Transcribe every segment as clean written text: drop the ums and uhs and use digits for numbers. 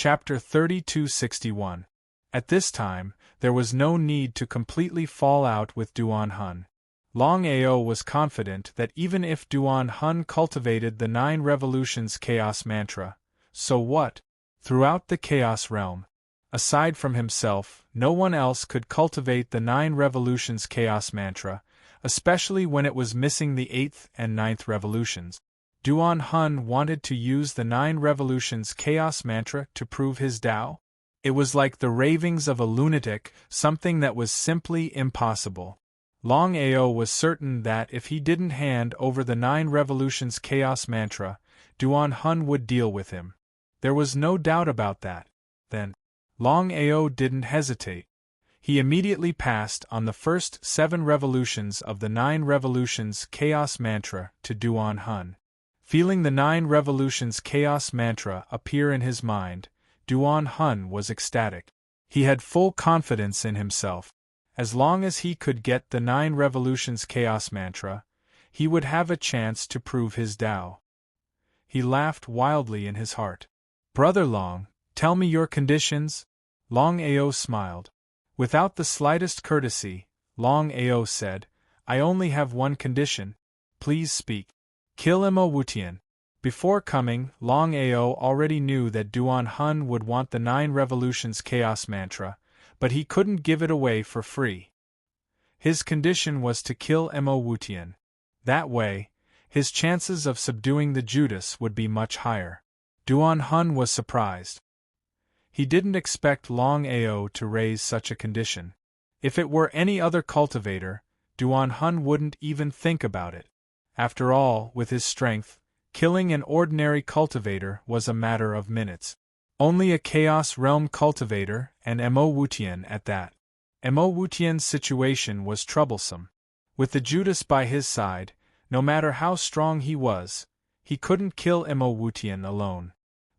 Chapter 3261. At this time, there was no need to completely fall out with Duan Hun. Longao was confident that even if Duan Hun cultivated the 9 revolutions chaos mantra, so what? Throughout the chaos realm, aside from himself, no one else could cultivate the 9 revolutions chaos mantra, especially when it was missing the 8th and 9th revolutions. Duan Hun wanted to use the 9 revolutions chaos mantra to prove his Tao? It was like the ravings of a lunatic, something that was simply impossible. Longao was certain that if he didn't hand over the 9 revolutions chaos mantra, Duan Hun would deal with him. There was no doubt about that. Then, Longao didn't hesitate. He immediately passed on the first 7 revolutions of the 9 revolutions chaos mantra to Duan Hun. Feeling the 9 revolutions chaos mantra appear in his mind, Duan Hun was ecstatic. He had full confidence in himself. As long as he could get the 9 revolutions chaos mantra, he would have a chance to prove his Tao. He laughed wildly in his heart. "Brother Long, tell me your conditions?" Longao smiled. Without the slightest courtesy, Longao said, "I only have one condition. Please speak. Kill Mo Wutian." Before coming, Longao already knew that Duan Hun would want the 9 revolutions chaos mantra, but he couldn't give it away for free. His condition was to kill Mo Wutian. That way, his chances of subduing the Judas would be much higher. Duan Hun was surprised. He didn't expect Longao to raise such a condition. If it were any other cultivator, Duan Hun wouldn't even think about it. After all, with his strength, killing an ordinary cultivator was a matter of minutes. Only a Chaos Realm cultivator, and Mo Wutian at that. Mo Wutian's situation was troublesome. With the Judas by his side, no matter how strong he was, he couldn't kill Mo Wutian alone.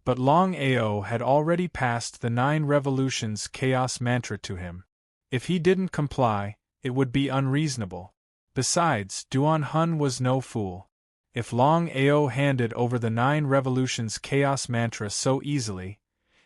But Longao had already passed the 9 revolutions chaos mantra to him. If he didn't comply, it would be unreasonable. Besides, Duan Hun was no fool. If Longao handed over the 9 revolutions chaos mantra so easily,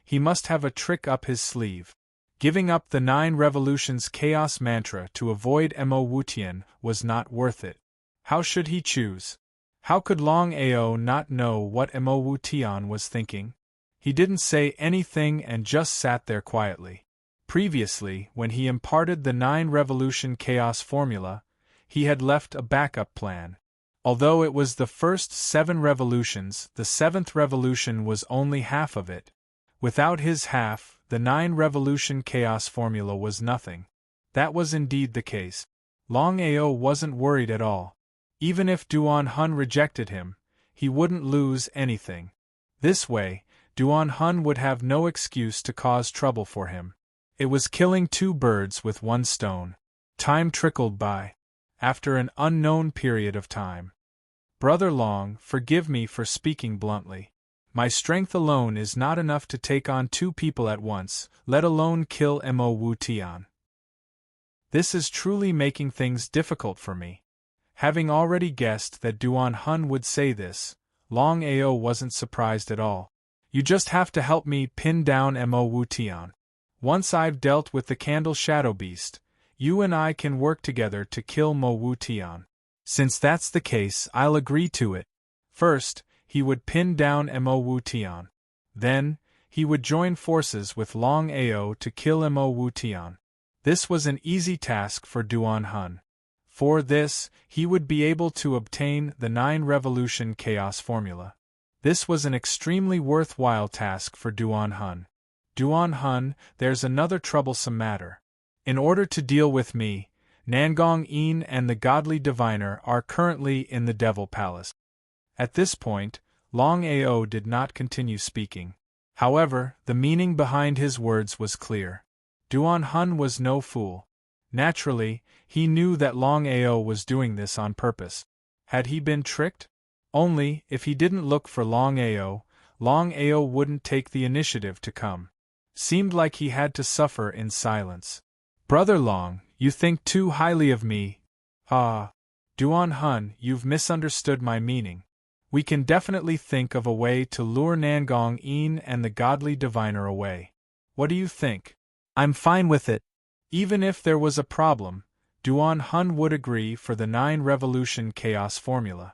he must have a trick up his sleeve. Giving up the 9 revolutions chaos mantra to avoid Mo Wutian was not worth it. How should he choose? How could Longao not know what Mo Wutian was thinking? He didn't say anything and just sat there quietly. Previously, when he imparted the 9 revolution chaos formula, he had left a backup plan. Although it was the first 7 revolutions, the 7th revolution was only half of it. Without his half, the 9 revolution chaos formula was nothing. That was indeed the case. Longao wasn't worried at all. Even if Duan Hun rejected him, he wouldn't lose anything. This way, Duan Hun would have no excuse to cause trouble for him. It was killing 2 birds with 1 stone. Time trickled by. After an unknown period of time. "Brother Long, forgive me for speaking bluntly. My strength alone is not enough to take on 2 people at once, let alone kill Mo Wutian. This is truly making things difficult for me." Having already guessed that Duan Hun would say this, Longao wasn't surprised at all. "You just have to help me pin down Mo Wutian. Once I've dealt with the Candle Shadow Beast, you and I can work together to kill Mo Wutian. Since that's the case, I'll agree to it." First, he would pin down Mo Wutian. Then, he would join forces with Longao to kill Mo Wutian. This was an easy task for Duan Hun. For this, he would be able to obtain the 9 revolution chaos formula. This was an extremely worthwhile task for Duan Hun. "Duan Hun, there's another troublesome matter. In order to deal with me, Nangong Yin and the Godly Diviner are currently in the Devil Palace." At this point, Longao did not continue speaking. However, the meaning behind his words was clear. Duan Hun was no fool. Naturally, he knew that Longao was doing this on purpose. Had he been tricked? Only, if he didn't look for Longao, Longao wouldn't take the initiative to come. Seemed like he had to suffer in silence. "Brother Long, you think too highly of me." "Ah, Duan Hun, you've misunderstood my meaning. We can definitely think of a way to lure Nangong-in and the godly diviner away. What do you think? I'm fine with it. Even if there was a problem, Duan Hun would agree for the 9-revolution chaos formula.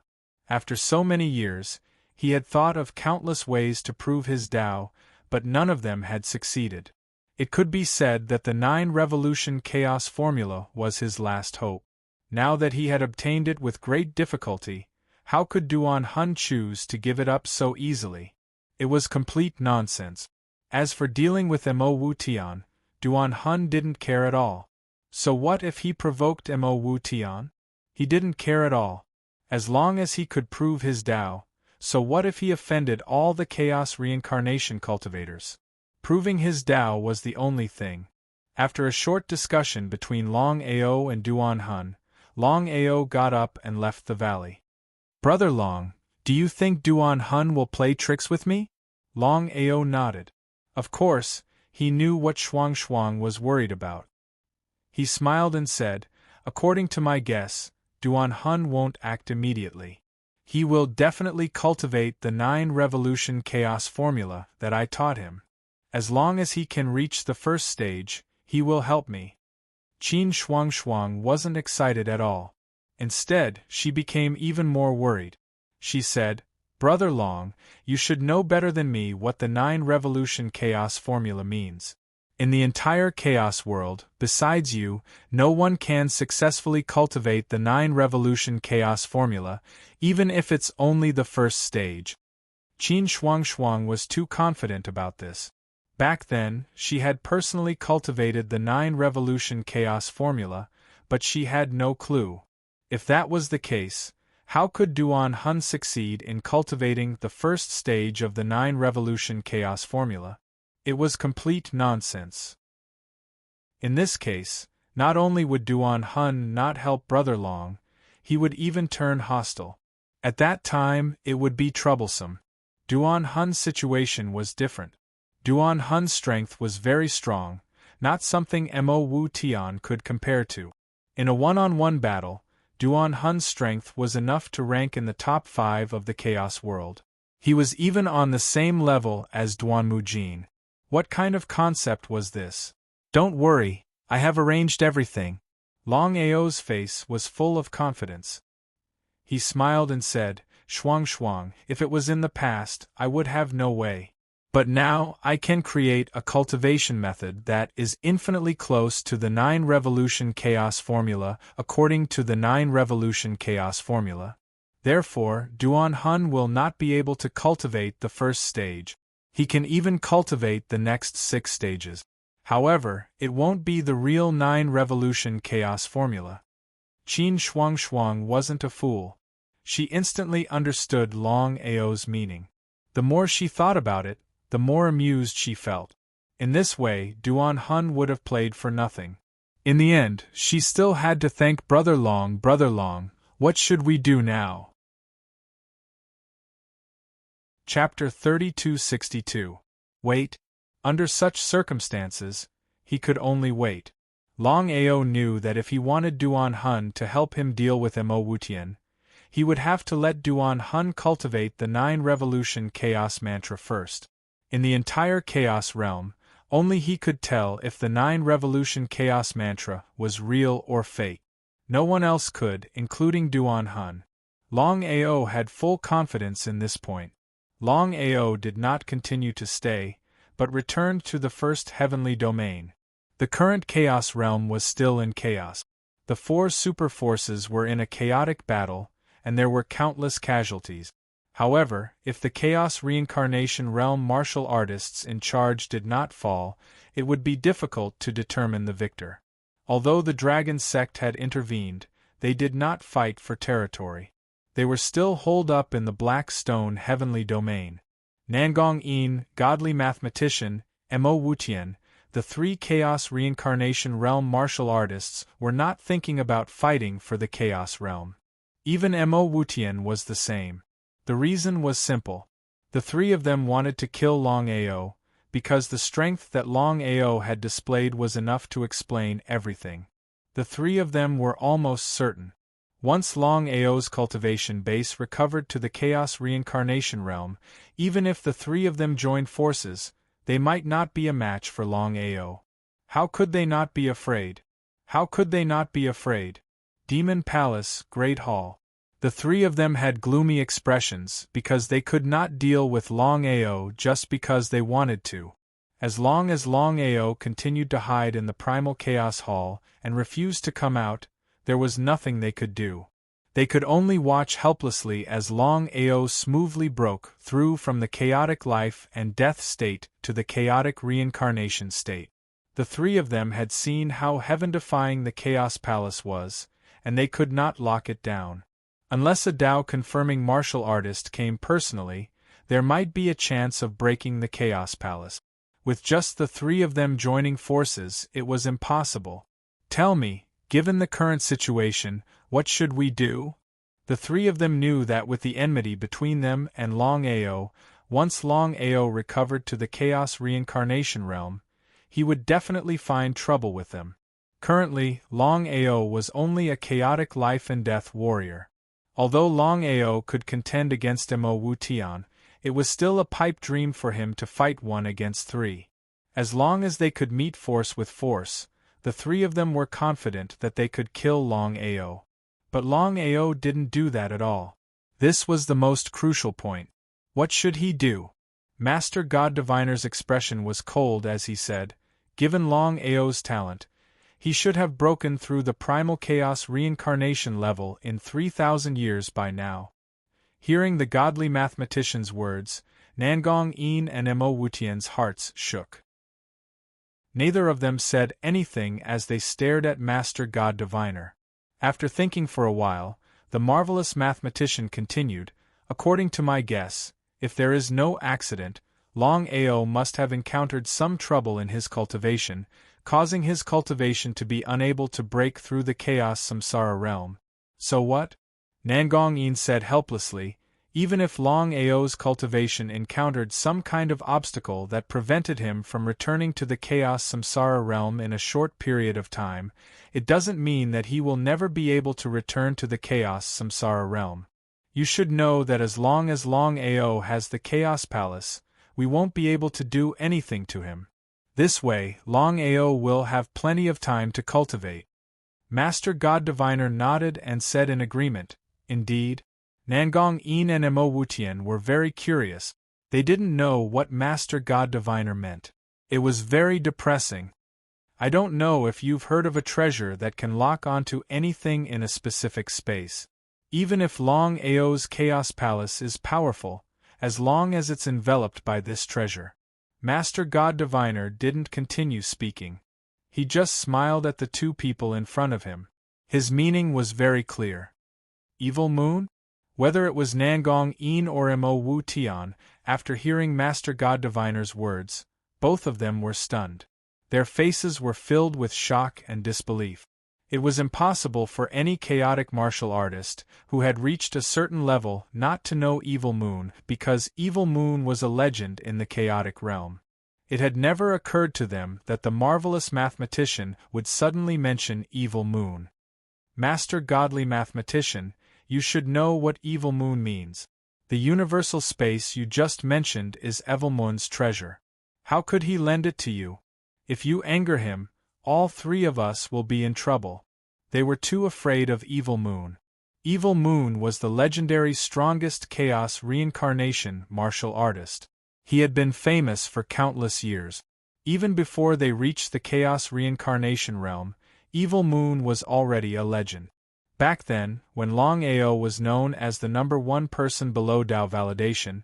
After so many years, he had thought of countless ways to prove his Tao, but none of them had succeeded. It could be said that the 9-revolution chaos formula was his last hope. Now that he had obtained it with great difficulty, how could Duan Hun choose to give it up so easily? It was complete nonsense. As for dealing with Mo Wu Tian, Duan Hun didn't care at all. So what if he provoked Mo Wu Tian? He didn't care at all. As long as he could prove his Tao. So what if he offended all the chaos reincarnation cultivators? Proving his Tao was the only thing. After a short discussion between Longao and Duan Hun, Longao got up and left the valley. Brother Long, do you think Duan Hun will play tricks with me? Longao nodded. Of course, he knew what Shuang was worried about. He smiled and said, according to my guess, Duan Hun won't act immediately. He will definitely cultivate the 9-revolution chaos formula that I taught him. As long as he can reach the first stage, he will help me. Qin Shuang wasn't excited at all. Instead, she became even more worried. She said, Brother Long, you should know better than me what the 9-revolution chaos formula means. In the entire chaos world, besides you, no one can successfully cultivate the 9-revolution chaos formula, even if it's only the first stage. Qin Shuang was too confident about this. Back then, she had personally cultivated the 9-revolution chaos formula, but she had no clue. If that was the case, how could Duan Hun succeed in cultivating the first stage of the 9-revolution chaos formula? It was complete nonsense. In this case, not only would Duan Hun not help Brother Long, he would even turn hostile. At that time, it would be troublesome. Duan Hun's situation was different. Duan Hun's strength was very strong, not something Mo Wu Tian could compare to. In a one-on-one battle, Duan Hun's strength was enough to rank in the top 5 of the chaos world. He was even on the same level as Duan Mujin. What kind of concept was this? Don't worry, I have arranged everything. Longao's face was full of confidence. He smiled and said, Shuang, if it was in the past, I would have no way. But now, I can create a cultivation method that is infinitely close to the 9-revolution chaos formula according to the 9-revolution chaos formula. Therefore, Duan Hun will not be able to cultivate the first stage. He can even cultivate the next 6 stages. However, it won't be the real 9-revolution chaos formula. Qin Shuang wasn't a fool. She instantly understood Longao's meaning. The more she thought about it, the more amused she felt. In this way, Duan Hun would have played for nothing. In the end, she still had to thank Brother Long. Brother Long, what should we do now? Chapter 3262. Wait. Under such circumstances, he could only wait. Longao knew that if he wanted Duan Hun to help him deal with Mo Wu Tian, he would have to let Duan Hun cultivate the 9-revolution chaos mantra first. In the entire chaos realm, only he could tell if the 9-revolution chaos mantra was real or fake. No one else could, including Duan Hun. Longao had full confidence in this point. Longao did not continue to stay, but returned to the first heavenly domain. The current chaos realm was still in chaos. The 4 super forces were in a chaotic battle, and there were countless casualties. However, if the chaos reincarnation realm martial artists in charge did not fall, it would be difficult to determine the victor. Although the dragon sect had intervened, they did not fight for territory. They were still holed up in the black stone heavenly domain. Nangong-in, godly mathematician, Mo Wu Tian, the 3 chaos reincarnation realm martial artists were not thinking about fighting for the chaos realm. Even Mo Wu Tian was the same. The reason was simple. The 3 of them wanted to kill Longao, because the strength that Longao had displayed was enough to explain everything. The 3 of them were almost certain. Once Longao's cultivation base recovered to the Chaos Reincarnation realm, even if the three of them joined forces, they might not be a match for Longao. How could they not be afraid? How could they not be afraid? Demon Palace, Great Hall. The three of them had gloomy expressions because they could not deal with Longao just because they wanted to. As long as Longao continued to hide in the Primal Chaos Hall and refused to come out, there was nothing they could do. They could only watch helplessly as Longao smoothly broke through from the chaotic life and death state to the chaotic reincarnation state. The three of them had seen how heaven-defying the Chaos Palace was, and they could not lock it down. Unless a Tao-confirming martial artist came personally, there might be a chance of breaking the Chaos Palace. With just the three of them joining forces, it was impossible. Tell me, given the current situation, what should we do? The three of them knew that with the enmity between them and Longao, once Longao recovered to the Chaos Reincarnation realm, he would definitely find trouble with them. Currently, Longao was only a chaotic life and death warrior. Although Longao could contend against Mo Wutian, it was still a pipe dream for him to fight one against three. As long as they could meet force with force, the three of them were confident that they could kill Longao. But Longao didn't do that at all. This was the most crucial point. What should he do? Master God Diviner's expression was cold as he said, given Longao's talent, he should have broken through the Primal Chaos Reincarnation level in 3,000 years by now. Hearing the godly mathematician's words, Nangong Yin and Mo Wutian's hearts shook. Neither of them said anything as they stared at Master God Diviner. After thinking for a while, the marvelous mathematician continued, according to my guess, if there is no accident, Longao must have encountered some trouble in his cultivation, causing his cultivation to be unable to break through the Chaos Samsara realm. So what? Nangong Yin said helplessly, even if Longao's cultivation encountered some kind of obstacle that prevented him from returning to the Chaos Samsara realm in a short period of time, it doesn't mean that he will never be able to return to the Chaos Samsara realm. You should know that as long as Longao has the Chaos Palace, we won't be able to do anything to him. This way, Longao will have plenty of time to cultivate. Master God Diviner nodded and said in agreement, indeed. Nangong Yin and Mo Wutian were very curious. They didn't know what Master God Diviner meant. It was very depressing. I don't know if you've heard of a treasure that can lock onto anything in a specific space. Even if Longao's Chaos Palace is powerful, as long as it's enveloped by this treasure. Master God Diviner didn't continue speaking. He just smiled at the two people in front of him. His meaning was very clear. Evil Moon? Whether it was Nangong Yin or Mo Wutian, after hearing Master God Diviner's words, both of them were stunned. Their faces were filled with shock and disbelief. It was impossible for any chaotic martial artist who had reached a certain level not to know Evil Moon because Evil Moon was a legend in the chaotic realm. It had never occurred to them that the marvelous mathematician would suddenly mention Evil Moon. Master Godly Mathematician, you should know what Evil Moon means. The universal space you just mentioned is Evil Moon's treasure. How could he lend it to you? If you anger him, all three of us will be in trouble. They were too afraid of Evil Moon. Evil Moon was the legendary strongest Chaos Reincarnation martial artist. He had been famous for countless years. Even before they reached the Chaos Reincarnation realm, Evil Moon was already a legend. Back then, when Longao was known as the #1 person below Tao validation,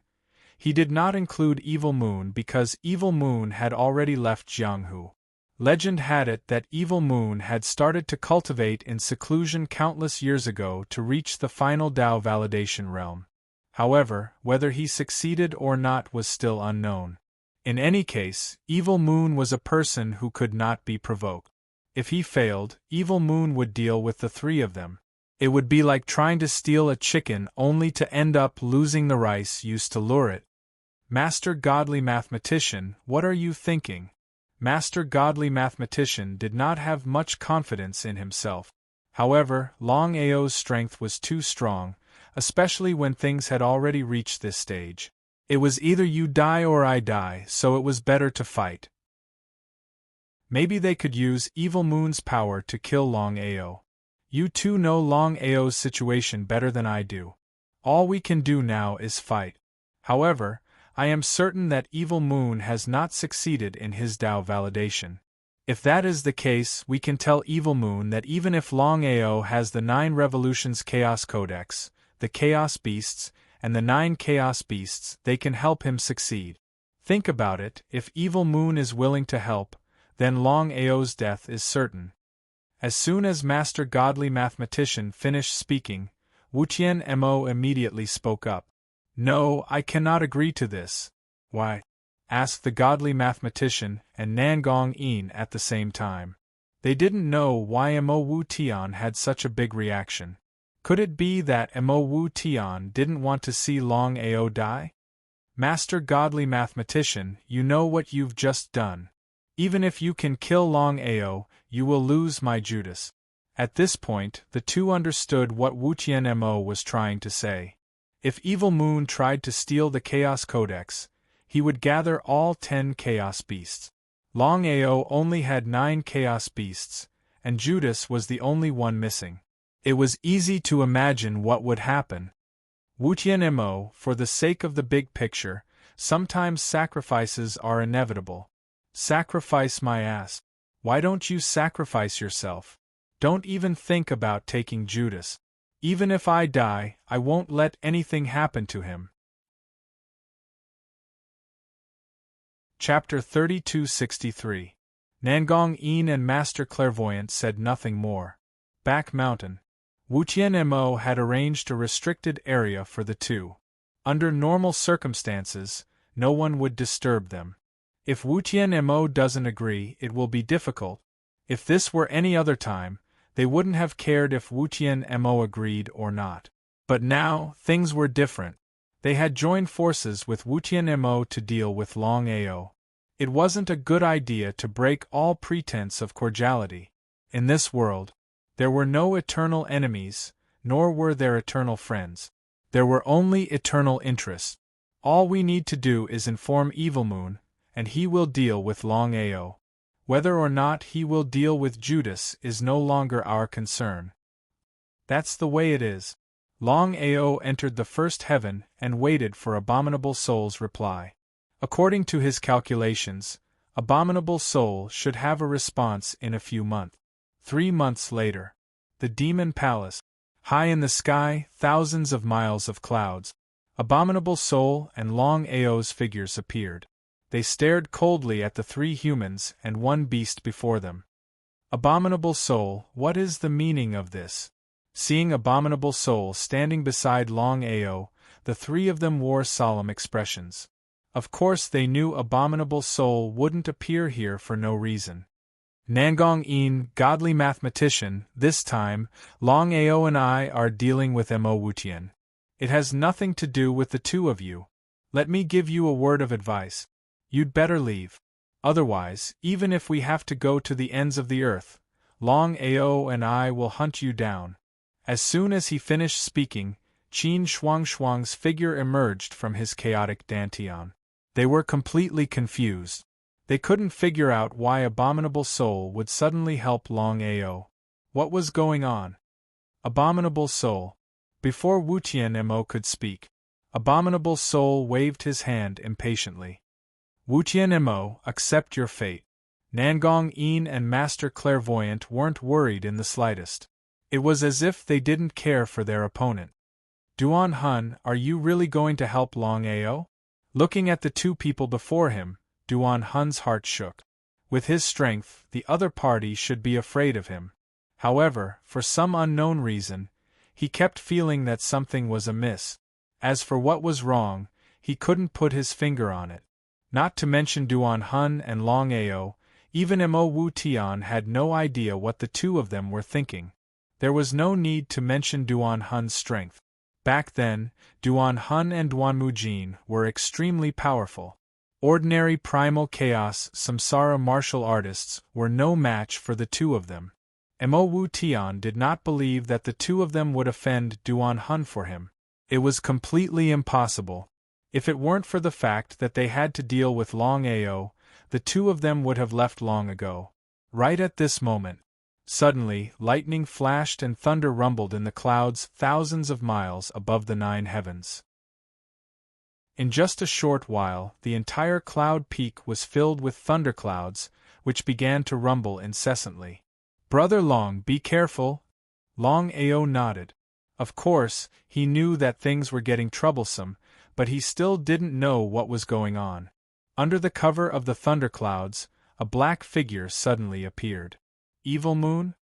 he did not include Evil Moon because Evil Moon had already left Jianghu. Legend had it that Evil Moon had started to cultivate in seclusion countless years ago to reach the final Tao validation realm. However, whether he succeeded or not was still unknown. In any case, Evil Moon was a person who could not be provoked. If he failed, Evil Moon would deal with the three of them. It would be like trying to steal a chicken only to end up losing the rice used to lure it. Master Godly Mathematician, what are you thinking? Master Godly Mathematician did not have much confidence in himself. However, Longao's strength was too strong, especially when things had already reached this stage. It was either you die or I die, so it was better to fight. Maybe they could use Evil Moon's power to kill Longao. You two know Longao's situation better than I do. All we can do now is fight. However, I am certain that Evil Moon has not succeeded in his Tao validation. If that is the case, we can tell Evil Moon that even if Longao has the 9 Revolutions Chaos Codex, the Chaos Beasts, and the 9 Chaos Beasts, they can help him succeed. Think about it, if Evil Moon is willing to help, then Longao's death is certain. As soon as Master Godly Mathematician finished speaking, Wuqian Mo immediately spoke up. No, I cannot agree to this. Why? Asked the Godly Mathematician and Nangong Yin at the same time. They didn't know why Mo Wu Tian had such a big reaction. Could it be that Mo Wu Tian didn't want to see Longao die? Master Godly Mathematician, you know what you've just done. Even if you can kill Longao, you will lose my Judas. At this point, the two understood what Wuqian Mo was trying to say. If Evil Moon tried to steal the Chaos Codex, he would gather all 10 Chaos Beasts. Longao only had 9 Chaos Beasts, and Judas was the only one missing. It was easy to imagine what would happen. Wuqian Mo, for the sake of the big picture, sometimes sacrifices are inevitable. Sacrifice my ass. Why don't you sacrifice yourself? Don't even think about taking Judas. Even if I die, I won't let anything happen to him. Chapter 3263. Nangong Yin and Master Clairvoyant said nothing more. Back Mountain. Wuqian Mo had arranged a restricted area for the two. Under normal circumstances, no one would disturb them. If Wuqian Mo doesn't agree, it will be difficult. If this were any other time, they wouldn't have cared if Wuqian Mo agreed or not. But now, things were different. They had joined forces with Wuqian Mo to deal with Longao. It wasn't a good idea to break all pretense of cordiality. In this world, there were no eternal enemies, nor were there eternal friends. There were only eternal interests. All we need to do is inform Evil Moon, and he will deal with Longao. Whether or not he will deal with Judas is no longer our concern. That's the way it is. Longao entered the first heaven and waited for Abominable Soul's reply. According to his calculations, Abominable Soul should have a response in a few months. 3 months later. The Demon Palace. High in the sky, thousands of miles of clouds. Abominable Soul and Longao's figures appeared. They stared coldly at the 3 humans and 1 beast before them. Abominable Soul, what is the meaning of this? Seeing Abominable Soul standing beside Longao, the 3 of them wore solemn expressions. Of course they knew Abominable Soul wouldn't appear here for no reason. Nangong Yin, Godly Mathematician, this time, Longao and I are dealing with Mo Wutian. It has nothing to do with the 2 of you. Let me give you a word of advice. You'd better leave. Otherwise, even if we have to go to the ends of the earth, Longao and I will hunt you down. As soon as he finished speaking, Qin Shuang's figure emerged from his chaotic dantian. They were completely confused. They couldn't figure out why Abominable Soul would suddenly help Longao. What was going on? Abominable Soul. Before Wuqian Mo could speak, Abominable Soul waved his hand impatiently. Wuqian Mo, accept your fate. Nangong Yin and Master Clairvoyant weren't worried in the slightest. It was as if they didn't care for their opponent. Duan Hun, are you really going to help Longao? Looking at the 2 people before him, Duan Hun's heart shook. With his strength, the other party should be afraid of him. However, for some unknown reason, he kept feeling that something was amiss. As for what was wrong, he couldn't put his finger on it. Not to mention Duan Hun and Longao, even Mo Wu Tian had no idea what the 2 of them were thinking. There was no need to mention Duan Hun's strength. Back then, Duan Hun and Duan Mujin were extremely powerful. Ordinary primal chaos samsara martial artists were no match for the 2 of them. Mo Wu Tian did not believe that the two of them would offend Duan Hun for him. It was completely impossible. If it weren't for the fact that they had to deal with Longao, the two of them would have left long ago. Right at this moment. Suddenly, lightning flashed and thunder rumbled in the clouds thousands of miles above the 9 heavens. In just a short while, the entire cloud peak was filled with thunderclouds, which began to rumble incessantly. "Brother Long, be careful!" Longao nodded. Of course, he knew that things were getting troublesome, but he still didn't know what was going on. Under the cover of the thunderclouds, a black figure suddenly appeared. Evil Moon?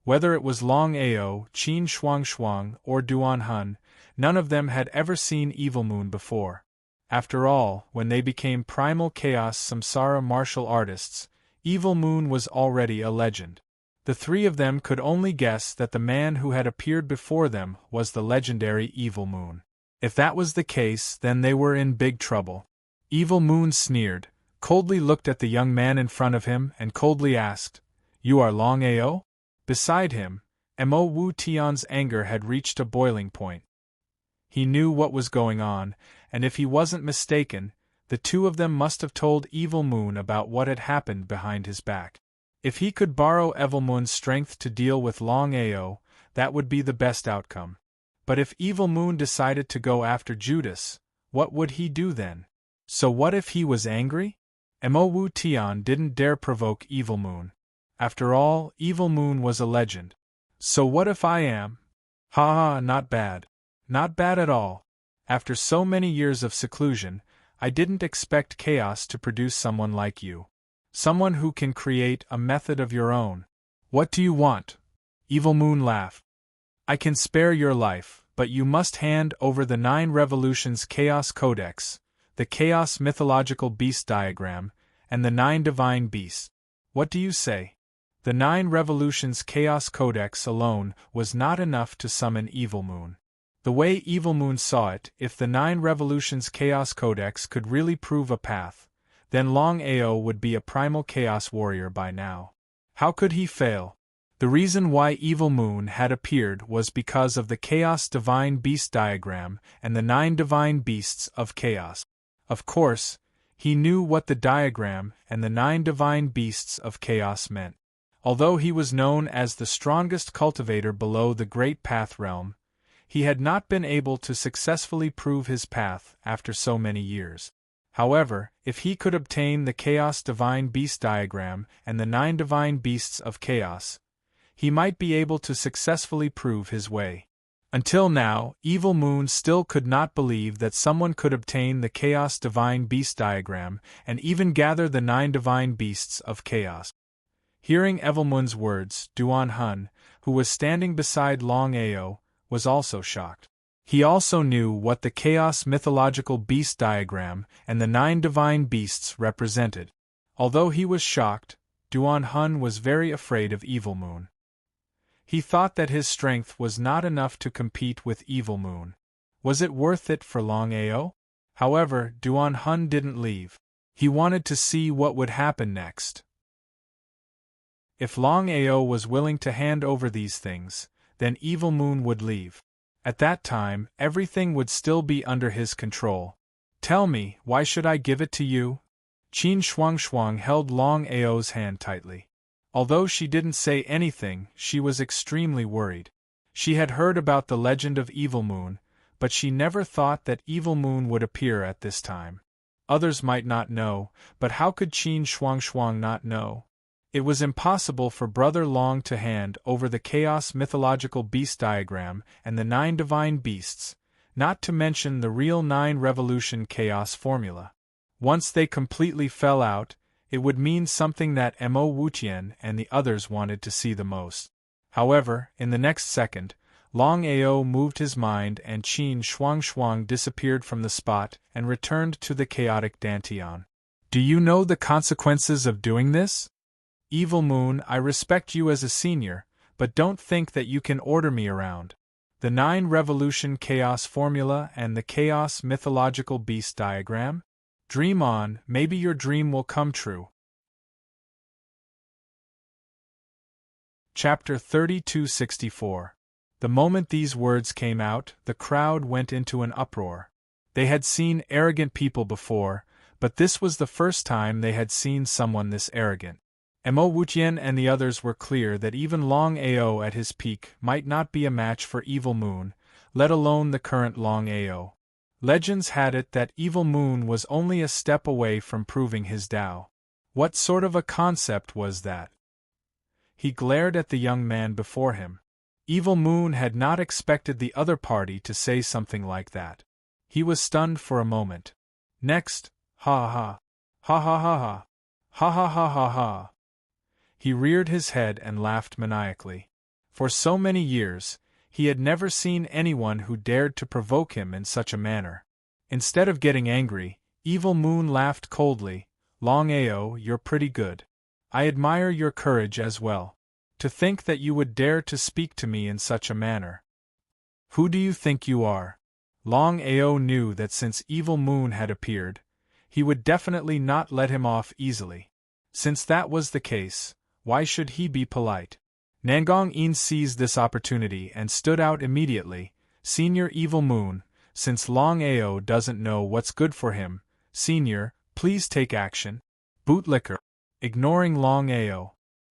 Whether it was Longao, Qin Shuang, or Duan Hun, none of them had ever seen Evil Moon before. After all, when they became primal chaos samsara martial artists, Evil Moon was already a legend. The three of them could only guess that the man who had appeared before them was the legendary Evil Moon. If that was the case, then they were in big trouble. Evil Moon sneered, coldly looked at the young man in front of him, and coldly asked, "You are Longao?" Beside him, Mo Wu Tian's anger had reached a boiling point. He knew what was going on, and if he wasn't mistaken, the two of them must have told Evil Moon about what had happened behind his back. If he could borrow Evil Moon's strength to deal with Longao, that would be the best outcome. But if Evil Moon decided to go after Judas, what would he do then? So what if he was angry? Mo Wu Tian didn't dare provoke Evil Moon. After all, Evil Moon was a legend. So what if I am? Ha ha, not bad. Not bad at all. After so many years of seclusion, I didn't expect chaos to produce someone like you. Someone who can create a method of your own. What do you want? Evil Moon laughed. I can spare your life, but you must hand over the 9 Revolutions Chaos Codex, the Chaos Mythological Beast Diagram, and the 9 Divine Beasts. What do you say? The 9 Revolutions Chaos Codex alone was not enough to summon Evil Moon. The way Evil Moon saw it, if the 9 Revolutions Chaos Codex could really prove a path, then Longao would be a primal chaos warrior by now. How could he fail? The reason why Evil Moon had appeared was because of the Chaos Divine Beast Diagram and the 9 Divine Beasts of Chaos. Of course, he knew what the diagram and the 9 Divine Beasts of Chaos meant. Although he was known as the strongest cultivator below the Great Path Realm, he had not been able to successfully prove his path after so many years. However, if he could obtain the Chaos Divine Beast Diagram and the 9 Divine Beasts of Chaos, he might be able to successfully prove his way. Until now, Evil Moon still could not believe that someone could obtain the Chaos Divine Beast Diagram and even gather the 9 Divine Beasts of Chaos. Hearing Evil Moon's words, Duan Hun, who was standing beside Longao, was also shocked. He also knew what the Chaos Mythological Beast Diagram and the 9 Divine Beasts represented. Although he was shocked, Duan Hun was very afraid of Evil Moon. He thought that his strength was not enough to compete with Evil Moon. Was it worth it for Longao? However, Duan Hun didn't leave. He wanted to see what would happen next. If Longao was willing to hand over these things, then Evil Moon would leave. At that time, everything would still be under his control. Tell me, why should I give it to you? Qin Shuang held Longao's hand tightly. Although she didn't say anything, she was extremely worried. She had heard about the legend of Evil Moon, but she never thought that Evil Moon would appear at this time. Others might not know, but how could Qin Shuang not know? It was impossible for Brother Long to hand over the Chaos Mythological Beast Diagram and the 9 Divine Beasts, not to mention the real 9 Revolution Chaos Formula. Once they completely fell out, it would mean something that Mo Wutian and the others wanted to see the most. However, in the next second, Longao moved his mind and Qin Shuang disappeared from the spot and returned to the chaotic Dantian. Do you know the consequences of doing this? Evil Moon, I respect you as a senior, but don't think that you can order me around. The 9 Revolution Chaos Formula and the Chaos Mythological Beast Diagram? Dream on, maybe your dream will come true. Chapter 3264. The moment these words came out, the crowd went into an uproar. They had seen arrogant people before, but this was the first time they had seen someone this arrogant. Mo Wutian and the others were clear that even Longao at his peak might not be a match for Evil Moon, let alone the current Longao. Legends had it that Evil Moon was only a step away from proving his Tao. What sort of a concept was that? He glared at the young man before him. Evil Moon had not expected the other party to say something like that. He was stunned for a moment. Next, ha ha. Ha ha ha ha. Ha ha ha ha ha. He reared his head and laughed maniacally. For so many years, he had never seen anyone who dared to provoke him in such a manner. Instead of getting angry, Evil Moon laughed coldly. Longao, you're pretty good. I admire your courage as well. To think that you would dare to speak to me in such a manner. Who do you think you are? Longao knew that since Evil Moon had appeared, he would definitely not let him off easily. Since that was the case, why should he be polite? Nangong Yin seized this opportunity and stood out immediately. Senior Evil Moon, since Longao doesn't know what's good for him, Senior, please take action. Bootlicker. Ignoring Longao.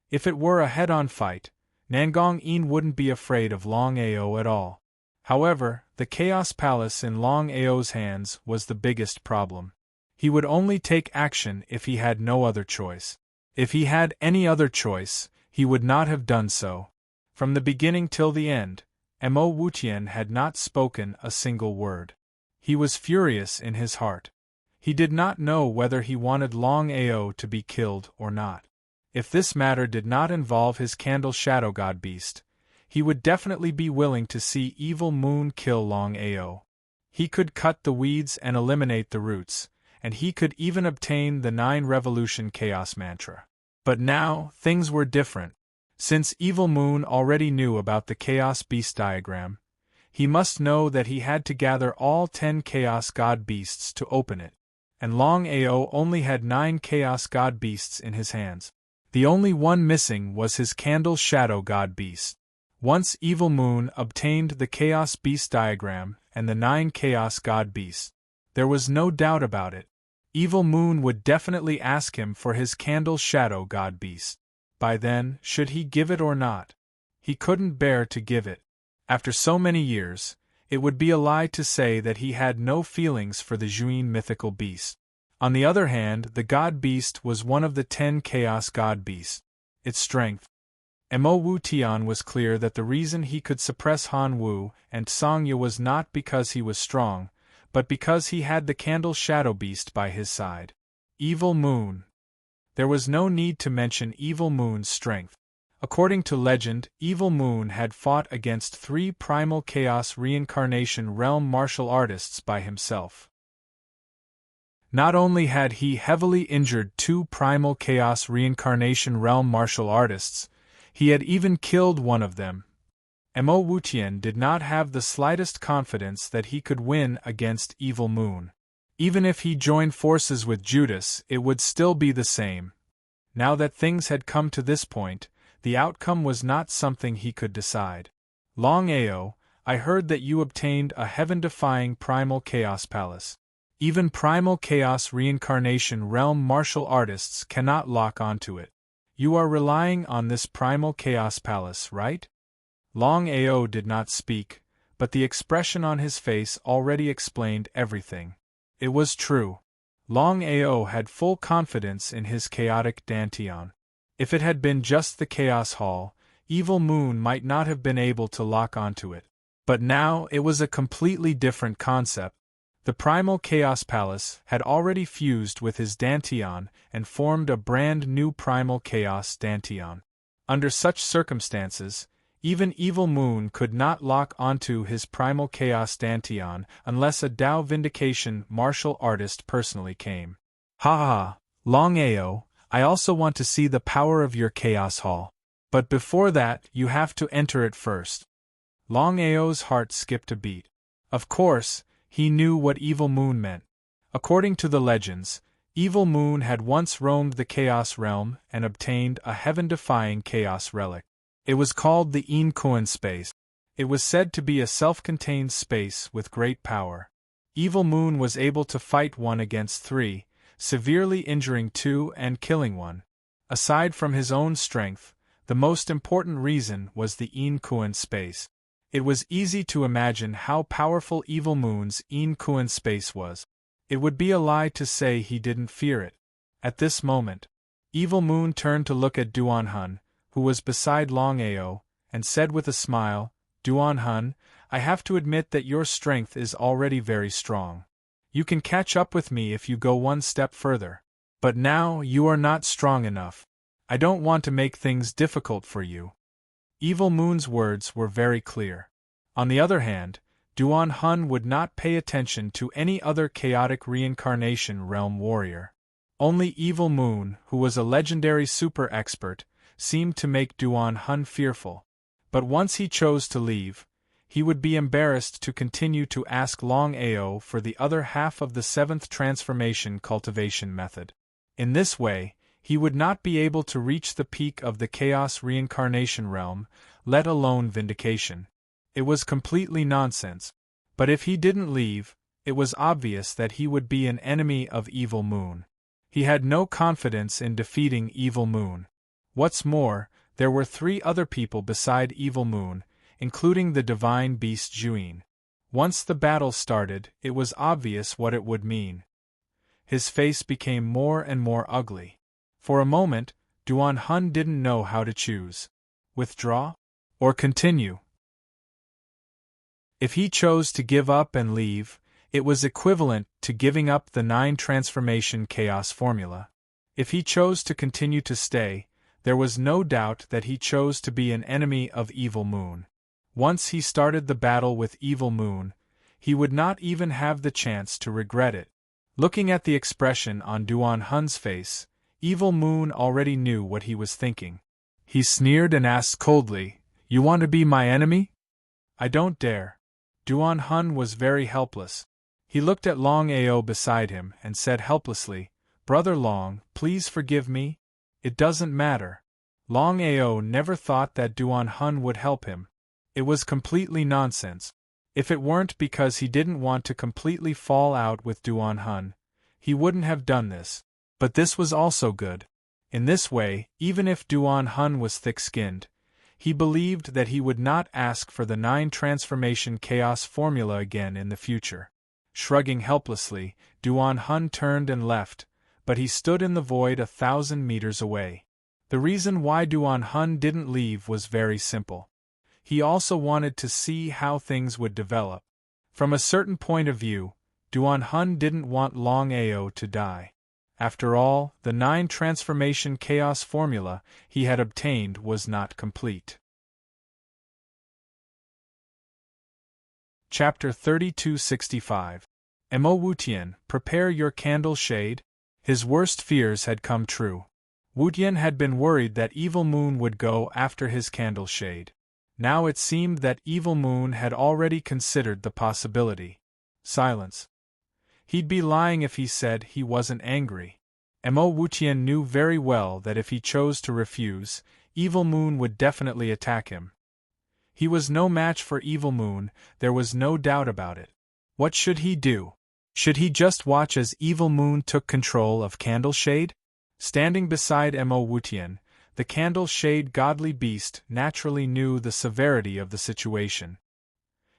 If it were a head-on fight, Nangong Yin wouldn't be afraid of Longao at all. However, the Chaos Palace in Longao's hands was the biggest problem. He would only take action if he had no other choice. If he had any other choice, he would not have done so. From the beginning till the end, Mo Wutian had not spoken a single word. He was furious in his heart. He did not know whether he wanted Longao to be killed or not. If this matter did not involve his Candle Shadow God Beast, he would definitely be willing to see Evil Moon kill Longao. He could cut the weeds and eliminate the roots, and he could even obtain the 9 Revolution Chaos Mantra. But now, things were different. Since Evil Moon already knew about the Chaos Beast diagram, he must know that he had to gather all 10 Chaos God Beasts to open it. And Longao only had 9 Chaos God Beasts in his hands. The only one missing was his Candle Shadow God Beast. Once Evil Moon obtained the Chaos Beast diagram and the 9 Chaos God Beasts, there was no doubt about it. Evil Moon would definitely ask him for his Candle Shadow God Beast. By then, should he give it or not? He couldn't bear to give it. After so many years, it would be a lie to say that he had no feelings for the Juin mythical beast. On the other hand, the God Beast was one of the 10 Chaos God Beasts. Its strength. Mo Wutian was clear that the reason he could suppress Han Wu and Songya was not because he was strong, but because he had the Candle Shadow Beast by his side. Evil Moon. There was no need to mention Evil Moon's strength. According to legend, Evil Moon had fought against 3 Primal Chaos Reincarnation Realm martial artists by himself. Not only had he heavily injured 2 Primal Chaos Reincarnation Realm martial artists, he had even killed one of them. Mo Wutian did not have the slightest confidence that he could win against Evil Moon. Even if he joined forces with Judas, it would still be the same. Now that things had come to this point, the outcome was not something he could decide. Longao, I heard that you obtained a heaven-defying Primal Chaos Palace. Even Primal Chaos Reincarnation Realm martial artists cannot lock onto it. You are relying on this Primal Chaos Palace, right? Longao did not speak, but the expression on his face already explained everything. It was true. Longao had full confidence in his chaotic Dantian. If it had been just the Chaos Hall, Evil Moon might not have been able to lock onto it. But now it was a completely different concept. The Primal Chaos Palace had already fused with his Dantian and formed a brand new Primal Chaos Dantian. Under such circumstances, even Evil Moon could not lock onto his Primal Chaos Dantian unless a Tao Vindication martial artist personally came. Ha ha, Longao, I also want to see the power of your Chaos Hall. But before that, you have to enter it first. Longao's heart skipped a beat. Of course, he knew what Evil Moon meant. According to the legends, Evil Moon had once roamed the Chaos Realm and obtained a heaven-defying Chaos Relic. It was called the Inkoan space. It was said to be a self-contained space with great power. Evil Moon was able to fight 1 against 3, severely injuring 2 and killing 1. Aside from his own strength, the most important reason was the Inkoan space. It was easy to imagine how powerful Evil Moon's Inkoan space was. It would be a lie to say he didn't fear it. At this moment, Evil Moon turned to look at Duan Hun, who was beside Longao, and said with a smile, "Duan Hun, I have to admit that your strength is already very strong. You can catch up with me if you go 1 step further. But now you are not strong enough. I don't want to make things difficult for you." Evil Moon's words were very clear. On the other hand, Duan Hun would not pay attention to any other chaotic reincarnation realm warrior. Only Evil Moon, who was a legendary super expert, seemed to make Duan Hun fearful. But once he chose to leave, he would be embarrassed to continue to ask Longao for the other half of the 7th transformation cultivation method. In this way, he would not be able to reach the peak of the Chaos Reincarnation realm, let alone vindication. It was completely nonsense. But if he didn't leave, it was obvious that he would be an enemy of Evil Moon. He had no confidence in defeating Evil Moon. What's more, there were 3 other people beside Evil Moon, including the divine beast Juin. Once the battle started, it was obvious what it would mean. His face became more and more ugly. For a moment, Duan Hun didn't know how to choose. Withdraw? Or continue? If he chose to give up and leave, it was equivalent to giving up the 9 transformation chaos formula. If he chose to continue to stay, there was no doubt that he chose to be an enemy of Evil Moon. Once he started the battle with Evil Moon, he would not even have the chance to regret it. Looking at the expression on Duan Hun's face, Evil Moon already knew what he was thinking. He sneered and asked coldly, "You want to be my enemy?" "I don't dare." Duan Hun was very helpless. He looked at Longao beside him and said helplessly, "Brother Long, please forgive me. It doesn't matter." Longao never thought that Duan Hun would help him. It was completely nonsense. If it weren't because he didn't want to completely fall out with Duan Hun, he wouldn't have done this. But this was also good. In this way, even if Duan Hun was thick-skinned, he believed that he would not ask for the 9 transformation chaos formula again in the future. Shrugging helplessly, Duan Hun turned and left, but he stood in the void 1,000 meters away. The reason why Duan Hun didn't leave was very simple. He also wanted to see how things would develop. From a certain point of view, Duan Hun didn't want Longao to die. After all, the 9 transformation chaos formula he had obtained was not complete. Chapter 3265. Mo Wutian, prepare your candle shade? His worst fears had come true. Wutian had been worried that Evil Moon would go after his candle shade. Now it seemed that Evil Moon had already considered the possibility. Silence. He'd be lying if he said he wasn't angry. Mo Wutian knew very well that if he chose to refuse, Evil Moon would definitely attack him. He was no match for Evil Moon, there was no doubt about it. What should he do? Should he just watch as Evil Moon took control of Candle Shade? Standing beside Mo Wutian, the Candle Shade godly beast naturally knew the severity of the situation.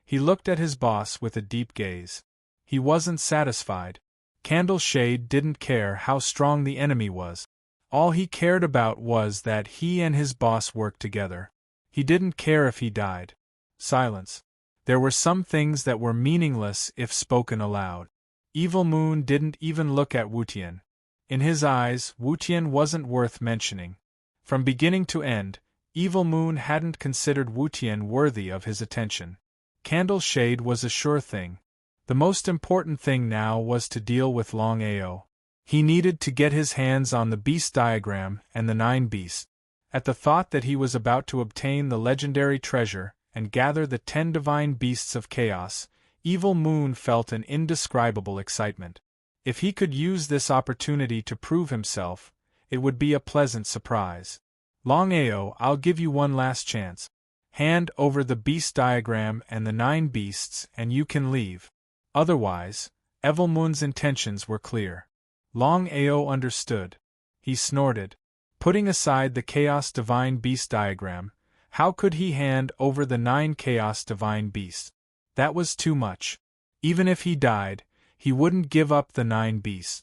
He looked at his boss with a deep gaze. He wasn't satisfied. Candle Shade didn't care how strong the enemy was. All he cared about was that he and his boss worked together. He didn't care if he died. Silence. There were some things that were meaningless if spoken aloud. Evil Moon didn't even look at Wutian. In his eyes, Wutian wasn't worth mentioning. From beginning to end, Evil Moon hadn't considered Wutian worthy of his attention. Candle Shade was a sure thing. The most important thing now was to deal with Longao. He needed to get his hands on the beast diagram and the 9 beasts. At the thought that he was about to obtain the legendary treasure and gather the 10 divine beasts of chaos, Evil Moon felt an indescribable excitement. If he could use this opportunity to prove himself, it would be a pleasant surprise. Longao, I'll give you one last chance. Hand over the beast diagram and the 9 beasts and you can leave. Otherwise, Evilmoon's intentions were clear. Longao understood. He snorted. Putting aside the Chaos Divine Beast diagram, how could he hand over the 9 Chaos Divine Beasts? That was too much. Even if he died, he wouldn't give up the 9 beasts.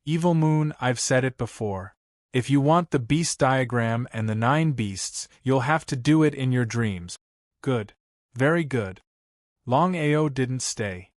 Evilmoon, I've said it before. If you want the beast diagram and the 9 beasts, you'll have to do it in your dreams. Good. Very good. Longao didn't stay.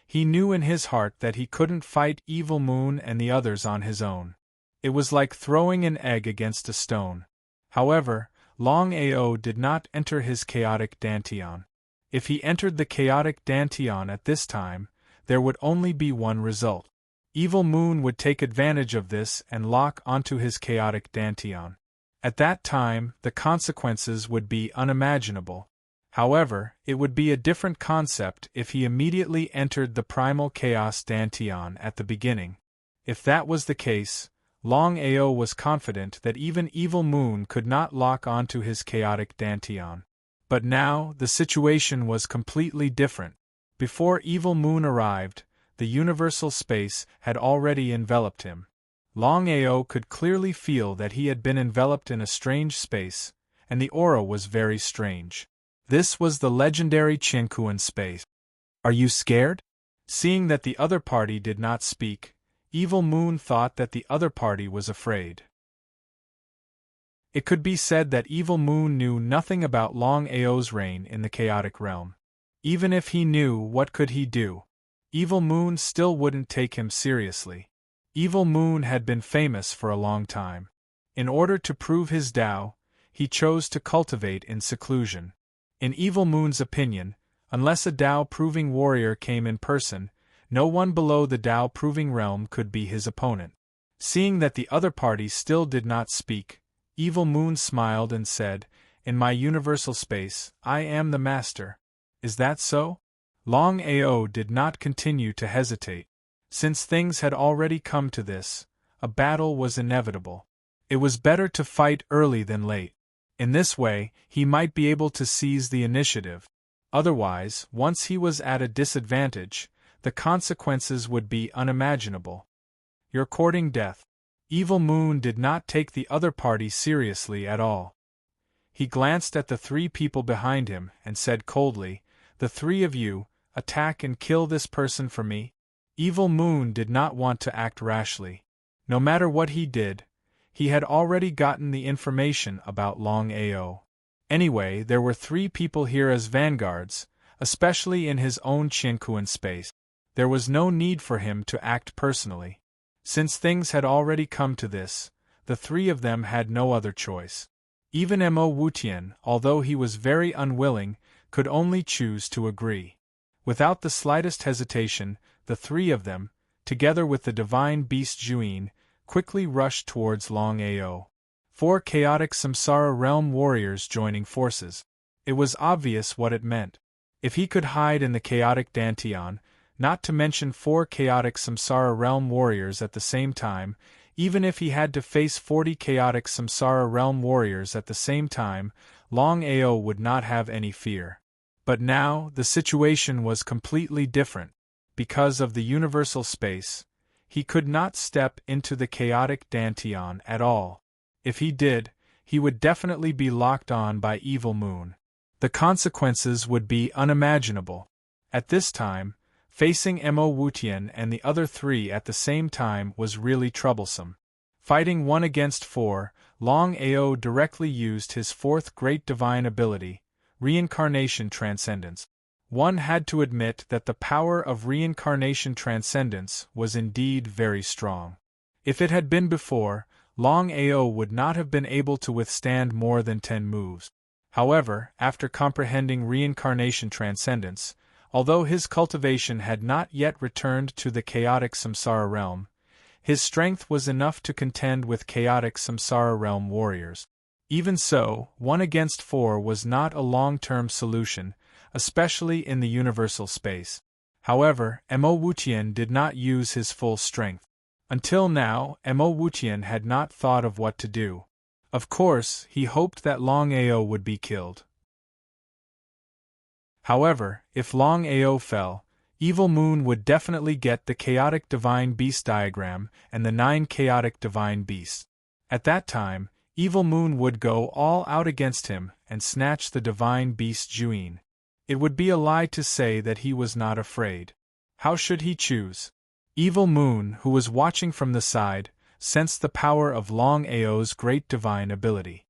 He knew in his heart that he couldn't fight Evilmoon and the others on his own. It was like throwing an egg against a stone. However, Longao did not enter his chaotic dantian. If he entered the chaotic dantian at this time, there would only be one result. Evilmoon would take advantage of this and lock onto his chaotic dantian. At that time, the consequences would be unimaginable. However, it would be a different concept if he immediately entered the primal chaos dantian at the beginning. If that was the case, Longao was confident that even Evilmoon could not lock onto his chaotic dantian. But now, the situation was completely different. Before Evilmoon arrived, the universal space had already enveloped him. Longao could clearly feel that he had been enveloped in a strange space, and the aura was very strange. This was the legendary Qianquan space. Are you scared? Seeing that the other party did not speak, Evilmoon thought that the other party was afraid. It could be said that Evilmoon knew nothing about Longao's reign in the chaotic realm. Even if he knew, what could he do? Evilmoon still wouldn't take him seriously. Evilmoon had been famous for a long time. In order to prove his Tao, he chose to cultivate in seclusion. In Evilmoon's opinion, unless a Tao-proving warrior came in person, no one below the Tao-proving realm could be his opponent. Seeing that the other party still did not speak, Evilmoon smiled and said, "In my universal space, I am the master. Is that so?" Longao did not continue to hesitate. Since things had already come to this, a battle was inevitable. It was better to fight early than late. In this way, he might be able to seize the initiative. Otherwise, once he was at a disadvantage, the consequences would be unimaginable. You're courting death. Evilmoon did not take the other party seriously at all. He glanced at the 3 people behind him and said coldly, "The 3 of you, attack and kill this person for me." Evilmoon did not want to act rashly. No matter what he did, he had already gotten the information about Longao. Anyway, there were 3 people here as vanguards, especially in his own Qianquan space. There was no need for him to act personally. Since things had already come to this, the 3 of them had no other choice. Even Mo Wutian, although he was very unwilling, could only choose to agree. Without the slightest hesitation, the 3 of them, together with the divine beast Juin, quickly rushed towards Longao. 4 chaotic Samsara realm warriors joining forces. It was obvious what it meant. If he could hide in the chaotic dantian, not to mention 4 chaotic Samsara realm warriors at the same time, even if he had to face 40 chaotic Samsara realm warriors at the same time, Longao would not have any fear. But now, the situation was completely different. Because of the universal space, he could not step into the chaotic dantian at all. If he did, he would definitely be locked on by Evilmoon. The consequences would be unimaginable. At this time, facing Mo Wutian and the other 3 at the same time was really troublesome. Fighting 1 against 4, Longao directly used his 4th great divine ability, Reincarnation Transcendence. One had to admit that the power of Reincarnation Transcendence was indeed very strong. If it had been before, Longao would not have been able to withstand more than 10 moves. However, after comprehending Reincarnation Transcendence, although his cultivation had not yet returned to the chaotic Samsara realm, his strength was enough to contend with chaotic Samsara realm warriors. Even so, 1 against 4 was not a long-term solution, especially in the universal space. However, Mo Wutian did not use his full strength. Until now, Mo Wutian had not thought of what to do. Of course, he hoped that Longao would be killed. However, if Longao fell, Evil Moon would definitely get the chaotic divine beast diagram and the 9 chaotic divine beasts. At that time, Evil Moon would go all out against him and snatch the divine beast Juin. It would be a lie to say that he was not afraid. How should he choose? Evil Moon, who was watching from the side, sensed the power of Longao's great divine ability.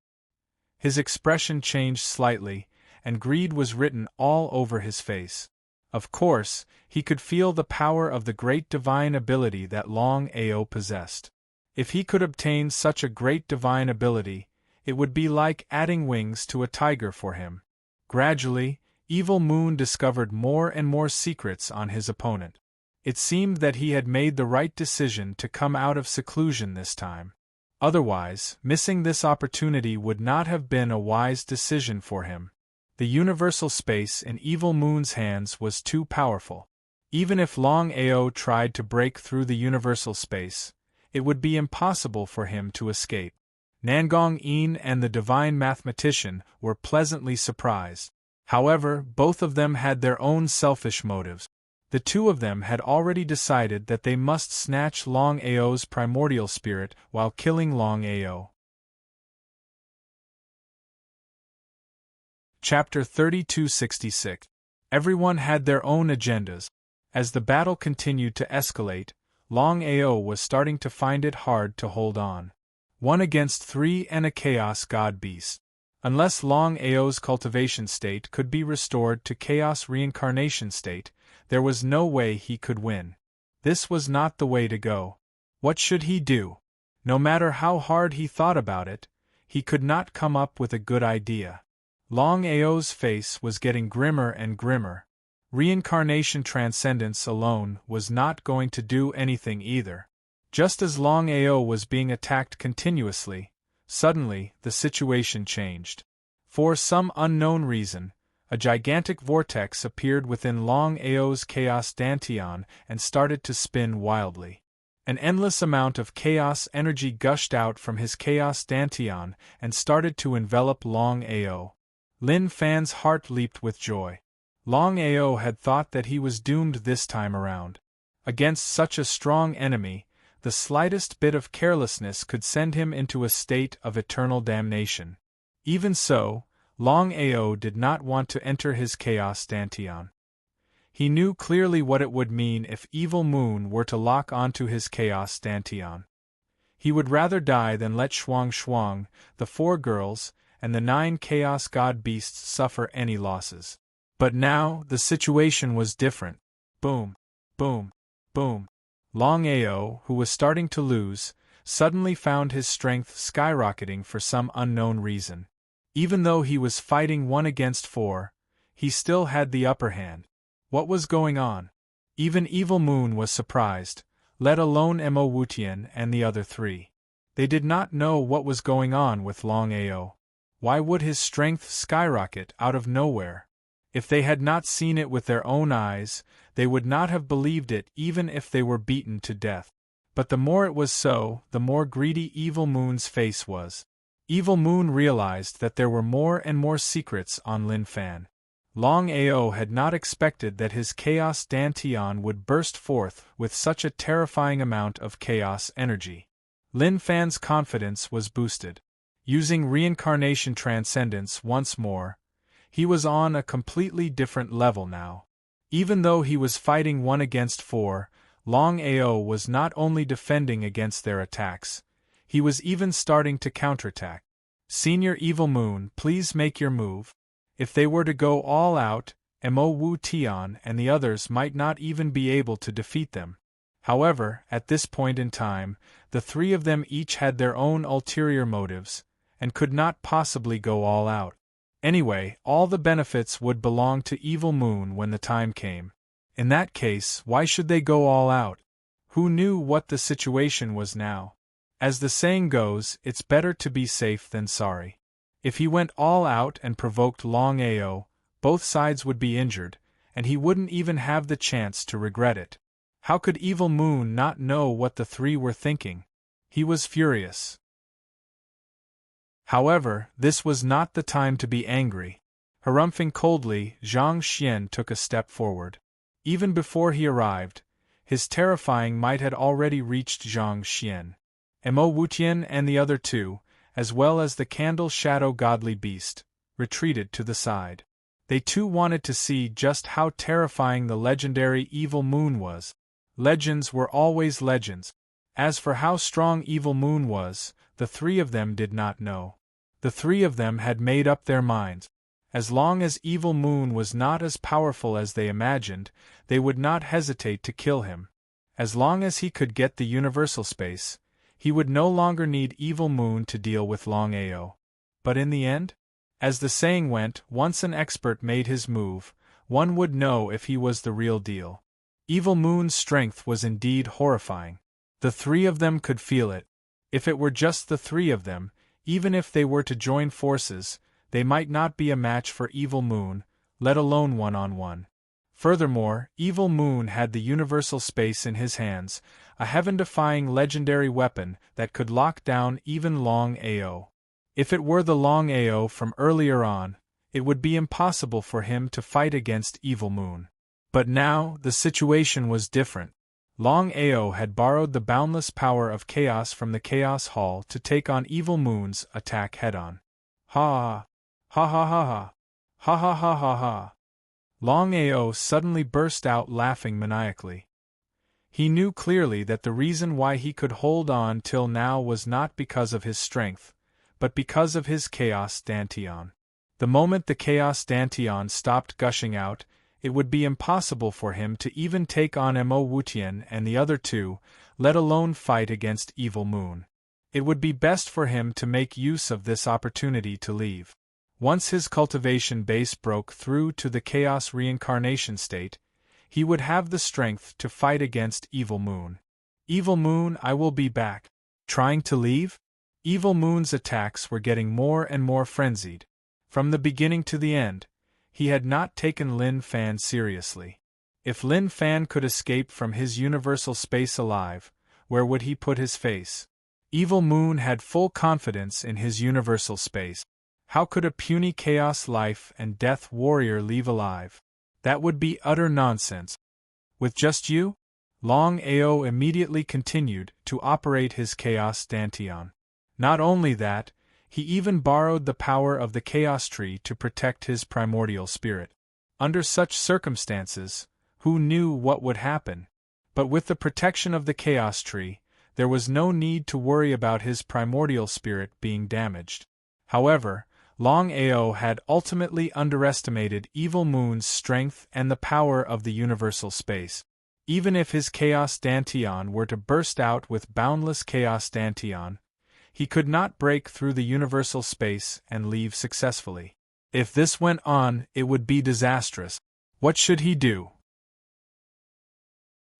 His expression changed slightly, and greed was written all over his face. Of course, he could feel the power of the great divine ability that Longao possessed. If he could obtain such a great divine ability, it would be like adding wings to a tiger for him. Gradually, Evil Moon discovered more and more secrets on his opponent. It seemed that he had made the right decision to come out of seclusion this time. Otherwise, missing this opportunity would not have been a wise decision for him. The universal space in Evil Moon's hands was too powerful. Even if Longao tried to break through the universal space, it would be impossible for him to escape. Nangong Yin and the divine mathematician were pleasantly surprised. However, both of them had their own selfish motives. The two of them had already decided that they must snatch Longao's primordial spirit while killing Longao. Chapter 3266. Everyone had their own agendas. As the battle continued to escalate, Longao was starting to find it hard to hold on. 1 against 3 and a Chaos God Beast. Unless Longao's cultivation state could be restored to Chaos Reincarnation state, there was no way he could win. This was not the way to go. What should he do? No matter how hard he thought about it, he could not come up with a good idea. Longao's face was getting grimmer and grimmer. Reincarnation transcendence alone was not going to do anything either. Just as Longao was being attacked continuously, suddenly the situation changed. For some unknown reason, a gigantic vortex appeared within Longao's Chaos Dantian and started to spin wildly. An endless amount of chaos energy gushed out from his Chaos Dantian and started to envelop Longao. Lin Fan's heart leaped with joy. Longao had thought that he was doomed this time around. Against such a strong enemy, the slightest bit of carelessness could send him into a state of eternal damnation. Even so, Longao did not want to enter his Chaos Dantian. He knew clearly what it would mean if Evil Moon were to lock onto his Chaos Dantian. He would rather die than let Shuang Shuang, the 4 girls, and the 9 Chaos God Beasts suffer any losses. But now, the situation was different. Boom, boom, boom. Longao, who was starting to lose, suddenly found his strength skyrocketing for some unknown reason. Even though he was fighting 1 against 4, he still had the upper hand. What was going on? Even Evil Moon was surprised, let alone Mo Wutian and the other 3. They did not know what was going on with Longao. Why would his strength skyrocket out of nowhere? If they had not seen it with their own eyes, they would not have believed it even if they were beaten to death. But the more it was so, the more greedy Evil Moon's face was. Evil Moon realized that there were more and more secrets on Lin Fan. Longao had not expected that his Chaos Dantian would burst forth with such a terrifying amount of chaos energy. Lin Fan's confidence was boosted. Using reincarnation transcendence once more, he was on a completely different level now. Even though he was fighting 1 against 4, Longao was not only defending against their attacks, he was even starting to counterattack. Senior Evil Moon, please make your move. If they were to go all out, Mo Wutian and the others might not even be able to defeat them. However, at this point in time, the 3 of them each had their own ulterior motives, and could not possibly go all out. Anyway, all the benefits would belong to Evil Moon when the time came. In that case, why should they go all out? Who knew what the situation was now? As the saying goes, it's better to be safe than sorry. If he went all out and provoked Longao, both sides would be injured, and he wouldn't even have the chance to regret it. How could Evil Moon not know what the 3 were thinking? He was furious. However, this was not the time to be angry. Harumphing coldly, Zhang Xian took a step forward. Even before he arrived, his terrifying might had already reached Zhang Xian. Mo Wutian and the other two, as well as the candle shadow godly beast, retreated to the side. They too wanted to see just how terrifying the legendary Evil Moon was. Legends were always legends. As for how strong Evil Moon was, the three of them did not know. The three of them had made up their minds. As long as Evil Moon was not as powerful as they imagined, they would not hesitate to kill him. As long as he could get the universal space, he would no longer need Evil Moon to deal with Longao. But in the end? As the saying went, once an expert made his move, one would know if he was the real deal. Evil Moon's strength was indeed horrifying. The three of them could feel it. If it were just the three of them, even if they were to join forces, they might not be a match for Evil Moon, let alone one-on-one. Furthermore, Evil Moon had the universal space in his hands, a heaven-defying legendary weapon that could lock down even Longao. If it were the Longao from earlier on, it would be impossible for him to fight against Evil Moon. But now, the situation was different. Longao had borrowed the boundless power of chaos from the Chaos Hall to take on Evil Moon's attack head-on. Ha ha ha ha ha ha ha ha ha ha. Longao suddenly burst out laughing maniacally. He knew clearly that the reason why he could hold on till now was not because of his strength, but because of his Chaos Dantian. The moment the Chaos Dantian stopped gushing out, it would be impossible for him to even take on Mo Wutian and the other two, let alone fight against Evil Moon. It would be best for him to make use of this opportunity to leave. Once his cultivation base broke through to the Chaos Reincarnation state, he would have the strength to fight against Evil Moon. Evil Moon, I will be back. Trying to leave? Evil Moon's attacks were getting more and more frenzied. From the beginning to the end, he had not taken Lin Fan seriously. If Lin Fan could escape from his universal space alive, where would he put his face? Evil Moon had full confidence in his universal space. How could a puny chaos life and death warrior leave alive? That would be utter nonsense. With just you? Longao immediately continued to operate his Chaos Dantian. Not only that, he even borrowed the power of the Chaos Tree to protect his primordial spirit. Under such circumstances, who knew what would happen? But with the protection of the Chaos Tree, there was no need to worry about his primordial spirit being damaged. However, Longao had ultimately underestimated Evil Moon's strength and the power of the universal space. Even if his Chaos Dantian were to burst out with boundless Chaos Dantian, he could not break through the universal space and leave successfully. If this went on, it would be disastrous. What should he do?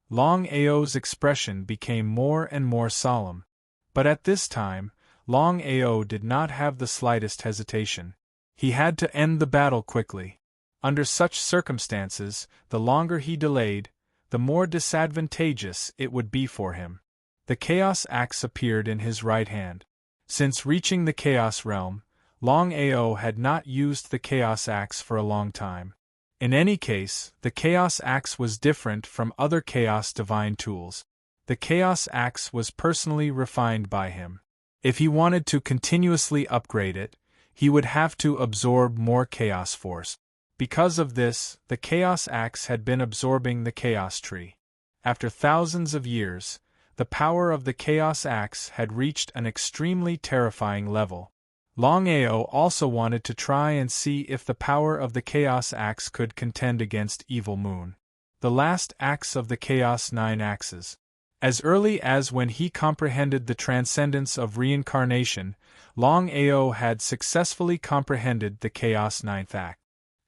Longao's expression became more and more solemn. But at this time, Longao did not have the slightest hesitation. He had to end the battle quickly. Under such circumstances, the longer he delayed, the more disadvantageous it would be for him. The Chaos Axe appeared in his right hand. Since reaching the Chaos Realm, Longao had not used the Chaos Axe for a long time. In any case, the Chaos Axe was different from other Chaos Divine tools. The Chaos Axe was personally refined by him. If he wanted to continuously upgrade it, he would have to absorb more Chaos Force. Because of this, the Chaos Axe had been absorbing the Chaos Tree. After thousands of years, the power of the Chaos Axe had reached an extremely terrifying level. Longao also wanted to try and see if the power of the Chaos Axe could contend against Evil Moon, the last axe of the Chaos Nine Axes. As early as when he comprehended the transcendence of reincarnation, Longao had successfully comprehended the Chaos Ninth Axe.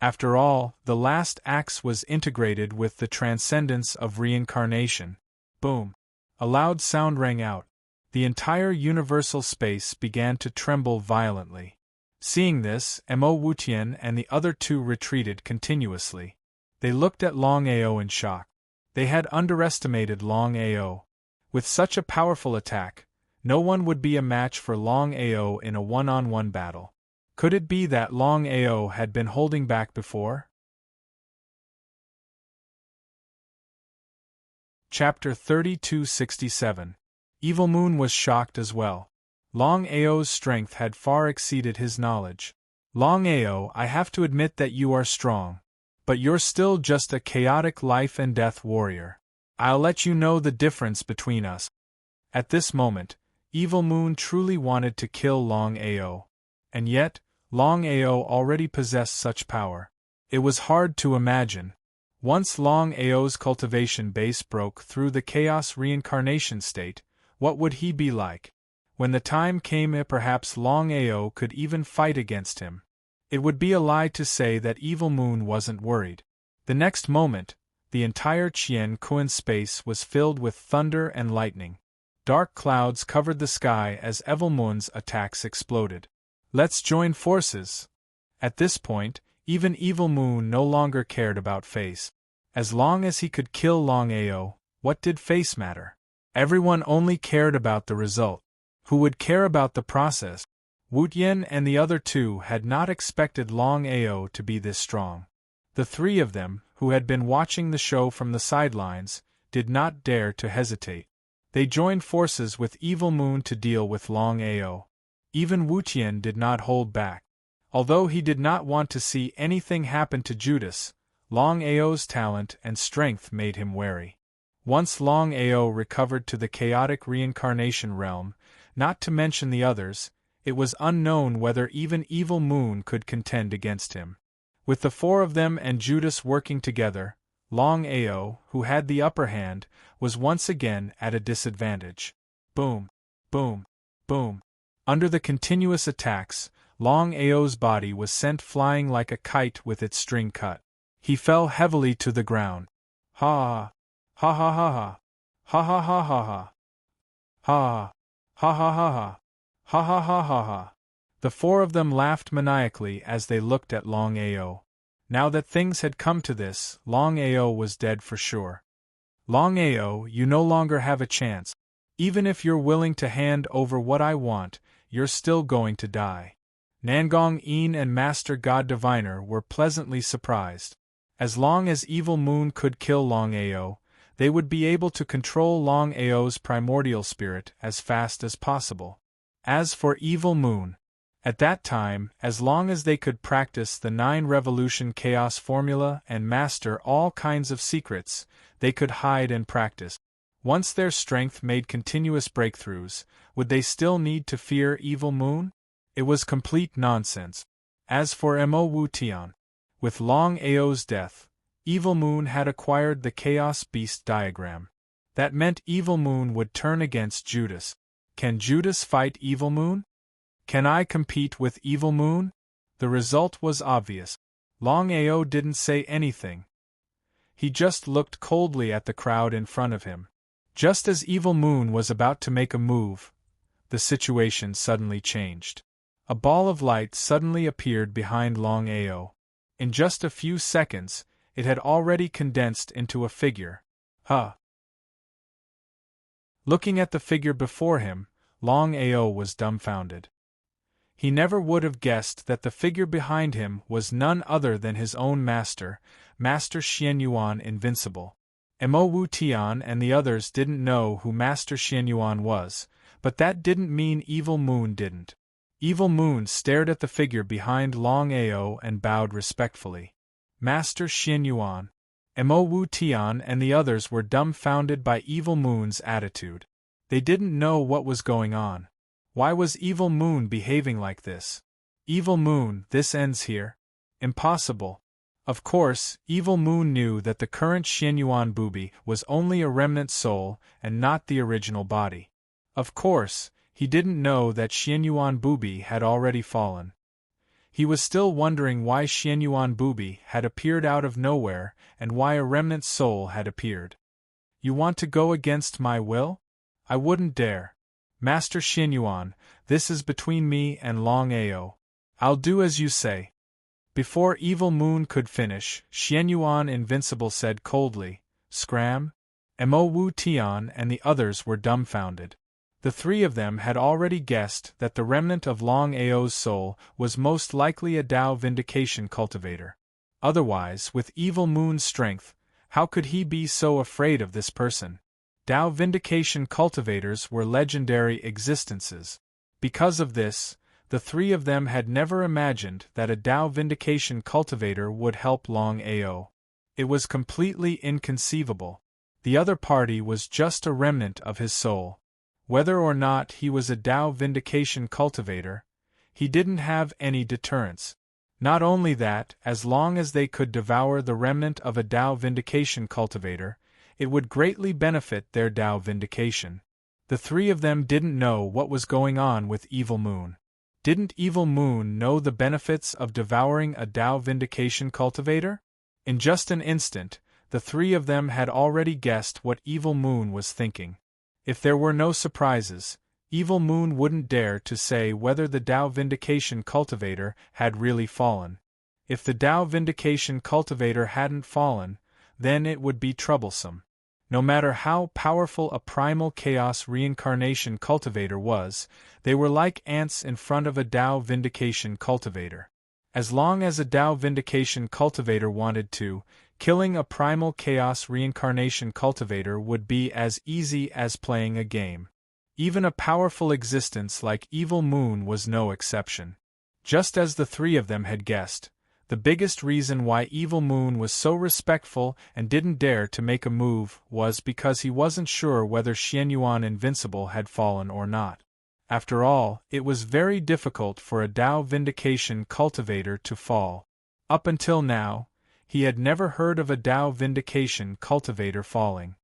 After all, the last axe was integrated with the transcendence of reincarnation. Boom! A loud sound rang out. The entire universal space began to tremble violently. Seeing this, Mo Wutian and the other two retreated continuously. They looked at Longao in shock. They had underestimated Longao. With such a powerful attack, No one would be a match for Longao in a one-on-one battle. Could it be that Longao had been holding back before? Chapter 3267. Evil Moon was shocked as well. Longao's strength had far exceeded his knowledge. Longao, I have to admit that you are strong. But you're still just a chaotic life and death warrior. I'll let you know the difference between us. At this moment, Evil Moon truly wanted to kill Longao. And yet, Longao already possessed such power. It was hard to imagine. Once Longao's cultivation base broke through the chaos reincarnation state, what would he be like? When the time came, perhaps Longao could even fight against him. It would be a lie to say that Evil Moon wasn't worried. The next moment, the entire Qian Kuan space was filled with thunder and lightning. Dark clouds covered the sky as Evil Moon's attacks exploded. Let's join forces. At this point, even Evil Moon no longer cared about face. As long as he could kill Longao, what did face matter? Everyone only cared about the result. Who would care about the process? Wu Tian and the other two had not expected Longao to be this strong. The three of them, who had been watching the show from the sidelines, did not dare to hesitate. They joined forces with Evil Moon to deal with Longao. Even Wu Tian did not hold back. Although he did not want to see anything happen to Judas, Longao's talent and strength made him wary. Once Longao recovered to the chaotic reincarnation realm, not to mention the others, it was unknown whether even Evil Moon could contend against him. With the four of them and Judas working together, Longao, who had the upper hand, was once again at a disadvantage. Boom, boom, boom. Under the continuous attacks, Longao's body was sent flying like a kite with its string cut. He fell heavily to the ground. Ha ha ha ha ha ha ha ha ha ha ha ha ha ha ha ha ha ha ha ha. The four of them laughed maniacally as they looked at Longao. Now that things had come to this, Longao was dead for sure. Longao, you no longer have a chance. Even if you're willing to hand over what I want, you're still going to die. Nangong Yin and Master God Diviner were pleasantly surprised. As long as Evil Moon could kill Longao, they would be able to control Longao's primordial spirit as fast as possible. As for Evil Moon, at that time, as long as they could practice the 9-revolution chaos formula and master all kinds of secrets, they could hide and practice. Once their strength made continuous breakthroughs, would they still need to fear Evil Moon? It was complete nonsense. As for Mo Wu Tian, with Longao's death, Evil Moon had acquired the Chaos Beast diagram. That meant Evil Moon would turn against Judas. Can Judas fight Evil Moon? Can I compete with Evil Moon? The result was obvious. Longao didn't say anything. He just looked coldly at the crowd in front of him. Just as Evil Moon was about to make a move, the situation suddenly changed. A ball of light suddenly appeared behind Longao. In just a few seconds, it had already condensed into a figure. Huh! Looking at the figure before him, Longao was dumbfounded. He never would have guessed that the figure behind him was none other than his own master, Master Xianyuan Invincible. Mo Wu Tian and the others didn't know who Master Xianyuan was, but that didn't mean Evil Moon didn't. Evil Moon stared at the figure behind Longao and bowed respectfully. Master Xianyuan. Mo Wu Tian and the others were dumbfounded by Evil Moon's attitude. They didn't know what was going on. Why was Evil Moon behaving like this? Evil Moon, this ends here? Impossible. Of course, Evil Moon knew that the current Xianyuan Bubi was only a remnant soul and not the original body. Of course, he didn't know that Xianyuan Bubi had already fallen. He was still wondering why Xianyuan Bubi had appeared out of nowhere and why a remnant soul had appeared. You want to go against my will? I wouldn't dare. Master Xianyuan, this is between me and Longao. I'll do as you say. Before Evil Moon could finish, Xianyuan Invincible said coldly, Scram? Mo Wu Tian and the others were dumbfounded. The three of them had already guessed that the remnant of Longao's soul was most likely a Tao Vindication cultivator. Otherwise, with Evil Moon's strength, how could he be so afraid of this person? Tao Vindication cultivators were legendary existences. Because of this, the three of them had never imagined that a Tao Vindication cultivator would help Longao. It was completely inconceivable. The other party was just a remnant of his soul. Whether or not he was a Tao Vindication cultivator, he didn't have any deterrence. Not only that, as long as they could devour the remnant of a Tao Vindication cultivator, it would greatly benefit their Tao Vindication. The three of them didn't know what was going on with Evil Moon. Didn't Evil Moon know the benefits of devouring a Tao Vindication cultivator? In just an instant, the three of them had already guessed what Evil Moon was thinking. If there were no surprises, Evil Moon wouldn't dare to say whether the Tao Vindication cultivator had really fallen. If the Tao Vindication cultivator hadn't fallen, then it would be troublesome. No matter how powerful a primal chaos reincarnation cultivator was, they were like ants in front of a Tao Vindication cultivator. As long as a Tao Vindication cultivator wanted to, killing a primal chaos reincarnation cultivator would be as easy as playing a game. Even a powerful existence like Evil Moon was no exception. Just as the three of them had guessed, the biggest reason why Evil Moon was so respectful and didn't dare to make a move was because he wasn't sure whether Xianyuan Invincible had fallen or not. After all, it was very difficult for a Tao Vindication cultivator to fall. Up until now, he had never heard of a Tao Vindication cultivator falling.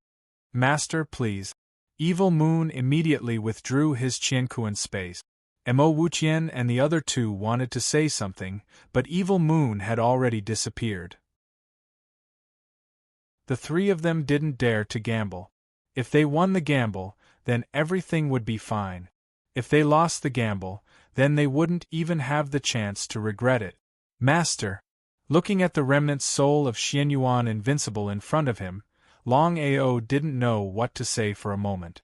"Master, please." Evil Moon immediately withdrew his Qiankuan space. Mo Wuqian and the other two wanted to say something, but Evil Moon had already disappeared. The three of them didn't dare to gamble. If they won the gamble, then everything would be fine. If they lost the gamble, then they wouldn't even have the chance to regret it. "Master." Looking at the remnant soul of Xianyuan Invincible in front of him, Longao didn't know what to say for a moment.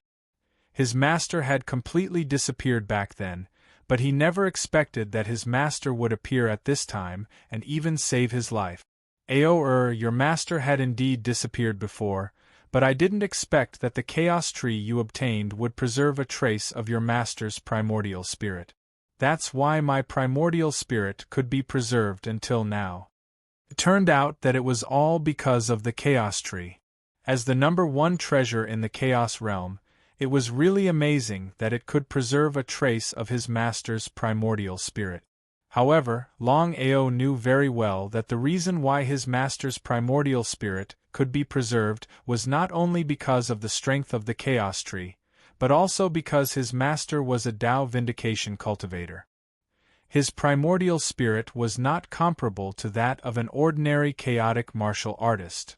His master had completely disappeared back then, but he never expected that his master would appear at this time and even save his life. Your master had indeed disappeared before, but I didn't expect that the chaos tree you obtained would preserve a trace of your master's primordial spirit. That's why my primordial spirit could be preserved until now. It turned out that it was all because of the chaos tree. As the number one treasure in the chaos realm, it was really amazing that it could preserve a trace of his master's primordial spirit. However, Longao knew very well that the reason why his master's primordial spirit could be preserved was not only because of the strength of the chaos tree, but also because his master was a Tao Vindication cultivator. His primordial spirit was not comparable to that of an ordinary chaotic martial artist.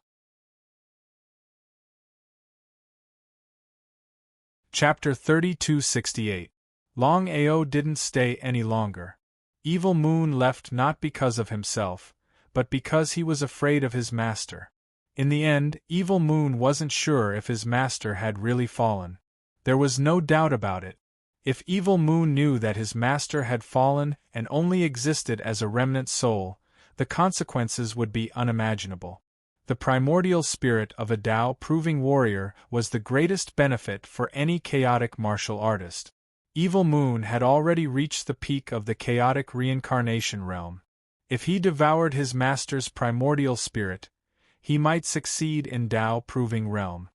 Chapter 3268. Longao didn't stay any longer. Evil Moon left not because of himself, but because he was afraid of his master. In the end, Evil Moon wasn't sure if his master had really fallen. There was no doubt about it. If Evil Moon knew that his master had fallen and only existed as a remnant soul, the consequences would be unimaginable. The primordial spirit of a Tao-proving warrior was the greatest benefit for any chaotic martial artist. Evil Moon had already reached the peak of the chaotic reincarnation realm. If he devoured his master's primordial spirit, he might succeed in Tao-proving realm.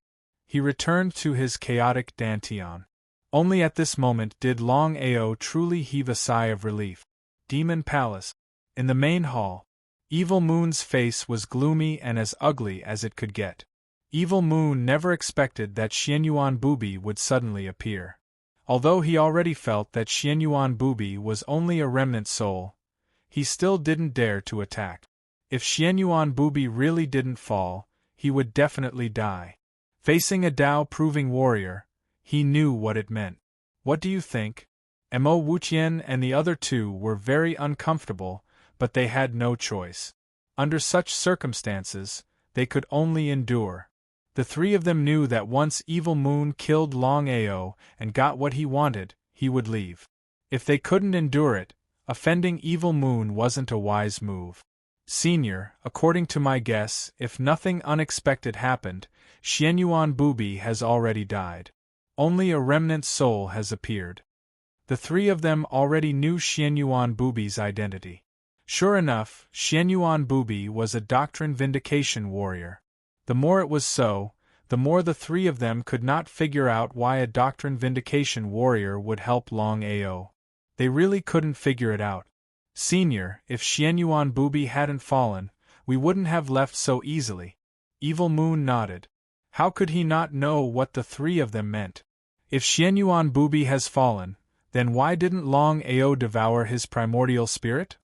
He returned to his chaotic Dantian. Only at this moment did Longao truly heave a sigh of relief. Demon Palace. In the main hall, Evil Moon's face was gloomy and as ugly as it could get. Evil Moon never expected that Xianyuan Bubi would suddenly appear. Although he already felt that Xianyuan Bubi was only a remnant soul, he still didn't dare to attack. If Xianyuan Bubi really didn't fall, he would definitely die. Facing a Tao-proving warrior, he knew what it meant. What do you think? Mo Wuqian and the other two were very uncomfortable, but they had no choice. Under such circumstances, they could only endure. The three of them knew that once Evil Moon killed Longao and got what he wanted, he would leave. If they couldn't endure it, offending Evil Moon wasn't a wise move. Senior, according to my guess, if nothing unexpected happened, Xianyuan Bubi has already died. Only a remnant soul has appeared. The three of them already knew Xianyuan Bubi's identity. Sure enough, Xianyuan Bubi was a doctrine vindication warrior. The more it was so, the more the three of them could not figure out why a doctrine vindication warrior would help Longao. They really couldn't figure it out. Senior, if Xianyuan Bubi hadn't fallen, we wouldn't have left so easily. Evil Moon nodded. How could he not know what the three of them meant? If Xianyuan Bubi has fallen, then why didn't Longao devour his primordial spirit?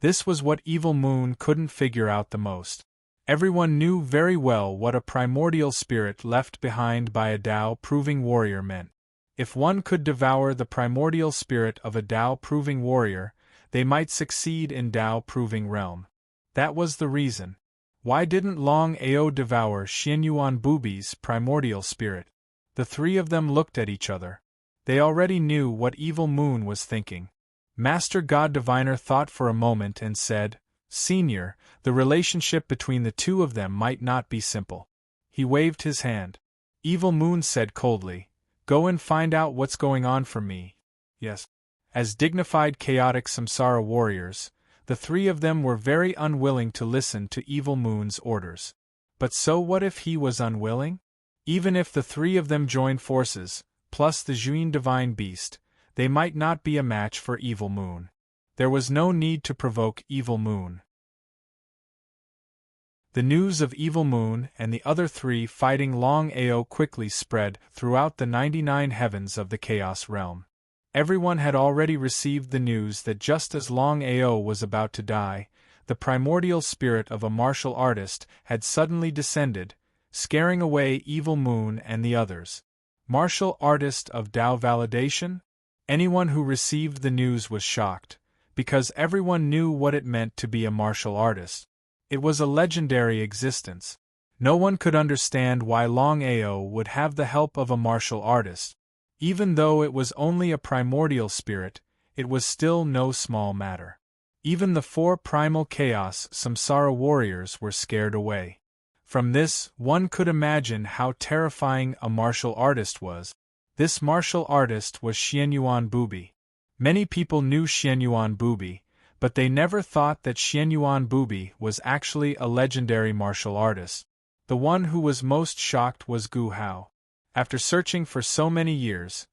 This was what Evil Moon couldn't figure out the most. Everyone knew very well what a primordial spirit left behind by a Tao-proving warrior meant. If one could devour the primordial spirit of a Tao-proving warrior, they might succeed in Tao-proving realm. That was the reason. Why didn't Longao devour Xianyuan Bubi's primordial spirit? The three of them looked at each other. They already knew what Evil Moon was thinking. Master God Diviner thought for a moment and said, Senior, the relationship between the two of them might not be simple. He waved his hand. Evil Moon said coldly, Go and find out what's going on for me. Yes. As dignified chaotic samsara warriors, the three of them were very unwilling to listen to Evil Moon's orders. But so what if he was unwilling? Even if the three of them joined forces, plus the Juin Divine Beast, they might not be a match for Evil Moon. There was no need to provoke Evil Moon. The news of Evil Moon and the other three fighting Longao quickly spread throughout the 99 heavens of the Chaos Realm. Everyone had already received the news that just as Longao was about to die, the primordial spirit of a martial artist had suddenly descended, scaring away Evil Moon and the others. Martial artist of Tao validation? Anyone who received the news was shocked, because everyone knew what it meant to be a martial artist. It was a legendary existence. No one could understand why Longao would have the help of a martial artist. Even though it was only a primordial spirit, it was still no small matter. Even the four primal chaos samsara warriors were scared away. From this, one could imagine how terrifying a martial artist was. This martial artist was Xianyuan Bubi. Many people knew Xianyuan Bubi, but they never thought that Xianyuan Bubi was actually a legendary martial artist. The one who was most shocked was Gu Hao. After searching for so many years,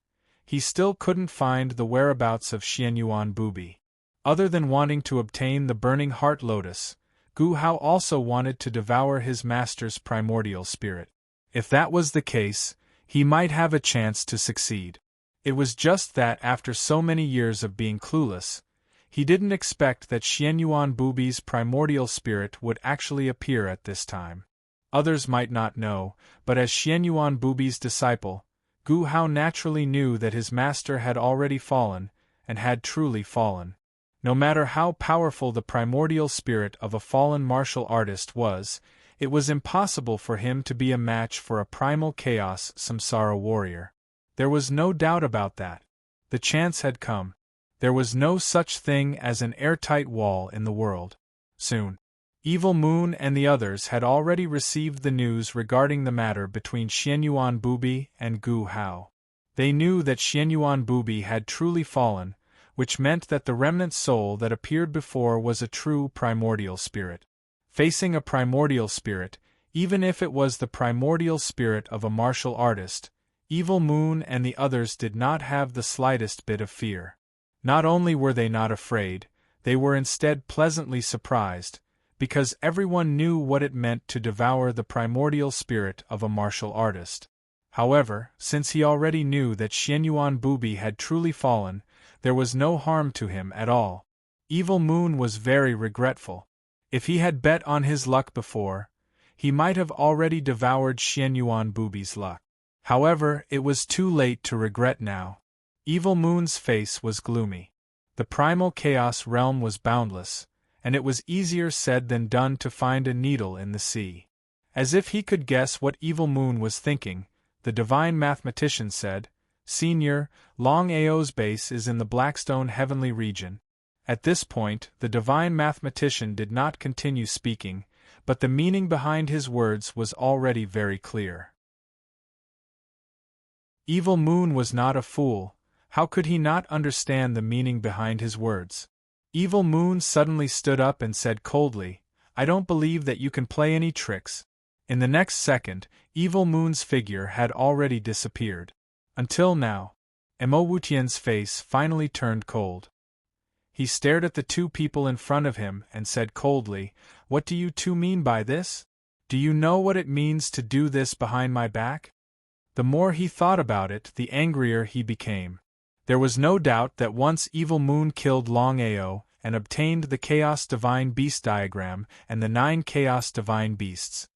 he still couldn't find the whereabouts of Xianyuan Bubi. Other than wanting to obtain the burning heart lotus, Gu Hao also wanted to devour his master's primordial spirit. If that was the case, he might have a chance to succeed. It was just that after so many years of being clueless, he didn't expect that Xianyuan Bubi's primordial spirit would actually appear at this time. Others might not know, but as Xianyuan Bubi's disciple, Gu Hao naturally knew that his master had already fallen, and had truly fallen. No matter how powerful the primordial spirit of a fallen martial artist was, it was impossible for him to be a match for a primal chaos samsara warrior. There was no doubt about that. The chance had come. There was no such thing as an airtight wall in the world. Soon, Evil Moon and the others had already received the news regarding the matter between Xianyuan Bubi and Gu Hao. They knew that Xianyuan Bubi had truly fallen, which meant that the remnant soul that appeared before was a true primordial spirit. Facing a primordial spirit, even if it was the primordial spirit of a martial artist, Evil Moon and the others did not have the slightest bit of fear. Not only were they not afraid, they were instead pleasantly surprised, because everyone knew what it meant to devour the primordial spirit of a martial artist. However, since he already knew that Xianyuan Bubi had truly fallen, there was no harm to him at all. Evil Moon was very regretful. If he had bet on his luck before, he might have already devoured Xianyuan Bubi's luck. However, it was too late to regret now. Evil Moon's face was gloomy. The primal chaos realm was boundless, and it was easier said than done to find a needle in the sea. As if he could guess what Evil Moon was thinking, the divine mathematician said, "Senior, Longao's base is in the Blackstone heavenly region." At this point, the divine mathematician did not continue speaking, but the meaning behind his words was already very clear. Evil Moon was not a fool. How could he not understand the meaning behind his words? Evil Moon suddenly stood up and said coldly, "I don't believe that you can play any tricks." In the next second, Evil Moon's figure had already disappeared. Until now, Emo Wutian's face finally turned cold. He stared at the two people in front of him and said coldly, "What do you two mean by this? Do you know what it means to do this behind my back?" The more he thought about it, the angrier he became. There was no doubt that once Evil Moon killed Longao and obtained the Chaos Divine Beast diagram and the 9 Chaos Divine Beasts,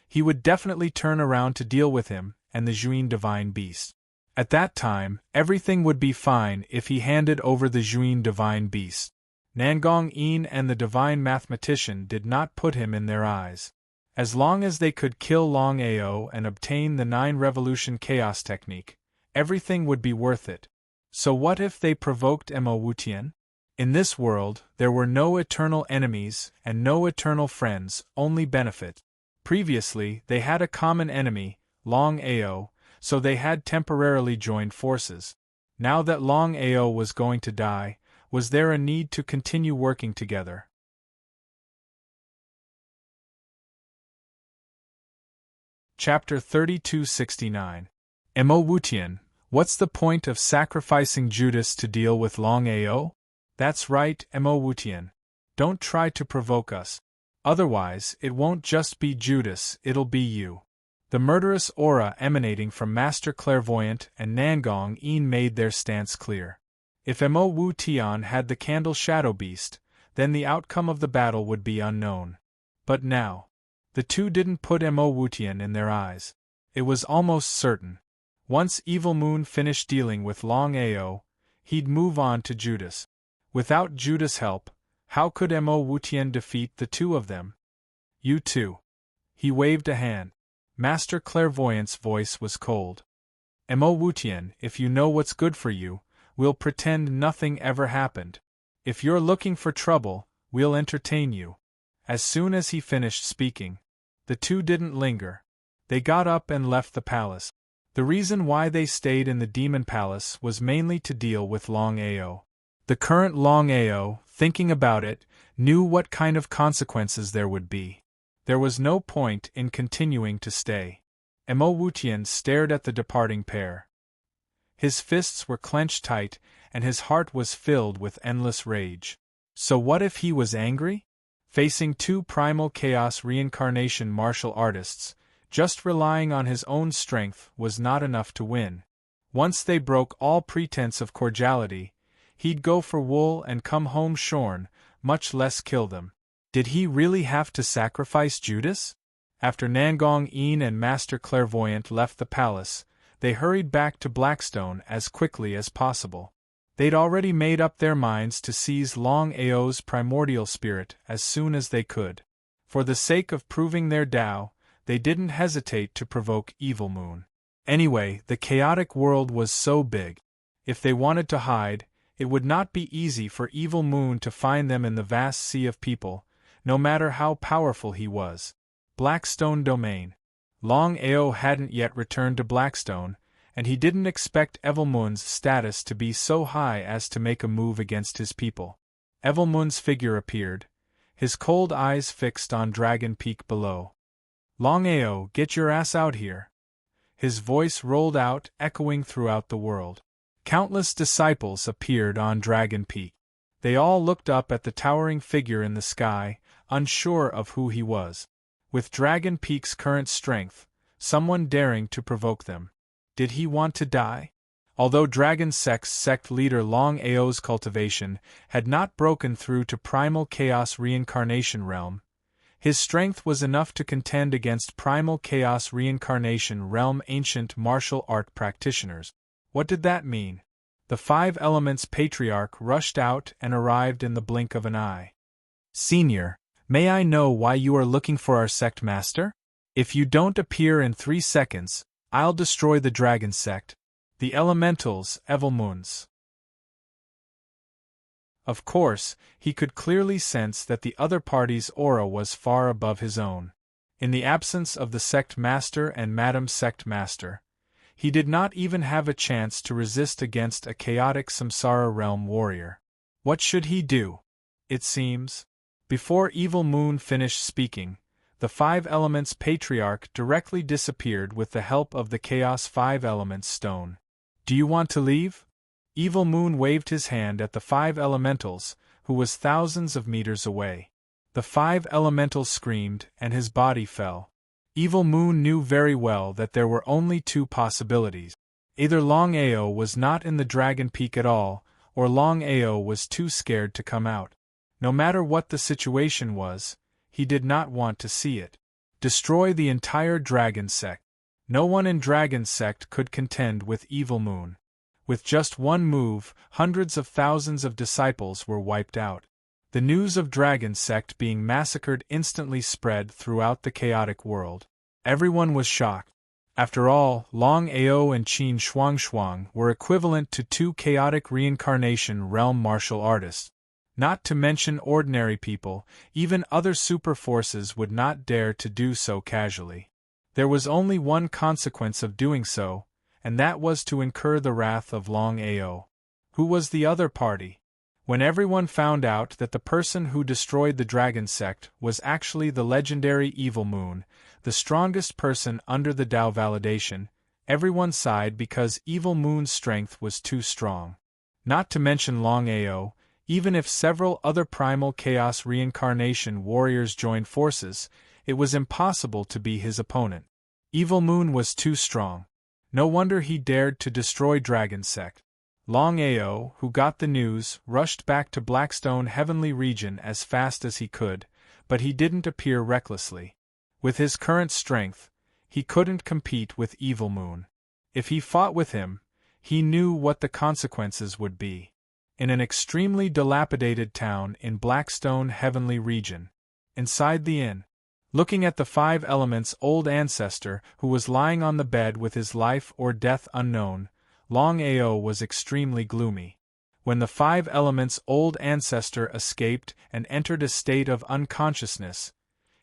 he would definitely turn around to deal with him and the Juin Divine Beast. At that time, everything would be fine if he handed over the Juin Divine Beast. Nangong Yin and the Divine Mathematician did not put him in their eyes. As long as they could kill Longao and obtain the 9 Revolution Chaos Technique, everything would be worth it. So what if they provoked Emo Wutian? In this world, there were no eternal enemies and no eternal friends, only benefit. Previously, they had a common enemy, Longao, so they had temporarily joined forces. Now that Longao was going to die, was there a need to continue working together? Chapter 3269. Emo Wutian, what's the point of sacrificing Judas to deal with Longao? That's right, Emo Wutian. Don't try to provoke us. Otherwise, it won't just be Judas, it'll be you. The murderous aura emanating from Master Clairvoyant and Nangong Yin made their stance clear. If Emo Wutian had the Candle Shadow Beast, then the outcome of the battle would be unknown. But now, the two didn't put Emo Wutian in their eyes. It was almost certain. Once Evil Moon finished dealing with Longao, he'd move on to Judas. Without Judas' help, how could Emo Wutian defeat the two of them? You two. He waved a hand. Master Clairvoyant's voice was cold. Emo Wutian, if you know what's good for you, we'll pretend nothing ever happened. If you're looking for trouble, we'll entertain you. As soon as he finished speaking, the two didn't linger. They got up and left the palace. The reason why they stayed in the Demon Palace was mainly to deal with Longao. The current Longao, thinking about it, knew what kind of consequences there would be. There was no point in continuing to stay. Emo Wutian stared at the departing pair. His fists were clenched tight, and his heart was filled with endless rage. So what if he was angry? Facing 2 primal chaos reincarnation martial artists, just relying on his own strength was not enough to win. Once they broke all pretense of cordiality, he'd go for wool and come home shorn, much less kill them. Did he really have to sacrifice Judas? After Nangong Yin and Master Clairvoyant left the palace, they hurried back to Blackstone as quickly as possible. They'd already made up their minds to seize Longao's primordial spirit as soon as they could. For the sake of proving their Tao, they didn't hesitate to provoke Evil Moon. Anyway, the chaotic world was so big. If they wanted to hide, it would not be easy for Evil Moon to find them in the vast sea of people, no matter how powerful he was. Blackstone Domain. Longao hadn't yet returned to Blackstone, and he didn't expect Evilmoon's status to be so high as to make a move against his people. Evilmoon's figure appeared, his cold eyes fixed on Dragon Peak below. "Longao, get your ass out here." His voice rolled out, echoing throughout the world. Countless disciples appeared on Dragon Peak. They all looked up at the towering figure in the sky, unsure of who he was. With Dragon Peak's current strength, someone daring to provoke them. Did he want to die? Although Dragon Sect's sect leader Longao's cultivation had not broken through to Primal Chaos Reincarnation Realm, his strength was enough to contend against Primal Chaos Reincarnation Realm ancient martial art practitioners. What did that mean? The 5 Elements Patriarch rushed out and arrived in the blink of an eye. "Senior, may I know why you are looking for our sect master?" If you don't appear in 3 seconds, I'll destroy the dragon sect. The elementals, evil moons. Of course, he could clearly sense that the other party's aura was far above his own. In the absence of the sect master and Madam Sect Master, he did not even have a chance to resist against a chaotic Samsara realm warrior. What should he do? It seems. Before Evil Moon finished speaking, the 5 Elements Patriarch directly disappeared with the help of the Chaos 5 Elements stone. Do you want to leave? Evil Moon waved his hand at the 5 Elementals, who was thousands of meters away. The 5 Elementals screamed, and his body fell. Evil Moon knew very well that there were only 2 possibilities. Either Longao was not in the Dragon Peak at all, or Longao was too scared to come out. No matter what the situation was, he did not want to see it. Destroy the entire Dragon Sect. No one in Dragon Sect could contend with Evil Moon. With just one move, hundreds of thousands of disciples were wiped out. The news of Dragon Sect being massacred instantly spread throughout the chaotic world. Everyone was shocked. After all, Longao and Qin Shuang were equivalent to 2 chaotic reincarnation realm martial artists. Not to mention ordinary people, even other super forces would not dare to do so casually. There was only one consequence of doing so, and that was to incur the wrath of Longao. Who was the other party? When everyone found out that the person who destroyed the Dragon Sect was actually the legendary Evil Moon, the strongest person under the Tao validation, everyone sighed because Evil Moon's strength was too strong. Not to mention Longao, even if several other primal chaos reincarnation warriors joined forces, it was impossible to be his opponent. Evil Moon was too strong. No wonder he dared to destroy Dragon Sect. Longao, who got the news, rushed back to Blackstone Heavenly Region as fast as he could, but he didn't appear recklessly. With his current strength, he couldn't compete with Evil Moon. If he fought with him, he knew what the consequences would be. In an extremely dilapidated town in Blackstone Heavenly Region, inside the inn, looking at the 5 Elements' old ancestor who was lying on the bed with his life or death unknown, Longao was extremely gloomy. When the 5 Elements' old ancestor escaped and entered a state of unconsciousness,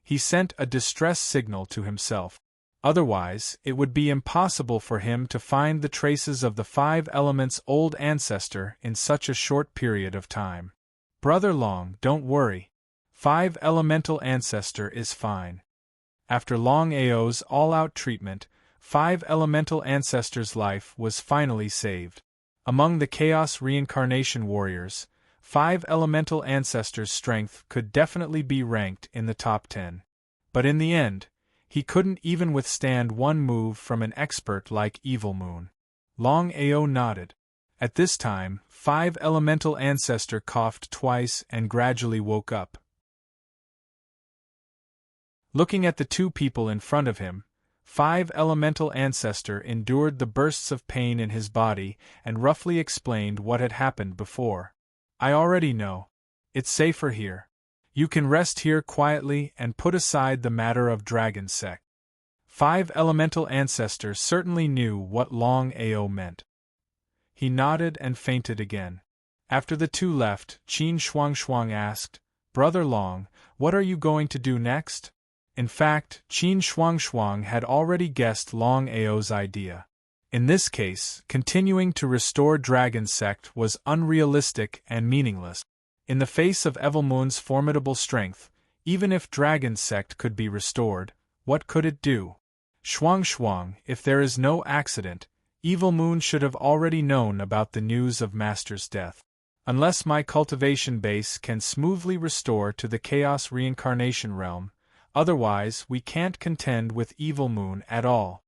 he sent a distress signal to himself. Otherwise, it would be impossible for him to find the traces of the 5 Elements' old ancestor in such a short period of time. Brother Long, don't worry. 5 Elemental ancestor is fine. After Longao's all-out treatment, 5 Elemental ancestor's life was finally saved. Among the Chaos Reincarnation Warriors, 5 Elemental ancestor's strength could definitely be ranked in the top 10. But in the end, he couldn't even withstand one move from an expert like Evil Moon. Longao nodded. At this time, 5 Elemental ancestor coughed twice and gradually woke up. Looking at the 2 people in front of him, 5 Elemental ancestor endured the bursts of pain in his body and roughly explained what had happened before. I already know. It's safer here. You can rest here quietly and put aside the matter of Dragon Sect. 5 Elemental ancestor certainly knew what Longao meant. He nodded and fainted again. After the 2 left, Qin Shuang asked, Brother Long, what are you going to do next? In fact, Qin Shuang had already guessed Longao's idea. In this case, continuing to restore Dragon Sect was unrealistic and meaningless. In the face of Evil Moon's formidable strength, even if Dragon Sect could be restored, what could it do? Shuang, if there is no accident, Evil Moon should have already known about the news of Master's death. Unless my cultivation base can smoothly restore to the Chaos Reincarnation Realm, otherwise we can't contend with Evil Moon at all.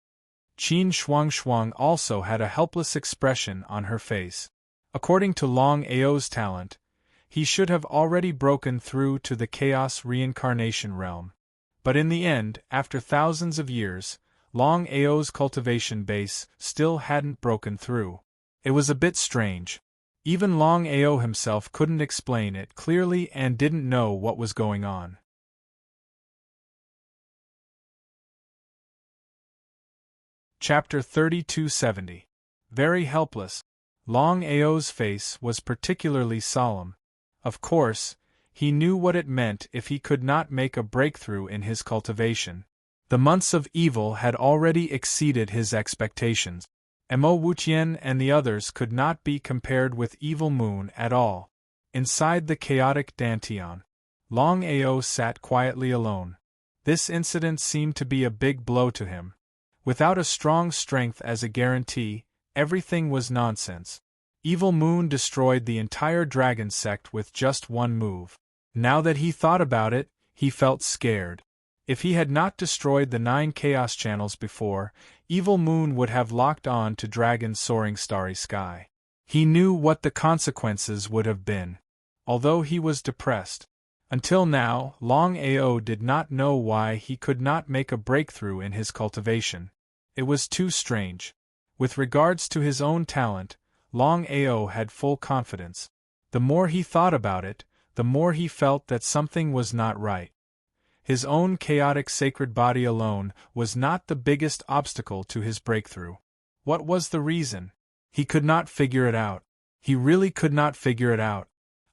Qin Shuang also had a helpless expression on her face. According to Longao's talent, he should have already broken through to the Chaos Reincarnation Realm. But in the end, after thousands of years, Longao's cultivation base still hadn't broken through. It was a bit strange. Even Longao himself couldn't explain it clearly and didn't know what was going on. Chapter 3270. Very helpless. Longao's face was particularly solemn. Of course, he knew what it meant if he could not make a breakthrough in his cultivation. The months of evil had already exceeded his expectations. Mo Wutian and the others could not be compared with Evil Moon at all. Inside the chaotic Dantian, Longao sat quietly alone. This incident seemed to be a big blow to him. Without a strong strength as a guarantee, everything was nonsense. Evil Moon destroyed the entire dragon sect with just one move. Now that he thought about it, he felt scared. If he had not destroyed the 9 chaos channels before, Evil Moon would have locked on to Dragon's soaring starry sky. He knew what the consequences would have been. Although he was depressed. Until now, Longao did not know why he could not make a breakthrough in his cultivation. It was too strange. With regards to his own talent, Longao had full confidence. The more he thought about it, the more he felt that something was not right. His own chaotic sacred body alone was not the biggest obstacle to his breakthrough. What was the reason? He could not figure it out. He really could not figure it out.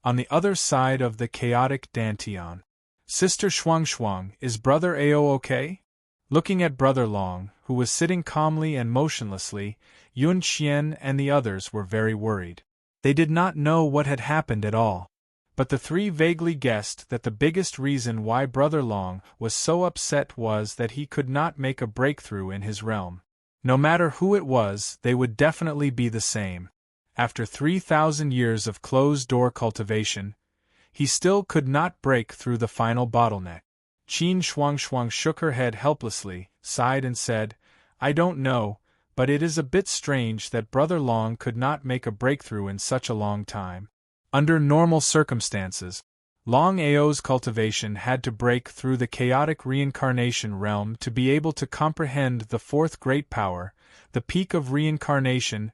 On the other side of the chaotic Dantian. Sister Shuang, is Brother Ao okay? Looking at Brother Long, who was sitting calmly and motionlessly, Yun Xian and the others were very worried. They did not know what had happened at all. But the three vaguely guessed that the biggest reason why Brother Long was so upset was that he could not make a breakthrough in his realm. No matter who it was, they would definitely be the same. After 3,000 years of closed-door cultivation, he still could not break through the final bottleneck. Qin Shuang shook her head helplessly, sighed and said, "I don't know, but it is a bit strange that Brother Long could not make a breakthrough in such a long time." Under normal circumstances, Longao's cultivation had to break through the chaotic reincarnation realm to be able to comprehend the fourth great power, the peak of reincarnation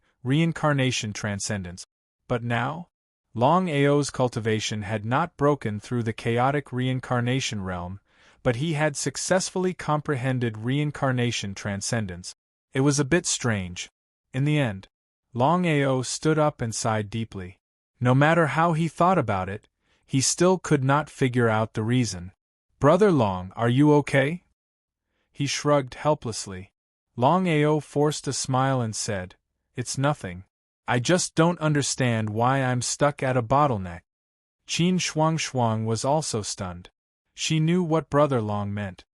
transcendence. But now, Longao's cultivation had not broken through the chaotic reincarnation realm, but he had successfully comprehended reincarnation transcendence. It was a bit strange. In the end, Longao stood up and sighed deeply. No matter how he thought about it, he still could not figure out the reason. "Brother Long, are you okay?" He shrugged helplessly. Longao forced a smile and said, "It's nothing. I just don't understand why I'm stuck at a bottleneck." Qin Shuang was also stunned. She knew what Brother Long meant.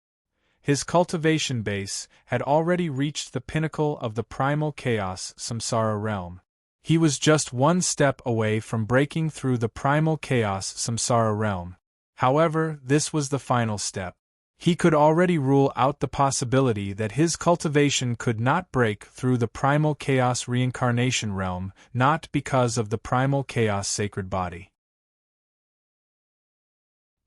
His cultivation base had already reached the pinnacle of the primal chaos samsara realm. He was just one step away from breaking through the primal chaos samsara realm. However, this was the final step. He could already rule out the possibility that his cultivation could not break through the primal chaos reincarnation realm, not because of the primal chaos sacred body.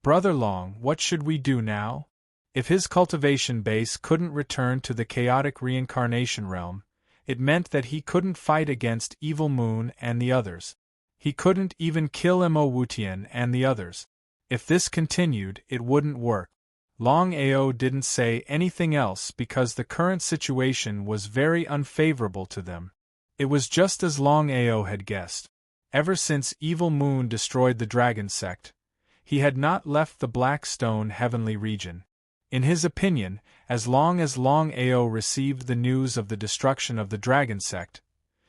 "Brother Long, what should we do now?" If his cultivation base couldn't return to the chaotic reincarnation realm, it meant that he couldn't fight against Evil Moon and the others. He couldn't even kill Mo Wutian and the others. If this continued, it wouldn't work. Longao didn't say anything else because the current situation was very unfavorable to them. It was just as Longao had guessed. Ever since Evil Moon destroyed the dragon sect, he had not left the Black Stone heavenly region. In his opinion, as long as Longao received the news of the destruction of the dragon sect,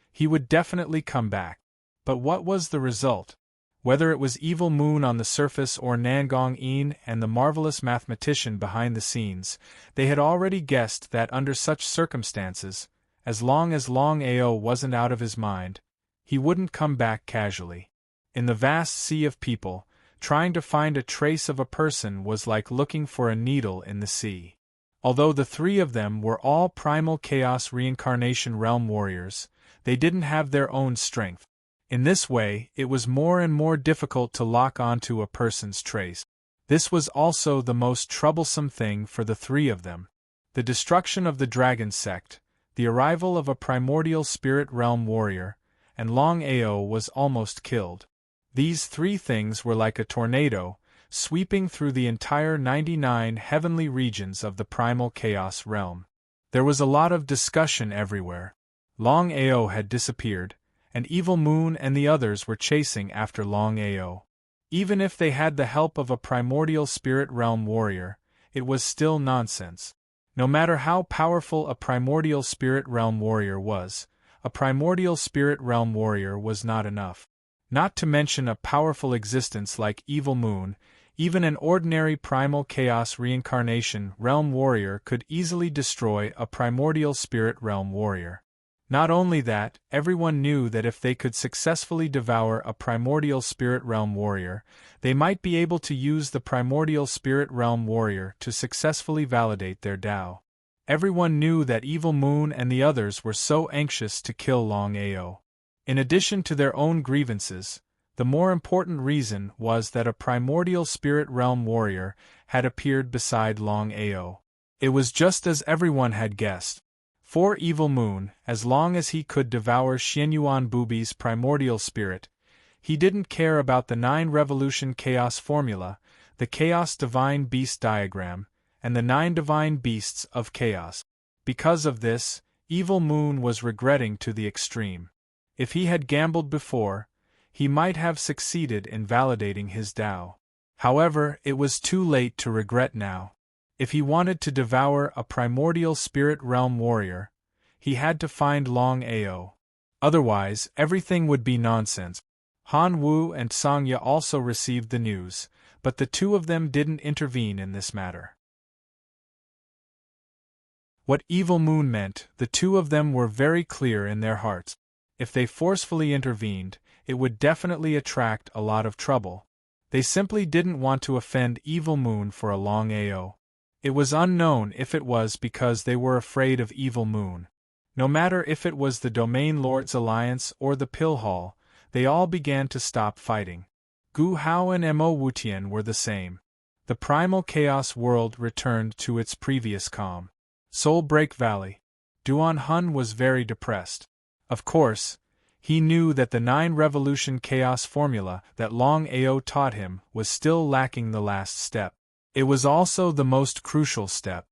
he would definitely come back. But what was the result? Whether it was Evil Moon on the surface or Nangong Yin and the marvelous mathematician behind the scenes, they had already guessed that under such circumstances, as long as Longao wasn't out of his mind, he wouldn't come back casually. In the vast sea of people, trying to find a trace of a person was like looking for a needle in the sea. Although the three of them were all primal chaos reincarnation realm warriors, they didn't have their own strength. In this way, it was more and more difficult to lock onto a person's trace. This was also the most troublesome thing for the three of them. The destruction of the dragon sect, the arrival of a primordial spirit realm warrior, and Longao was almost killed. These three things were like a tornado, sweeping through the entire 99 heavenly regions of the primal chaos realm. There was a lot of discussion everywhere. Long Ao had disappeared, and Evil Moon and the others were chasing after Long Ao. Even if they had the help of a primordial spirit realm warrior, it was still nonsense. No matter how powerful a primordial spirit realm warrior was, a primordial spirit realm warrior was not enough. Not to mention a powerful existence like Evil Moon, even an ordinary primal chaos reincarnation realm warrior could easily destroy a primordial spirit realm warrior. Not only that, everyone knew that if they could successfully devour a primordial spirit realm warrior, they might be able to use the primordial spirit realm warrior to successfully validate their Tao. Everyone knew that Evil Moon and the others were so anxious to kill Long Ao. In addition to their own grievances, the more important reason was that a primordial spirit realm warrior had appeared beside Long Ao. It was just as everyone had guessed. For Evil Moon, as long as he could devour Xianyuan Bubi's primordial spirit, he didn't care about the 9 revolution chaos formula, the chaos divine beast diagram, and the 9 divine beasts of chaos. Because of this, Evil Moon was regretting to the extreme. If he had gambled before, he might have succeeded in validating his Tao. However, it was too late to regret now. If he wanted to devour a primordial spirit realm warrior, he had to find Long Ao. Otherwise, everything would be nonsense. Han Wu and Sangya also received the news, but the two of them didn't intervene in this matter. What Evil Moon meant, the two of them were very clear in their hearts. If they forcefully intervened, it would definitely attract a lot of trouble. They simply didn't want to offend Evil Moon for a Long Ao. It was unknown if it was because they were afraid of Evil Moon. No matter if it was the Domain Lords Alliance or the Pill Hall, they all began to stop fighting. Gu Hao and Mo Wutian were the same. The primal chaos world returned to its previous calm. Soul Break Valley. Duan Hun was very depressed. Of course, he knew that the 9 revolution chaos formula that Long Ao taught him was still lacking the last step. It was also the most crucial step.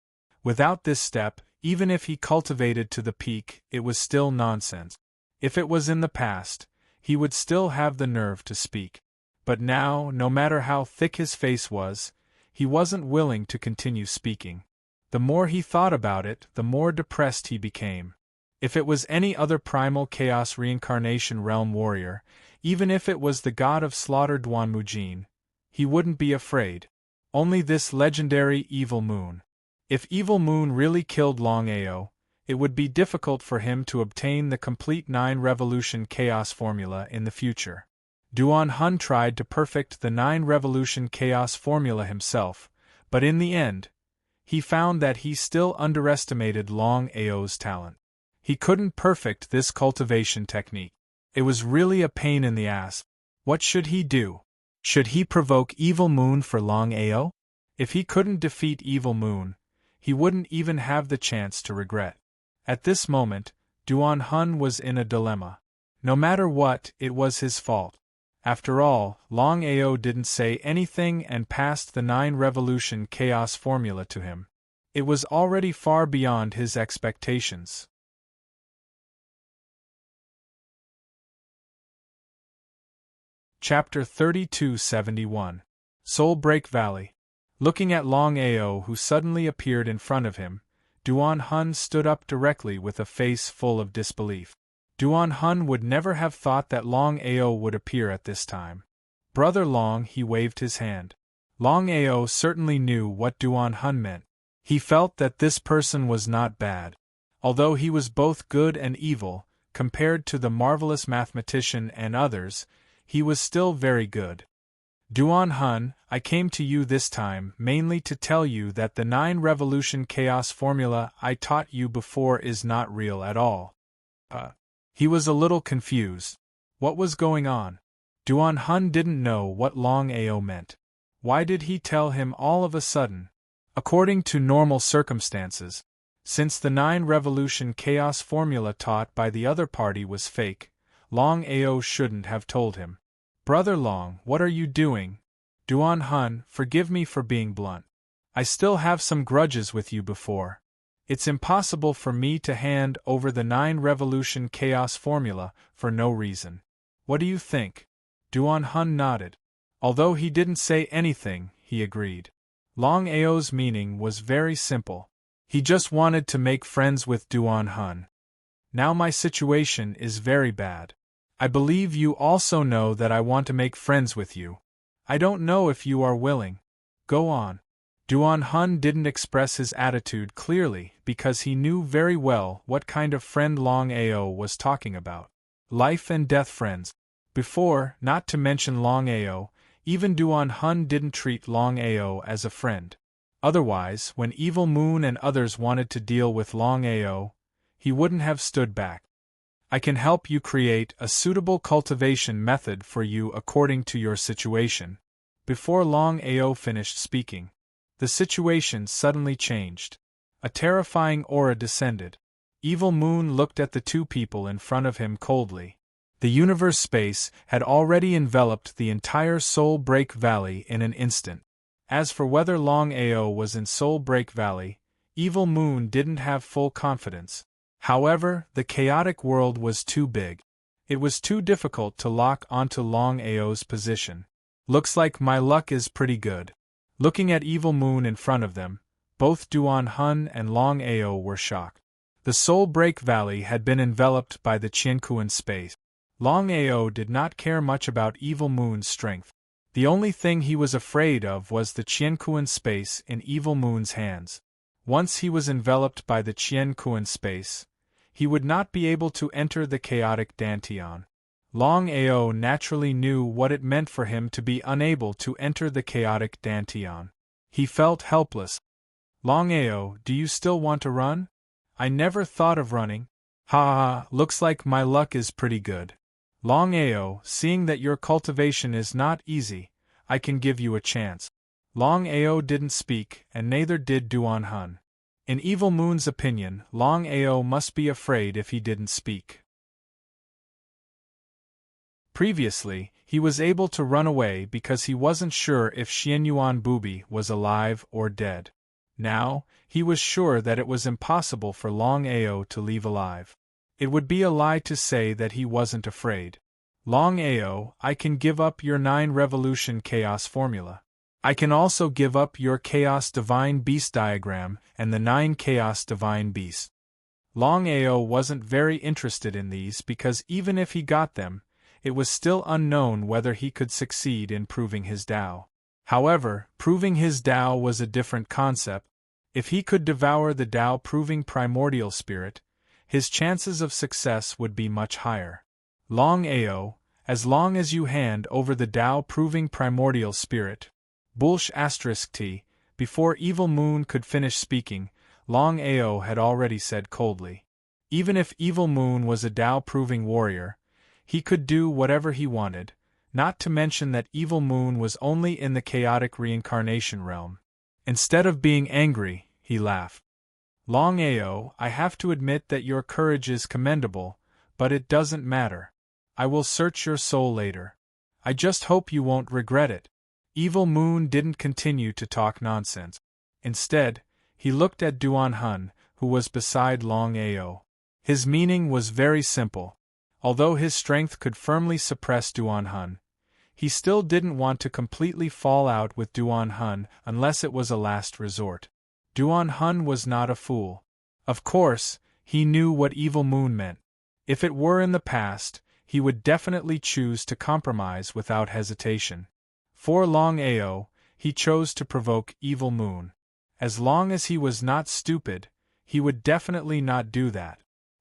Without this step, even if he cultivated to the peak, it was still nonsense. If it was in the past, he would still have the nerve to speak. But now, no matter how thick his face was, he wasn't willing to continue speaking. The more he thought about it, the more depressed he became. If it was any other primal chaos reincarnation realm warrior, even if it was the god of slaughter Duan Mujin, he wouldn't be afraid. Only this legendary Evil Moon. If Evil Moon really killed Long Ao, it would be difficult for him to obtain the complete 9 revolution chaos formula in the future. Duan Hun tried to perfect the 9 revolution chaos formula himself, but in the end, he found that he still underestimated Long Ao's talent. He couldn't perfect this cultivation technique. It was really a pain in the ass. What should he do? Should he provoke Evil Moon for Long Ao? If he couldn't defeat Evil Moon, he wouldn't even have the chance to regret. At this moment, Duan Hun was in a dilemma. No matter what, it was his fault. After all, Long Ao didn't say anything and passed the 9 revolution chaos formula to him. It was already far beyond his expectations. Chapter 3271. Soul Break Valley. Looking at Long Ao who suddenly appeared in front of him, Duan Hun stood up directly with a face full of disbelief. Duan Hun would never have thought that Long Ao would appear at this time. Brother Long, he waved his hand. Long Ao certainly knew what Duan Hun meant. He felt that this person was not bad. Although he was both good and evil, compared to the marvelous mathematician and others, he was still very good. Duan Hun, I came to you this time mainly to tell you that the 9 revolution chaos formula I taught you before is not real at all. He was a little confused. What was going on? Duan Hun didn't know what Long Ao meant. Why did he tell him all of a sudden? According to normal circumstances, since the 9 revolution chaos formula taught by the other party was fake, Long Ao shouldn't have told him. Brother Long, what are you doing? Duan Hun, forgive me for being blunt. I still have some grudges with you before. It's impossible for me to hand over the 9-revolution chaos formula for no reason. What do you think? Duan-hun nodded. Although he didn't say anything, he agreed. Long-Ao's meaning was very simple. He just wanted to make friends with Duan-hun. Now my situation is very bad. I believe you also know that I want to make friends with you. I don't know if you are willing. Go on. Duan-hun didn't express his attitude clearly because he knew very well what kind of friend Long-Ao was talking about. Life and death friends. Before, not to mention Long-Ao, even Duan-hun didn't treat Long-Ao as a friend. Otherwise, when Evil Moon and others wanted to deal with Long-Ao, he wouldn't have stood back. I can help you create a suitable cultivation method for you according to your situation. Before Long-Ao finished speaking, the situation suddenly changed. A terrifying aura descended. Evil Moon looked at the two people in front of him coldly. The universe space had already enveloped the entire Soul Break Valley in an instant. As for whether Long-Ao was in Soul Break Valley, Evil Moon didn't have full confidence. However, the chaotic world was too big. It was too difficult to lock onto Long-Ao's position. Looks like my luck is pretty good. Looking at Evil Moon in front of them, both Duan-hun and Long-Ao were shocked. The Soul Break Valley had been enveloped by the Qiankuan space. Long-Ao did not care much about Evil Moon's strength. The only thing he was afraid of was the Qiankuan space in Evil Moon's hands. Once he was enveloped by the Qiankuan space, he would not be able to enter the chaotic Dantian. Long-Ao naturally knew what it meant for him to be unable to enter the chaotic Dantian. He felt helpless. Long-Ao, do you still want to run? I never thought of running. Ha ha, looks like my luck is pretty good. Long-Ao, seeing that your cultivation is not easy, I can give you a chance. Long-Ao didn't speak, and neither did Duan-hun. In Evil Moon's opinion, Long-Ao must be afraid if he didn't speak. Previously, he was able to run away because he wasn't sure if Xianyuan Bubi was alive or dead. Now, he was sure that it was impossible for Long-Ao to leave alive. It would be a lie to say that he wasn't afraid. Long-Ao, I can give up your 9-revolution chaos formula. I can also give up your Chaos Divine Beast diagram and the 9 Chaos Divine Beasts. Long-Ao wasn't very interested in these because even if he got them, it was still unknown whether he could succeed in proving his Tao. However, proving his Tao was a different concept. If he could devour the Tao-proving primordial spirit, his chances of success would be much higher. Long-Ao, as long as you hand over the Tao-proving primordial spirit, **T, before Evil Moon could finish speaking, Long-Ao had already said coldly. Even if Evil Moon was a Tao-proving warrior, he could do whatever he wanted, not to mention that Evil Moon was only in the chaotic reincarnation realm. Instead of being angry, he laughed. Long-Ao, I have to admit that your courage is commendable, but it doesn't matter. I will search your soul later. I just hope you won't regret it. Evil Moon didn't continue to talk nonsense. Instead, he looked at Duan-hun, who was beside Long-Ao. His meaning was very simple. Although his strength could firmly suppress Duan-hun, he still didn't want to completely fall out with Duan-hun unless it was a last resort. Duan-hun was not a fool. Of course, he knew what Evil Moon meant. If it were in the past, he would definitely choose to compromise without hesitation. For Long-Ao, he chose to provoke Evil Moon. As long as he was not stupid, he would definitely not do that.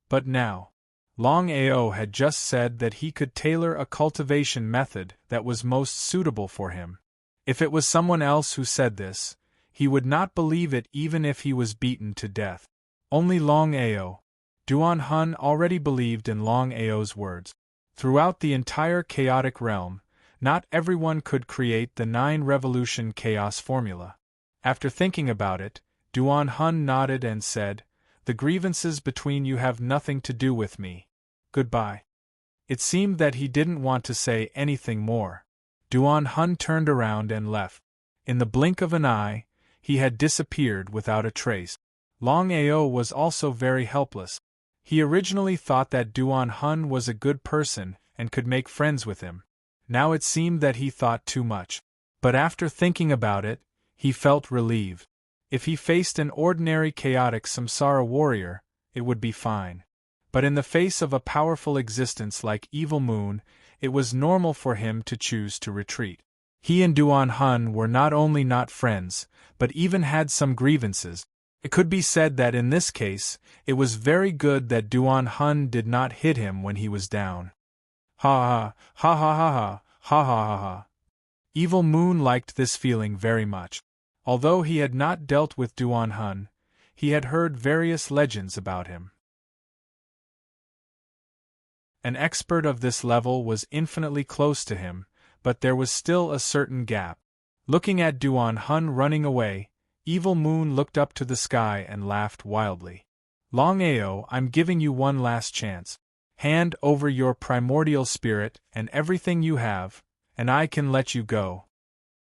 But now, Long-Ao had just said that he could tailor a cultivation method that was most suitable for him. If it was someone else who said this, he would not believe it even if he was beaten to death. Only Long-Ao. Duan-hun already believed in Long-Ao's words. Throughout the entire chaotic realm, not everyone could create the 9-revolution chaos formula. After thinking about it, Duan-hun nodded and said, "The grievances between you have nothing to do with me. Goodbye." It seemed that he didn't want to say anything more. Duan-hun turned around and left. In the blink of an eye, he had disappeared without a trace. Longao was also very helpless. He originally thought that Duan Hun was a good person and could make friends with him. Now it seemed that he thought too much. But after thinking about it, he felt relieved. If he faced an ordinary chaotic samsara warrior, it would be fine. But in the face of a powerful existence like Evil Moon, it was normal for him to choose to retreat. He and Duan Hun were not only not friends, but even had some grievances. It could be said that in this case, it was very good that Duan Hun did not hit him when he was down. Ha ha ha ha ha ha ha ha ha. Evil Moon liked this feeling very much. Although he had not dealt with Duan Hun, he had heard various legends about him. An expert of this level was infinitely close to him, but there was still a certain gap. Looking at Duan Hun running away, Evil Moon looked up to the sky and laughed wildly. Longao, I'm giving you one last chance. Hand over your primordial spirit and everything you have, and I can let you go.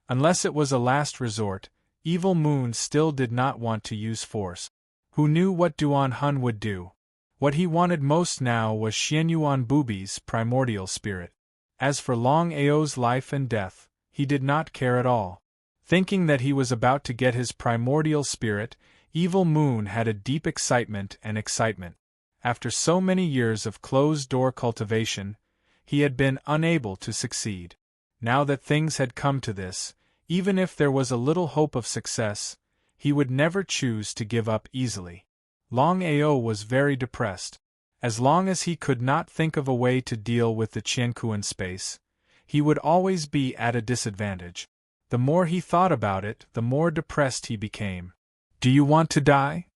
Unless it was a last resort, Evil Moon still did not want to use force. Who knew what Duan Hun would do? What he wanted most now was Xianyuan Bubi's primordial spirit. As for Longao's life and death, he did not care at all. Thinking that he was about to get his primordial spirit, Evil Moon had a deep excitement. After so many years of closed-door cultivation, he had been unable to succeed. Now that things had come to this, even if there was a little hope of success, he would never choose to give up easily. Longao was very depressed. As long as he could not think of a way to deal with the Qianquan space, he would always be at a disadvantage. The more he thought about it, the more depressed he became. Do you want to die?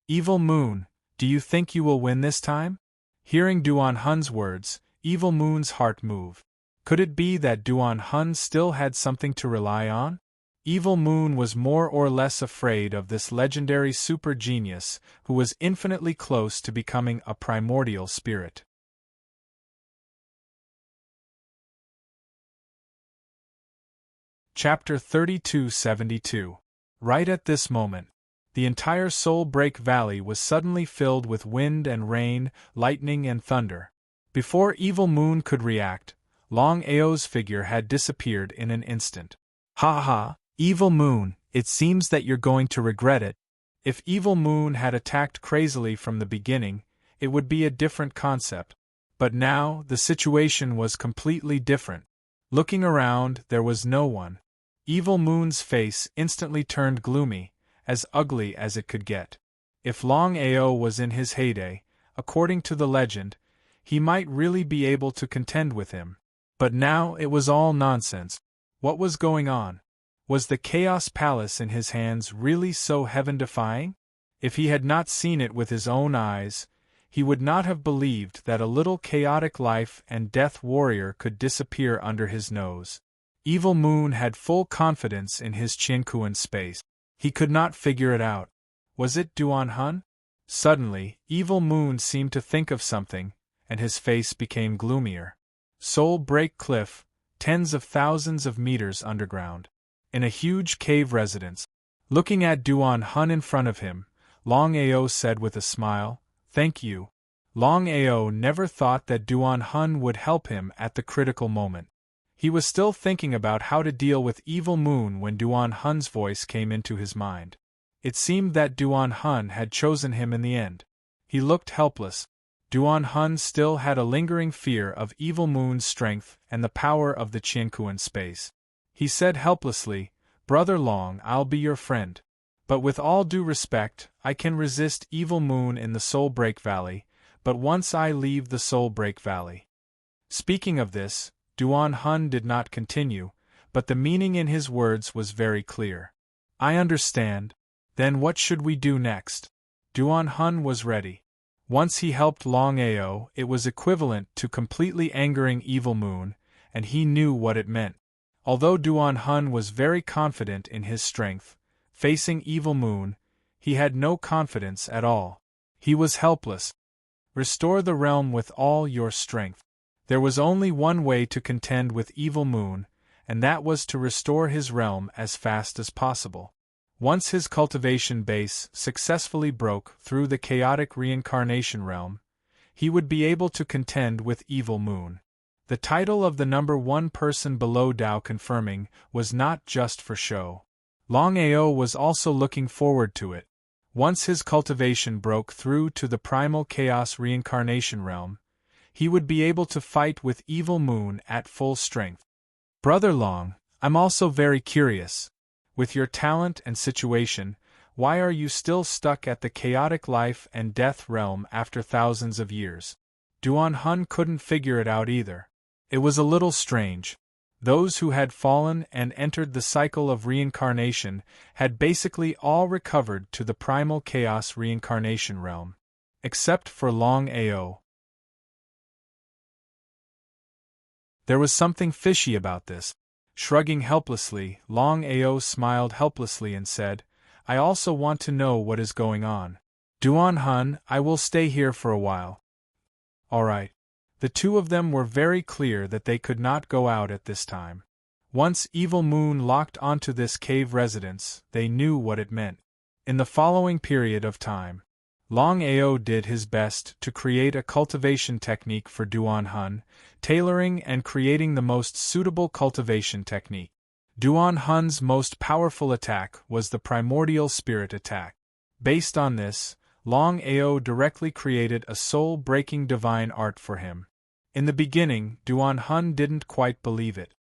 Evil Moon, do you think you will win this time? Hearing Duan Hun's words, Evil Moon's heart moved. Could it be that Duan Hun still had something to rely on? Evil Moon was more or less afraid of this legendary super genius who was infinitely close to becoming a primordial spirit. Chapter 3272. Right at this moment, the entire Soul Break Valley was suddenly filled with wind and rain, lightning and thunder. Before Evil Moon could react, Longao's figure had disappeared in an instant. Ha ha! Evil Moon, it seems that you're going to regret it. If Evil Moon had attacked crazily from the beginning, it would be a different concept. But now, the situation was completely different. Looking around, there was no one. Evil Moon's face instantly turned gloomy, as ugly as it could get. If Longao was in his heyday, according to the legend, he might really be able to contend with him. But now it was all nonsense. What was going on? Was the Chaos Palace in his hands really so heaven-defying? If he had not seen it with his own eyes, he would not have believed that a little chaotic life and death warrior could disappear under his nose. Evil Moon had full confidence in his Qianquan space. He could not figure it out. Was it Duan Hun? Suddenly, Evil Moon seemed to think of something, and his face became gloomier. Soul Break Cliff, tens of thousands of meters underground. In a huge cave residence. Looking at Duan Hun in front of him, Longao said with a smile, "Thank you." Longao never thought that Duan Hun would help him at the critical moment. He was still thinking about how to deal with Evil Moon when Duan Hun's voice came into his mind. It seemed that Duan Hun had chosen him in the end. He looked helpless. Duan Hun still had a lingering fear of Evil Moon's strength and the power of the Qianquan space. He said helplessly, "Brother Long, I'll be your friend. But with all due respect, I can resist Evil Moon in the Soul Break Valley, but once I leave the Soul Break Valley." Speaking of this, Duan Hun did not continue, but the meaning in his words was very clear. "I understand. Then what should we do next?" Duan Hun was ready. Once he helped Longao, it was equivalent to completely angering Evil Moon, and he knew what it meant. Although Duan Hun was very confident in his strength, facing Evil Moon, he had no confidence at all. He was helpless. Restore the realm with all your strength. There was only one way to contend with Evil Moon, and that was to restore his realm as fast as possible. Once his cultivation base successfully broke through the chaotic reincarnation realm, he would be able to contend with Evil Moon. The title of the number one person below Tao confirming was not just for show. Longao was also looking forward to it. Once his cultivation broke through to the primal chaos reincarnation realm, he would be able to fight with Evil Moon at full strength. Brother Long, I'm also very curious. With your talent and situation, why are you still stuck at the chaotic life and death realm after thousands of years? Duan Hun couldn't figure it out either. It was a little strange. Those who had fallen and entered the cycle of reincarnation had basically all recovered to the primal chaos reincarnation realm. Except for Longao. There was something fishy about this. Shrugging helplessly, Longao smiled helplessly and said, I also want to know what is going on. Duan Hun, I will stay here for a while. All right. The two of them were very clear that they could not go out at this time. Once Evil Moon locked onto this cave residence, they knew what it meant. In the following period of time, Longao did his best to create a cultivation technique for Duan Hun, tailoring and creating the most suitable cultivation technique. Duan Hun's most powerful attack was the primordial spirit attack. Based on this, Longao directly created a soul-breaking divine art for him. In the beginning, Duan Hun didn't quite believe it.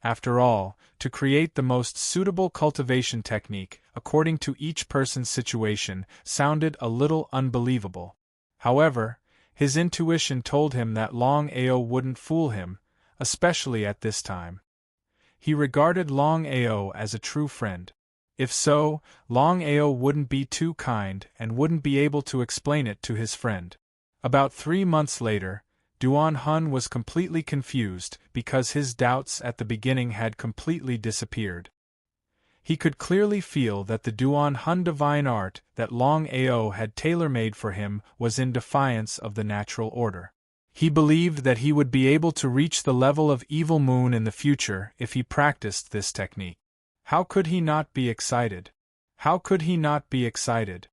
After all, to create the most suitable cultivation technique, according to each person's situation, sounded a little unbelievable. However, his intuition told him that Longao wouldn't fool him, especially at this time. He regarded Longao as a true friend. If so, Longao wouldn't be too kind and wouldn't be able to explain it to his friend. About 3 months later, Duan Hun was completely confused because his doubts at the beginning had completely disappeared. He could clearly feel that the Duan Hun divine art that Longao had tailor-made for him was in defiance of the natural order. He believed that he would be able to reach the level of Evil Moon in the future if he practiced this technique. How could he not be excited? How could he not be excited?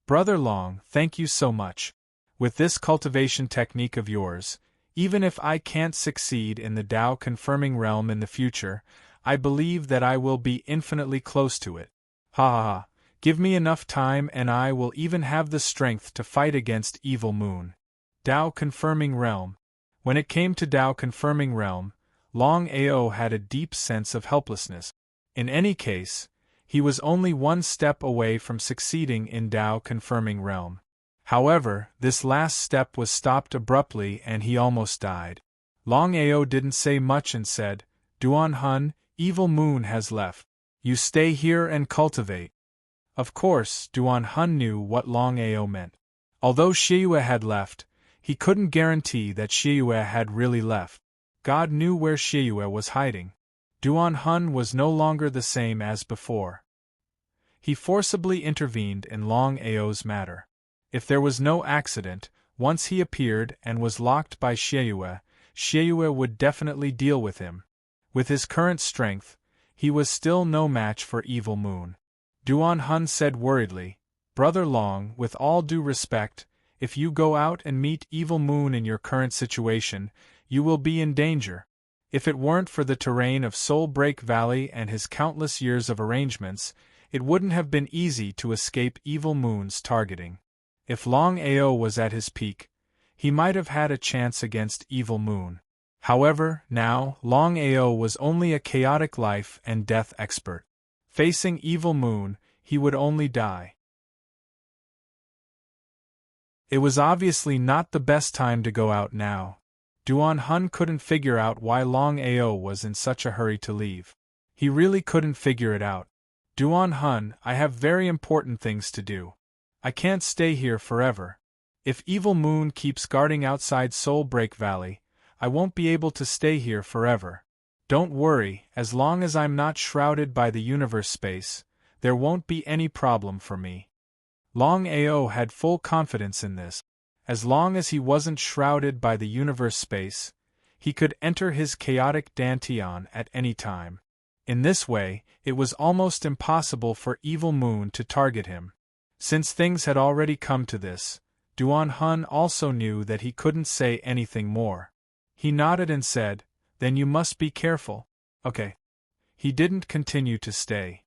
Brother Long, thank you so much. With this cultivation technique of yours, even if I can't succeed in the Tao confirming realm in the future, I believe that I will be infinitely close to it. Ha ha ha, give me enough time and I will even have the strength to fight against Evil Moon. Tao confirming realm. When it came to Tao confirming realm, Longao had a deep sense of helplessness. In any case, he was only one step away from succeeding in Tao confirming realm. However, this last step was stopped abruptly and he almost died. Longao didn't say much and said, Duan Hun, Evil Moon has left. You stay here and cultivate. Of course, Duan Hun knew what Longao meant. Although Shiyue had left, he couldn't guarantee that Shiyue had really left. God knew where Shiyue was hiding. Duan Hun was no longer the same as before. He forcibly intervened in Longao's matter. If there was no accident, once he appeared and was locked by Shiyue, Shiyue would definitely deal with him. With his current strength, he was still no match for Evil Moon. Duan Hun said worriedly, Brother Long, with all due respect, if you go out and meet Evil Moon in your current situation, you will be in danger. If it weren't for the terrain of Soul Break Valley and his countless years of arrangements, it wouldn't have been easy to escape Evil Moon's targeting. If Longao was at his peak, he might have had a chance against Evil Moon. However, now, Longao was only a chaotic life and death expert. Facing Evil Moon, he would only die. It was obviously not the best time to go out now. Duan Hun couldn't figure out why Longao was in such a hurry to leave. He really couldn't figure it out. Duan Hun, I have very important things to do. I can't stay here forever. If Evil Moon keeps guarding outside Soul Break Valley, I won't be able to stay here forever. Don't worry, as long as I'm not shrouded by the universe space, there won't be any problem for me. Longao had full confidence in this. As long as he wasn't shrouded by the universe space, he could enter his chaotic dantian at any time. In this way, it was almost impossible for Evil Moon to target him. Since things had already come to this, Duan Hun also knew that he couldn't say anything more. He nodded and said, "Then you must be careful." Okay. He didn't continue to stay.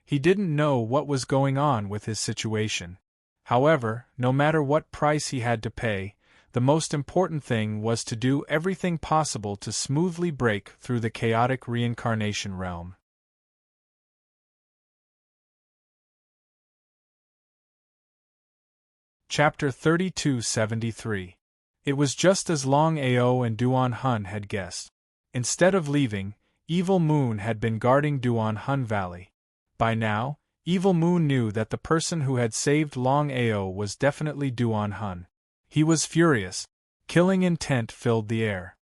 He didn't know what was going on with his situation. However, no matter what price he had to pay, the most important thing was to do everything possible to smoothly break through the chaotic reincarnation realm. Chapter 3273. It was just as Longao and Duan Hun had guessed. Instead of leaving, Evil Moon had been guarding Duan Hun Valley. By now, Evil Moon knew that the person who had saved Longao was definitely Duan Hun. He was furious. Killing intent filled the air.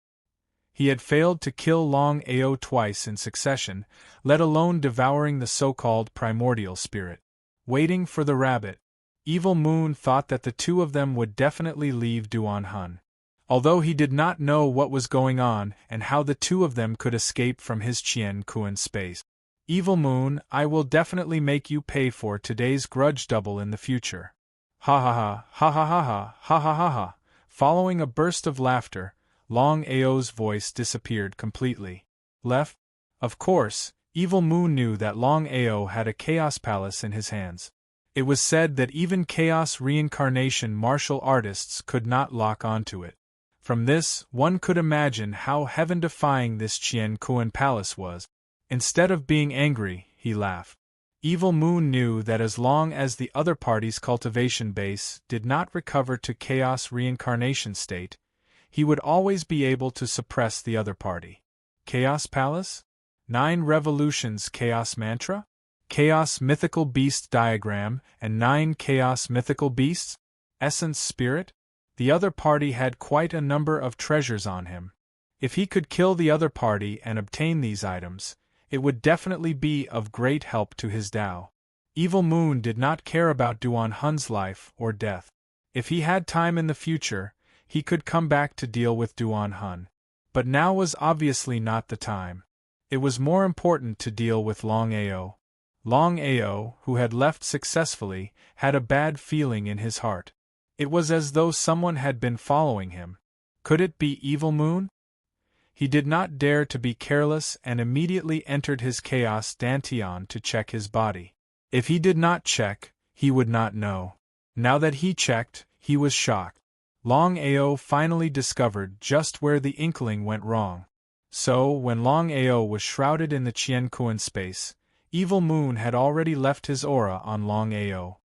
He had failed to kill Longao twice in succession, let alone devouring the so-called primordial spirit. Waiting for the rabbit, Evil Moon thought that the two of them would definitely leave Duan Hun. Although he did not know what was going on and how the two of them could escape from his Qian Kuan space. Evil Moon, I will definitely make you pay for today's grudge double in the future. Ha ha ha, ha ha ha ha, ha ha ha ha. Following a burst of laughter, Longao's voice disappeared completely. Left? Of course, Evil Moon knew that Longao had a Chaos Palace in his hands. It was said that even Chaos Reincarnation martial artists could not lock onto it. From this, one could imagine how heaven-defying this Qian Kuan Palace was. Instead of being angry, he laughed. Evil Moon knew that as long as the other party's cultivation base did not recover to Chaos Reincarnation state, he would always be able to suppress the other party. Chaos Palace? 9 Revolutions Chaos Mantra? Chaos Mythical Beast Diagram and 9 Chaos Mythical Beasts? Essence Spirit? The other party had quite a number of treasures on him. If he could kill the other party and obtain these items, it would definitely be of great help to his Tao. Evil Moon did not care about Duan Hun's life or death. If he had time in the future, he could come back to deal with Duan Hun. But now was obviously not the time. It was more important to deal with Longao. Longao, who had left successfully, had a bad feeling in his heart. It was as though someone had been following him. Could it be Evil Moon? He did not dare to be careless and immediately entered his Chaos Dantian to check his body. If he did not check, he would not know. Now that he checked, he was shocked. Longao finally discovered just where the inkling went wrong. So, when Longao was shrouded in the Qian Kuan space, Evil Moon had already left his aura on Longao.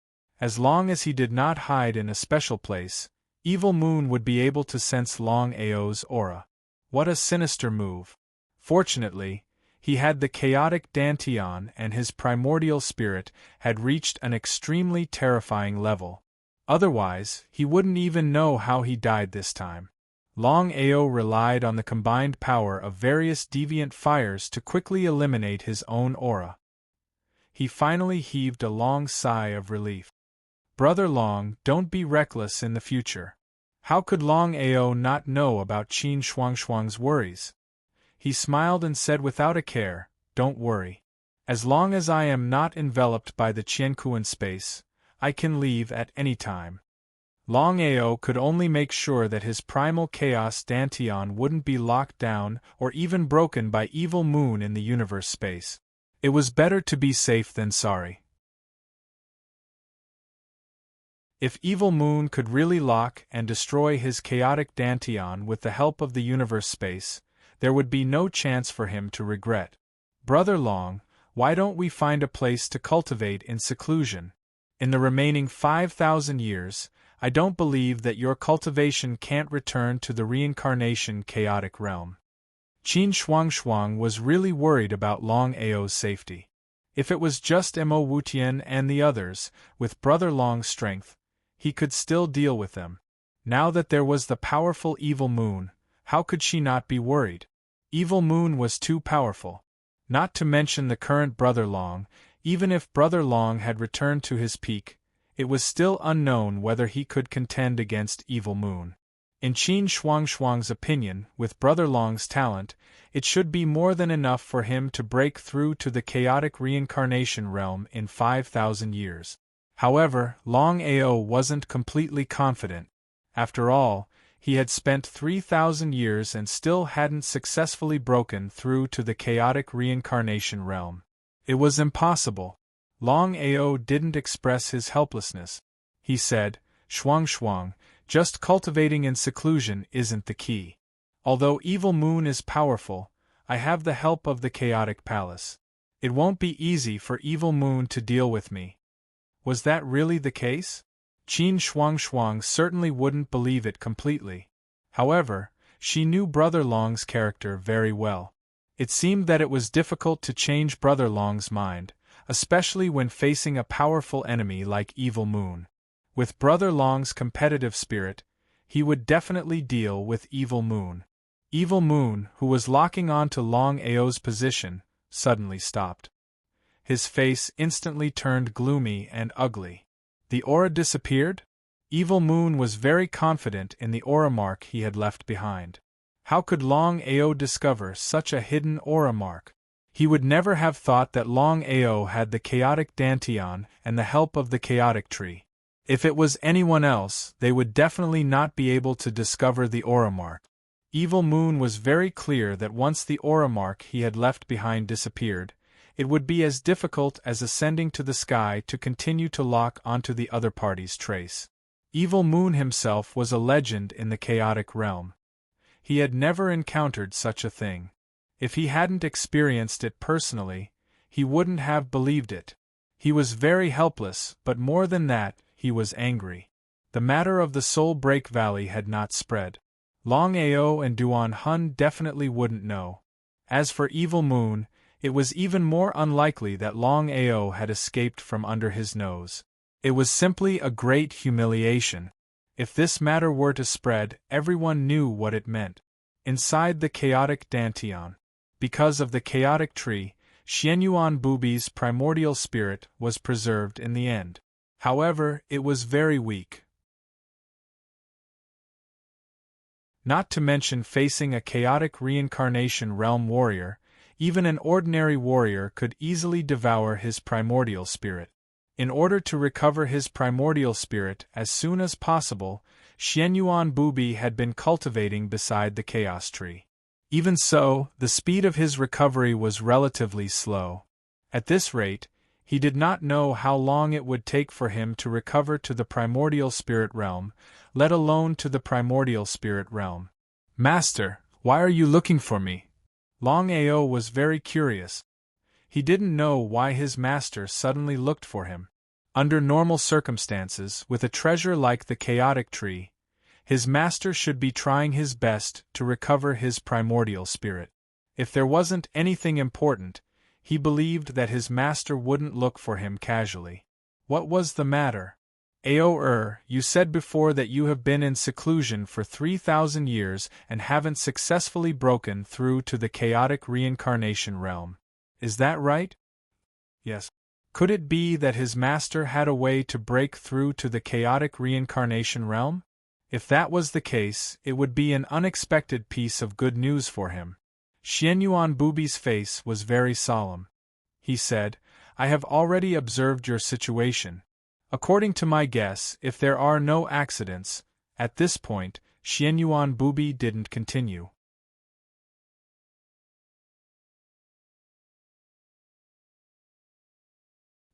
As long as he did not hide in a special place, Evil Moon would be able to sense Longao's aura. What a sinister move. Fortunately, he had the chaotic Dantian and his primordial spirit had reached an extremely terrifying level. Otherwise, he wouldn't even know how he died this time. Longao relied on the combined power of various deviant fires to quickly eliminate his own aura. He finally heaved a long sigh of relief. Brother Long, don't be reckless in the future. How could Longao not know about Qin Shuangshuang's worries? He smiled and said without a care, don't worry. As long as I am not enveloped by the Qiankuan space, I can leave at any time. Longao could only make sure that his primal chaos Dantian wouldn't be locked down or even broken by Evil Moon in the universe space. It was better to be safe than sorry. If Evil Moon could really lock and destroy his chaotic Dantian with the help of the universe space, there would be no chance for him to regret. Brother Long, why don't we find a place to cultivate in seclusion? In the remaining 5,000 years, I don't believe that your cultivation can't return to the reincarnation chaotic realm. Qin Shuangshuang was really worried about Longao's safety. If it was just Mo Wutian and the others, with Brother Long's strength, he could still deal with them. Now that there was the powerful Evil Moon, how could she not be worried? Evil Moon was too powerful. Not to mention the current Brother Long, even if Brother Long had returned to his peak, it was still unknown whether he could contend against Evil Moon. In Qin Shuang's opinion, with Brother Long's talent, it should be more than enough for him to break through to the chaotic reincarnation realm in 5,000 years. However, Longao wasn't completely confident. After all, he had spent 3,000 years and still hadn't successfully broken through to the chaotic reincarnation realm. It was impossible. Longao didn't express his helplessness. He said, Shuang, just cultivating in seclusion isn't the key. Although Evil Moon is powerful, I have the help of the chaotic palace. It won't be easy for Evil Moon to deal with me. Was that really the case? Qin Shuang certainly wouldn't believe it completely. However, she knew Brother Long's character very well. It seemed that it was difficult to change Brother Long's mind, especially when facing a powerful enemy like Evil Moon. With Brother Long's competitive spirit, he would definitely deal with Evil Moon. Evil Moon, who was locking on to Longao's position, suddenly stopped. His face instantly turned gloomy and ugly. The aura disappeared? Evil Moon was very confident in the aura mark he had left behind. How could Longao discover such a hidden aura mark? He would never have thought that Longao had the chaotic dantian and the help of the chaotic tree. If it was anyone else, they would definitely not be able to discover the aura mark. Evil Moon was very clear that once the aura mark he had left behind disappeared, it would be as difficult as ascending to the sky to continue to lock onto the other party's trace. Evil Moon himself was a legend in the chaotic realm. He had never encountered such a thing. If he hadn't experienced it personally, he wouldn't have believed it. He was very helpless, but more than that, he was angry. The matter of the Soul Break Valley had not spread. Longao and Duan Hun definitely wouldn't know. As for Evil Moon, it was even more unlikely that Longao had escaped from under his nose. It was simply a great humiliation. If this matter were to spread, everyone knew what it meant. Inside the chaotic dantian, because of the chaotic tree, Xianyuan Bubi's primordial spirit was preserved in the end. However, it was very weak. Not to mention facing a chaotic reincarnation realm warrior, even an ordinary warrior could easily devour his primordial spirit. In order to recover his primordial spirit as soon as possible, Xianyuan Bubi had been cultivating beside the chaos tree. Even so, the speed of his recovery was relatively slow. At this rate, he did not know how long it would take for him to recover to the primordial spirit realm, let alone to the primordial spirit realm. Master, why are you looking for me? Longao was very curious. He didn't know why his master suddenly looked for him. Under normal circumstances, with a treasure like the chaotic tree, his master should be trying his best to recover his primordial spirit. If there wasn't anything important, he believed that his master wouldn't look for him casually. What was the matter? You said before that you have been in seclusion for 3,000 years and haven't successfully broken through to the chaotic reincarnation realm. Is that right? Yes. Could it be that his master had a way to break through to the chaotic reincarnation realm? If that was the case, it would be an unexpected piece of good news for him. Xianyuan Bubi's face was very solemn. He said, I have already observed your situation. According to my guess, if there are no accidents, at this point, Xianyuan Bubi didn't continue.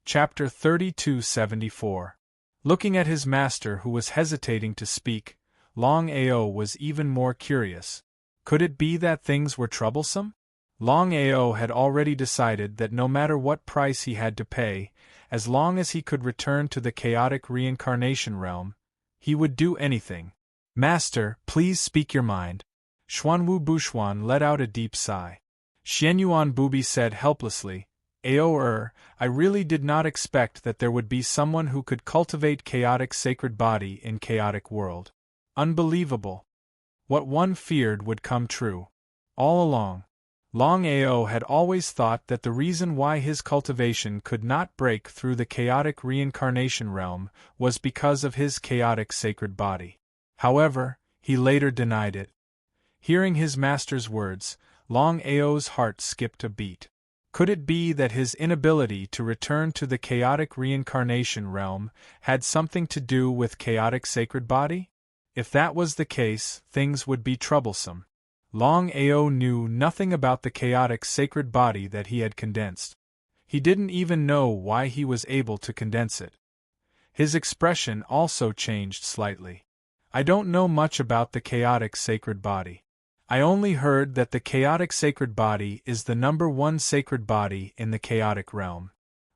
Chapter 3274. Looking at his master who was hesitating to speak, Longao was even more curious. Could it be that things were troublesome? Longao had already decided that no matter what price he had to pay, as long as he could return to the chaotic reincarnation realm, he would do anything. Master, please speak your mind. Xuanwu Bushuan let out a deep sigh. Xianyuan Bubi said helplessly, I really did not expect that there would be someone who could cultivate chaotic sacred body in chaotic world. Unbelievable. What one feared would come true. All along, Longao had always thought that the reason why his cultivation could not break through the chaotic reincarnation realm was because of his chaotic sacred body. However, He later denied it. Hearing his master's words, Longao's heart skipped a beat. Could it be that his inability to return to the chaotic reincarnation realm had something to do with chaotic sacred body? If that was the case, things would be troublesome. Longao knew nothing about the chaotic sacred body that he had condensed. He didn't even know why he was able to condense it. His expression also changed slightly. I don't know much about the chaotic sacred body. I only heard that the chaotic sacred body is the number one sacred body in the chaotic realm.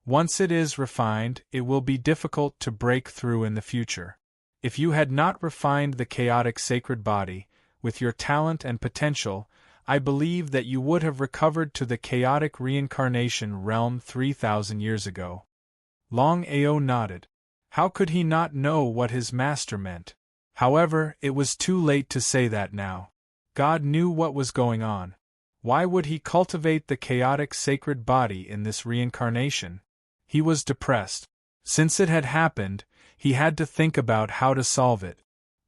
Once it is refined, it will be difficult to break through in the future. If you had not refined the chaotic sacred body, with your talent and potential, I believe that you would have recovered to the chaotic reincarnation realm 3,000 years ago. Longao nodded. How could he not know what his master meant? However, it was too late to say that now. God knew what was going on. Why would he cultivate the chaotic sacred body in this reincarnation? He was depressed. Since it had happened, he had to think about how to solve it.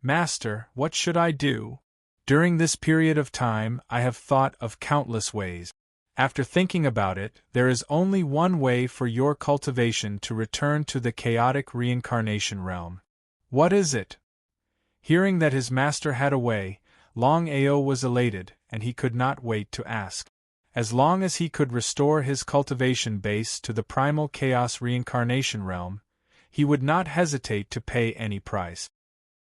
Master, what should I do? During this period of time, I have thought of countless ways. After thinking about it, there is only one way for your cultivation to return to the chaotic reincarnation realm. What is it? Hearing that his master had a way, Longao was elated, and he could not wait to ask. As long as he could restore his cultivation base to the primal chaos reincarnation realm, he would not hesitate to pay any price.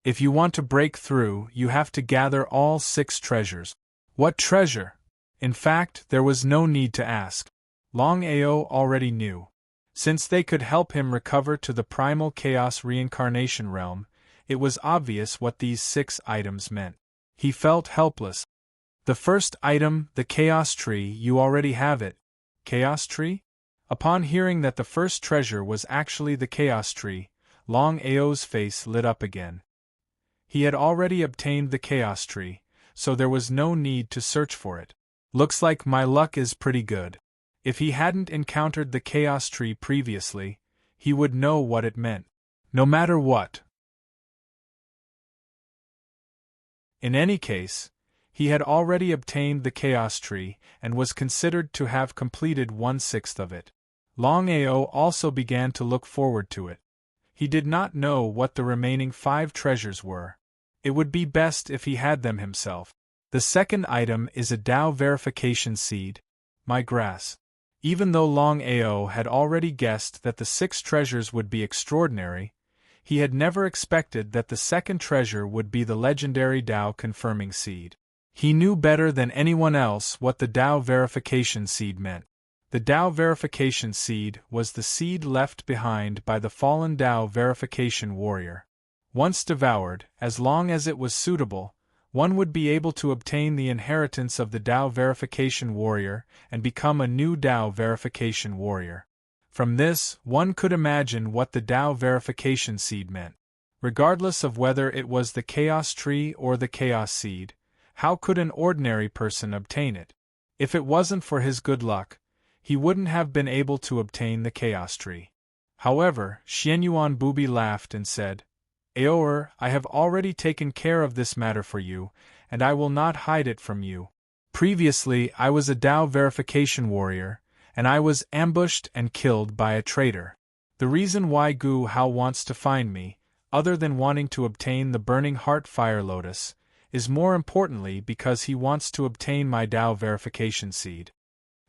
If you want to break through, you have to gather all 6 treasures. What treasure? In fact, there was no need to ask. Longao already knew. Since they could help him recover to the primal chaos reincarnation realm, it was obvious what these 6 items meant. He felt helpless. The first item, the Chaos Tree, you already have it. Chaos Tree? Upon hearing that the first treasure was actually the Chaos Tree, Longao's face lit up again. He had already obtained the Chaos Tree, so there was no need to search for it. Looks like my luck is pretty good. If he hadn't encountered the Chaos Tree previously, he would know what it meant. No matter what. In any case, he had already obtained the Chaos Tree and was considered to have completed 1/6 of it. Longao also began to look forward to it. He did not know what the remaining 5 treasures were. It would be best if he had them himself. The second item is a Tao verification seed, my grass. Even though Longao had already guessed that the 6 treasures would be extraordinary, he had never expected that the second treasure would be the legendary Tao confirming seed. He knew better than anyone else what the Tao verification seed meant. The Tao verification seed was the seed left behind by the fallen Tao verification warrior. Once devoured, as long as it was suitable, one would be able to obtain the inheritance of the Tao verification warrior and become a new Tao verification warrior. From this, one could imagine what the Tao verification seed meant. Regardless of whether it was the Chaos Tree or the Chaos Seed, how could an ordinary person obtain it? If it wasn't for his good luck, he wouldn't have been able to obtain the Chaos Tree. However, Xianyuan Bubi laughed and said, Aoer, I have already taken care of this matter for you, and I will not hide it from you. Previously, I was a Tao verification warrior, and I was ambushed and killed by a traitor. The reason why Gu Hao wants to find me, other than wanting to obtain the Burning Heart Fire Lotus, is more importantly because he wants to obtain my Tao verification seed.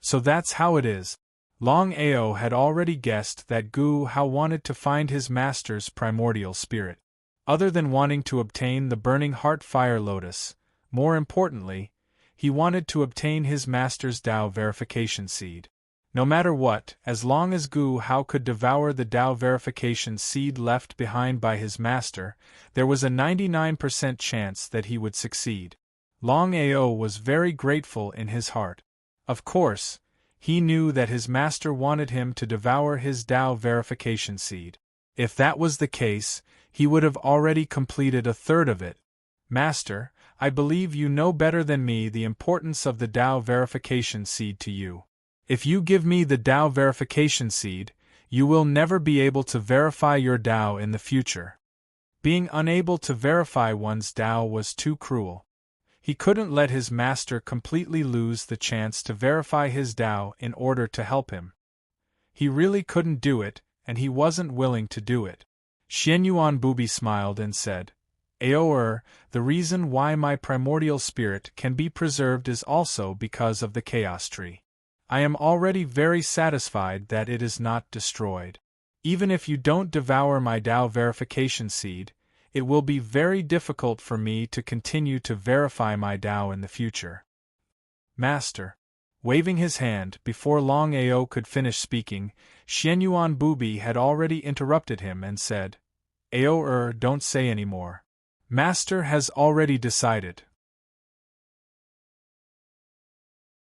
So that's how it is. Longao had already guessed that Gu Hao wanted to find his master's primordial spirit. Other than wanting to obtain the Burning Heart Fire Lotus, more importantly, he wanted to obtain his master's Tao verification seed. No matter what, as long as Gu Hao could devour the Tao verification seed left behind by his master, there was a 99% chance that he would succeed. Longao was very grateful in his heart. Of course, he knew that his master wanted him to devour his Tao verification seed. If that was the case, he would have already completed 1/3 of it. Master, I believe you know better than me the importance of the Tao verification seed to you. If you give me the Tao verification seed, you will never be able to verify your Tao in the future. Being unable to verify one's Tao was too cruel. He couldn't let his master completely lose the chance to verify his Tao in order to help him. He really couldn't do it, and he wasn't willing to do it. Xianyuan Bubi smiled and said, Aoer, the reason why my primordial spirit can be preserved is also because of the chaos tree. I am already very satisfied that it is not destroyed. Even if you don't devour my Tao verification seed, it will be very difficult for me to continue to verify my Tao in the future. Master. Waving his hand before Longao could finish speaking, Xianyuan Bubi had already interrupted him and said, Aoer, don't say any more. Master has already decided.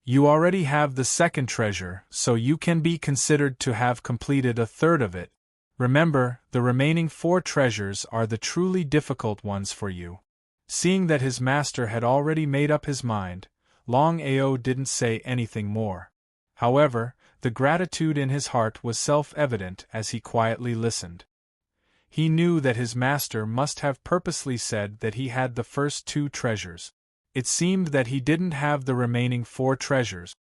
You already have the second treasure, so you can be considered to have completed a third of it. Remember, the remaining 4 treasures are the truly difficult ones for you. Seeing that his master had already made up his mind, Longao didn't say anything more. However, the gratitude in his heart was self-evident as he quietly listened. He knew that his master must have purposely said that he had the first 2 treasures. It seemed that he didn't have the remaining 4 treasures.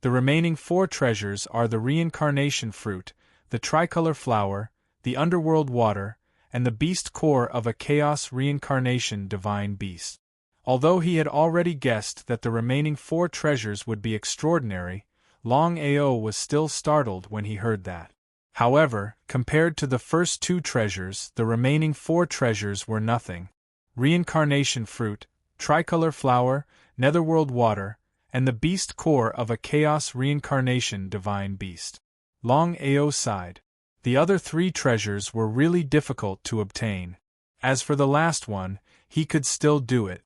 The remaining 4 treasures are the reincarnation fruit, the tricolor flower, the underworld water, and the beast core of a chaos reincarnation divine beast. Although he had already guessed that the remaining 4 treasures would be extraordinary, Longao was still startled when he heard that. However, compared to the first 2 treasures, the remaining 4 treasures were nothing. Reincarnation fruit, tricolor flower, netherworld water, and the beast core of a chaos reincarnation divine beast. Longao sighed. The other 3 treasures were really difficult to obtain. As for the last one, he could still do it.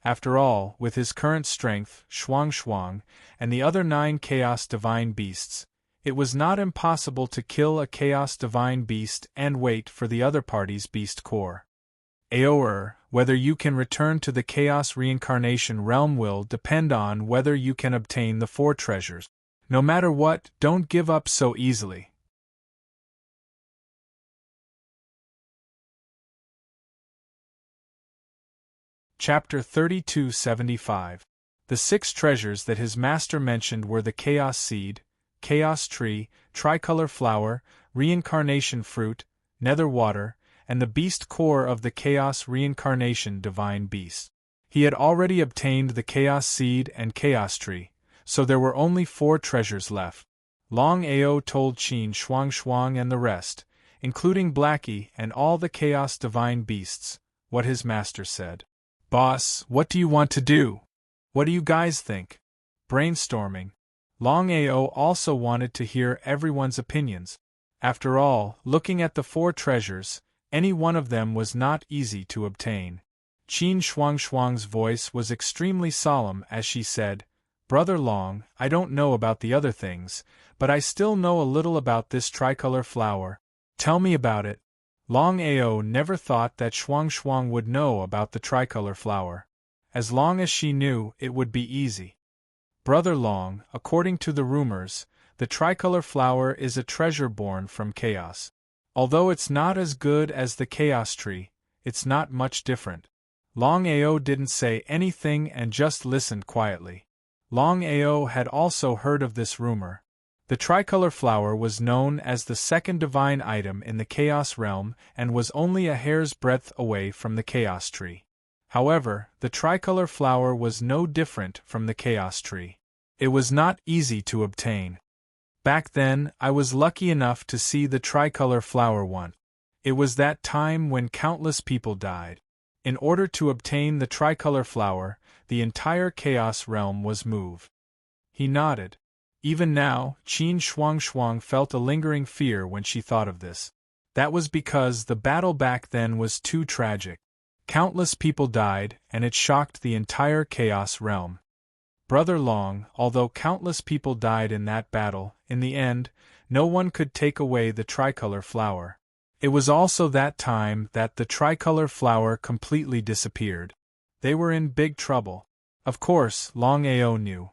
After all, with his current strength, Shuang, and the other 9 chaos divine beasts, it was not impossible to kill a chaos divine beast and wait for the other party's beast core. Aoer, whether you can return to the chaos reincarnation realm will depend on whether you can obtain the 4 treasures. No matter what, don't give up so easily. Chapter 3275. The 6 treasures that his master mentioned were the Chaos Seed, Chaos Tree, Tricolor Flower, Reincarnation Fruit, Nether Water, and the Beast Core of the Chaos Reincarnation Divine Beast. He had already obtained the Chaos Seed and Chaos Tree, so there were only 4 treasures left. Longao told Qin Shuang and the rest, including Blackie and all the Chaos Divine Beasts, what his master said. Boss, what do you want to do? What do you guys think? Brainstorming. Longao also wanted to hear everyone's opinions. After all, looking at the 4 treasures, any one of them was not easy to obtain. Qin Shuang's voice was extremely solemn as she said, Brother Long, I don't know about the other things, but I still know a little about this tricolor flower. Tell me about it. Longao never thought that Shuang would know about the tricolor flower. As long as she knew, it would be easy. Brother Long, according to the rumors, the tricolor flower is a treasure born from chaos. Although it's not as good as the chaos tree, it's not much different. Longao didn't say anything and just listened quietly. Longao had also heard of this rumor. The tricolor flower was known as the second divine item in the chaos realm and was only a hair's breadth away from the chaos tree. However, the tricolor flower was no different from the chaos tree. It was not easy to obtain. Back then, I was lucky enough to see the tricolor flower once. It was that time when countless people died. In order to obtain the tricolor flower, the entire chaos realm was moved. He nodded. Even now, Qin Shuang felt a lingering fear when she thought of this. That was because the battle back then was too tragic. Countless people died, and it shocked the entire chaos realm. Brother Long, although countless people died in that battle, in the end, no one could take away the tricolor flower. It was also that time that the tricolor flower completely disappeared. They were in big trouble. Of course, Longao knew.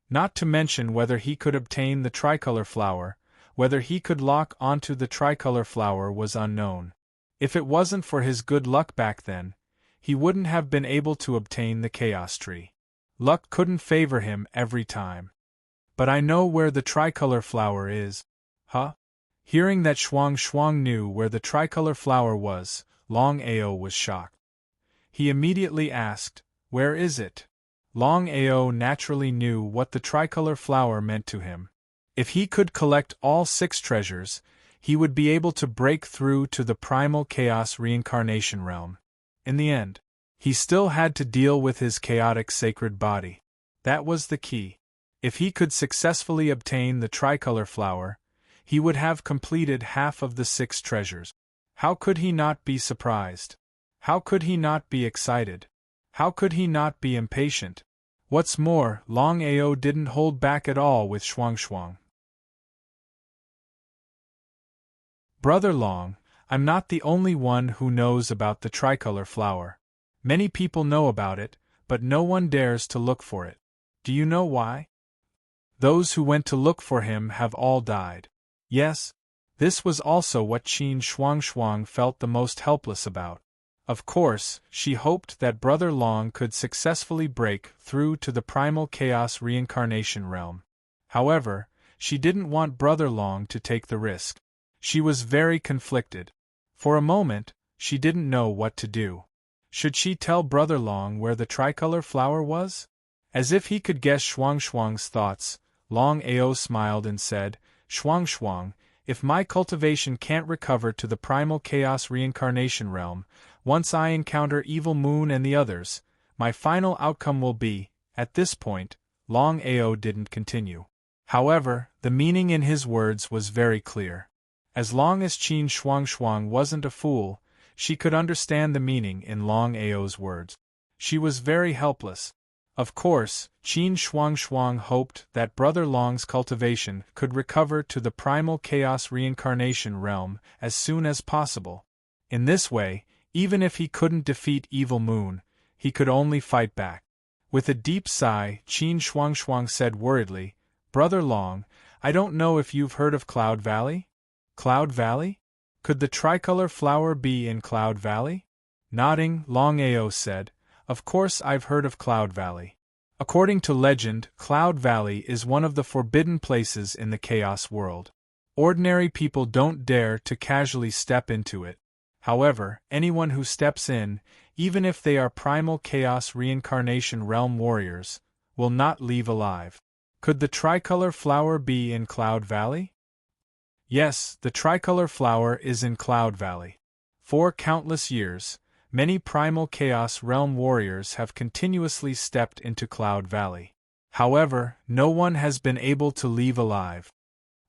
Not to mention whether he could obtain the tricolor flower, whether he could lock onto the tricolor flower was unknown. If it wasn't for his good luck back then, he wouldn't have been able to obtain the Chaos Tree. Luck couldn't favor him every time. But I know where the tricolor flower is. Huh? Hearing that Shuang knew where the tricolor flower was, Longao was shocked. He immediately asked, "Where is it?" Longao naturally knew what the tricolor flower meant to him. If he could collect all 6 treasures, he would be able to break through to the primal chaos reincarnation realm. In the end, he still had to deal with his chaotic sacred body. That was the key. If he could successfully obtain the tricolor flower, he would have completed half of the 6 treasures. How could he not be surprised? How could he not be excited? How could he not be impatient? What's more, Longao didn't hold back at all with Shuang. "Brother Long, I'm not the only one who knows about the tricolor flower. Many people know about it, but no one dares to look for it. Do you know why? Those who went to look for him have all died." Yes, this was also what Qin Shuang felt the most helpless about. Of course, she hoped that Brother Long could successfully break through to the primal chaos reincarnation realm. However, she didn't want Brother Long to take the risk. She was very conflicted. For a moment, she didn't know what to do. Should she tell Brother Long where the tricolor flower was? As if he could guess Shuang's thoughts, Longao smiled and said, "Shuang, if my cultivation can't recover to the primal chaos reincarnation realm, once I encounter Evil Moon and the others, my final outcome will be." At this point, Longao didn't continue. However, the meaning in his words was very clear. As long as Qin Shuang wasn't a fool, she could understand the meaning in Longao's words. She was very helpless. Of course, Qin Shuang hoped that Brother Long's cultivation could recover to the primal chaos reincarnation realm as soon as possible. In this way, even if he couldn't defeat Evil Moon, he could only fight back. With a deep sigh, Qin Shuang said worriedly, "Brother Long, I don't know if you've heard of Cloud Valley?" "Cloud Valley? Could the tricolor flower be in Cloud Valley?" Nodding, Longao said, "Of course I've heard of Cloud Valley. According to legend, Cloud Valley is one of the forbidden places in the Chaos world. Ordinary people don't dare to casually step into it. However, anyone who steps in, even if they are primal Chaos reincarnation realm warriors, will not leave alive. Could the tricolor flower be in Cloud Valley?" Yes, the tricolor flower is in Cloud Valley. For countless years, many primal Chaos realm warriors have continuously stepped into Cloud Valley. However, no one has been able to leave alive.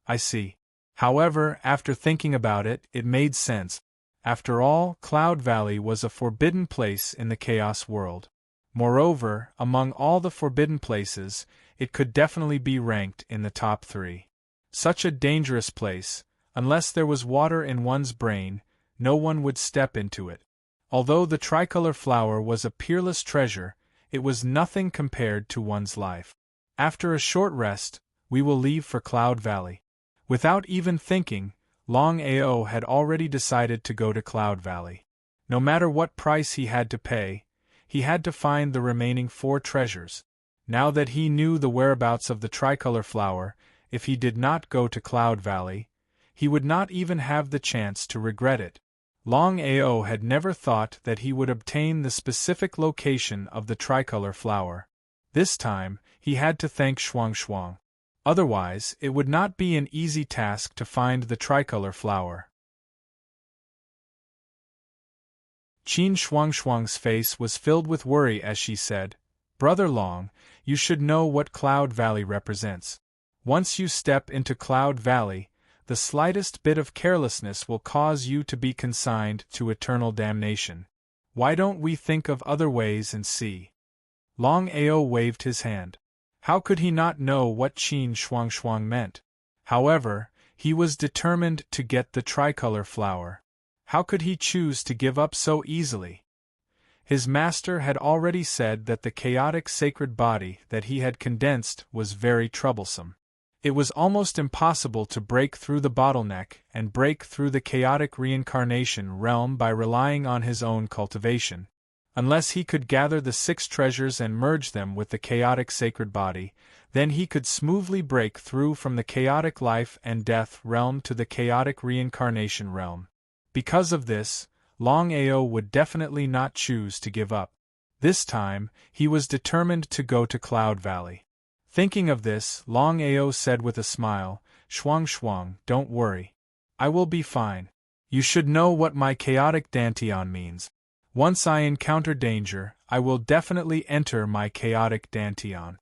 I see. However, after thinking about it, it made sense. After all, Cloud Valley was a forbidden place in the Chaos world. Moreover, among all the forbidden places, it could definitely be ranked in the top 3. Such a dangerous place, unless there was water in one's brain, no one would step into it. Although the tricolor flower was a peerless treasure, it was nothing compared to one's life. After a short rest, we will leave for Cloud Valley. Without even thinking, Longao had already decided to go to Cloud Valley. No matter what price he had to pay, he had to find the remaining 4 treasures. Now that he knew the whereabouts of the tricolor flower, if he did not go to Cloud Valley, he would not even have the chance to regret it. Longao had never thought that he would obtain the specific location of the tricolor flower. This time, he had to thank Shuang. Otherwise, it would not be an easy task to find the tricolor flower. Qin Shuang's face was filled with worry as she said, "Brother Long, you should know what Cloud Valley represents. Once you step into Cloud Valley, the slightest bit of carelessness will cause you to be consigned to eternal damnation. Why don't we think of other ways and see?" Longao waved his hand. How could he not know what Qin Shuang meant? However, he was determined to get the tricolor flower. How could he choose to give up so easily? His master had already said that the chaotic sacred body that he had condensed was very troublesome. It was almost impossible to break through the bottleneck and break through the chaotic reincarnation realm by relying on his own cultivation. Unless he could gather the 6 treasures and merge them with the chaotic sacred body, then he could smoothly break through from the chaotic life and death realm to the chaotic reincarnation realm. Because of this, Longao would definitely not choose to give up. This time, he was determined to go to Cloud Valley. Thinking of this, Longao said with a smile, "Shuang Shuang, don't worry. I will be fine. You should know what my chaotic dantian means. Once I encounter danger, I will definitely enter my chaotic dantian."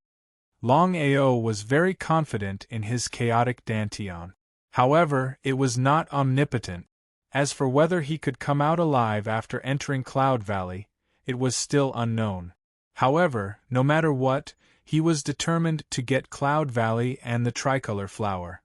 Longao was very confident in his chaotic dantian. However, it was not omnipotent. As for whether he could come out alive after entering Cloud Valley, it was still unknown. However, no matter what, he was determined to get Cloud Valley and the tricolor flower.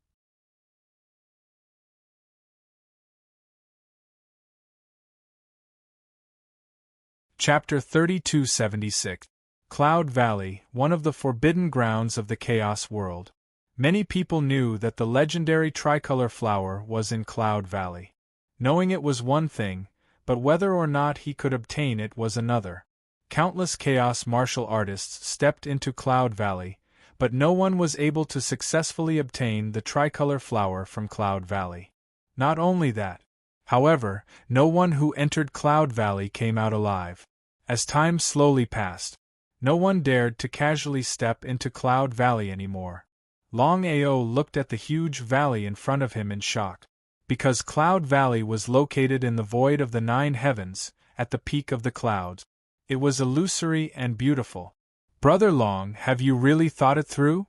Chapter 3276. Cloud Valley, one of the forbidden grounds of the Chaos World. Many people knew that the legendary tricolor flower was in Cloud Valley. Knowing it was one thing, but whether or not he could obtain it was another. Countless chaos martial artists stepped into Cloud Valley, but no one was able to successfully obtain the tricolor flower from Cloud Valley. Not only that, however, no one who entered Cloud Valley came out alive. As time slowly passed, no one dared to casually step into Cloud Valley anymore. Longao looked at the huge valley in front of him in shock. Because Cloud Valley was located in the void of the 9 heavens, at the peak of the clouds. It was illusory and beautiful. "Brother Long, have you really thought it through?"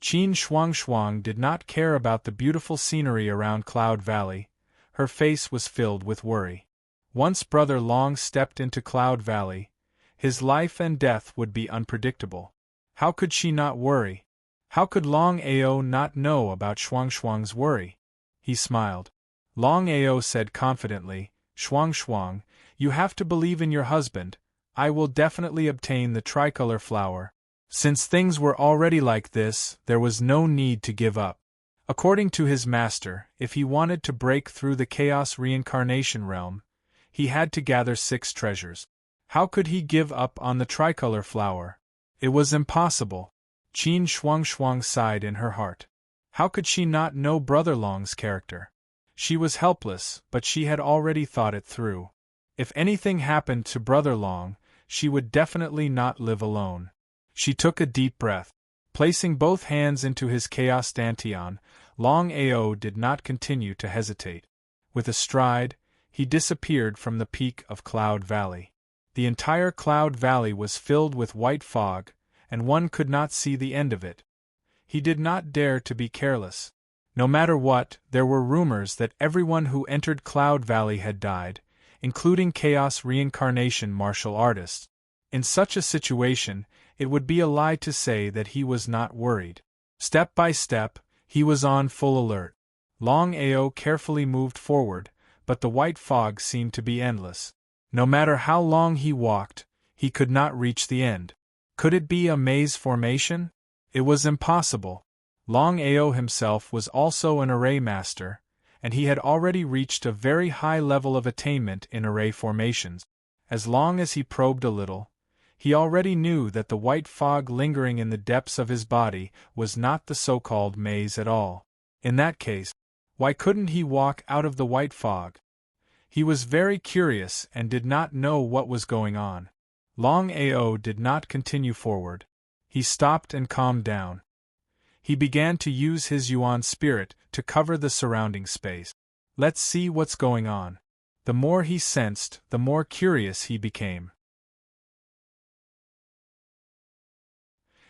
Qin Shuang did not care about the beautiful scenery around Cloud Valley. Her face was filled with worry. Once Brother Long stepped into Cloud Valley, his life and death would be unpredictable. How could she not worry? How could Longao not know about Shuang's worry? He smiled. Longao said confidently, "Shuang, you have to believe in your husband. I will definitely obtain the tricolor flower." Since things were already like this, there was no need to give up. According to his master, if he wanted to break through the chaos reincarnation realm, he had to gather 6 treasures. How could he give up on the tricolor flower? It was impossible. Qin Shuang sighed in her heart. How could she not know Brother Long's character? She was helpless, but she had already thought it through. If anything happened to Brother Long, she would definitely not live alone. She took a deep breath. Placing both hands into his chaos dantian, Longao did not continue to hesitate. With a stride, he disappeared from the peak of Cloud Valley. The entire Cloud Valley was filled with white fog, and one could not see the end of it. He did not dare to be careless. No matter what, there were rumors that everyone who entered Cloud Valley had died, including chaos reincarnation martial artists. In such a situation, it would be a lie to say that he was not worried. Step by step, he was on full alert. Longao carefully moved forward, but the white fog seemed to be endless. No matter how long he walked, he could not reach the end. Could it be a maze formation? It was impossible. Longao himself was also an array master, and he had already reached a very high level of attainment in array formations. As long as he probed a little, he already knew that the white fog lingering in the depths of his body was not the so-called maze at all. In that case, why couldn't he walk out of the white fog? He was very curious and did not know what was going on. Longao did not continue forward. He stopped and calmed down. He began to use his Yuan spirit to cover the surrounding space. Let's see what's going on. The more he sensed, the more curious he became.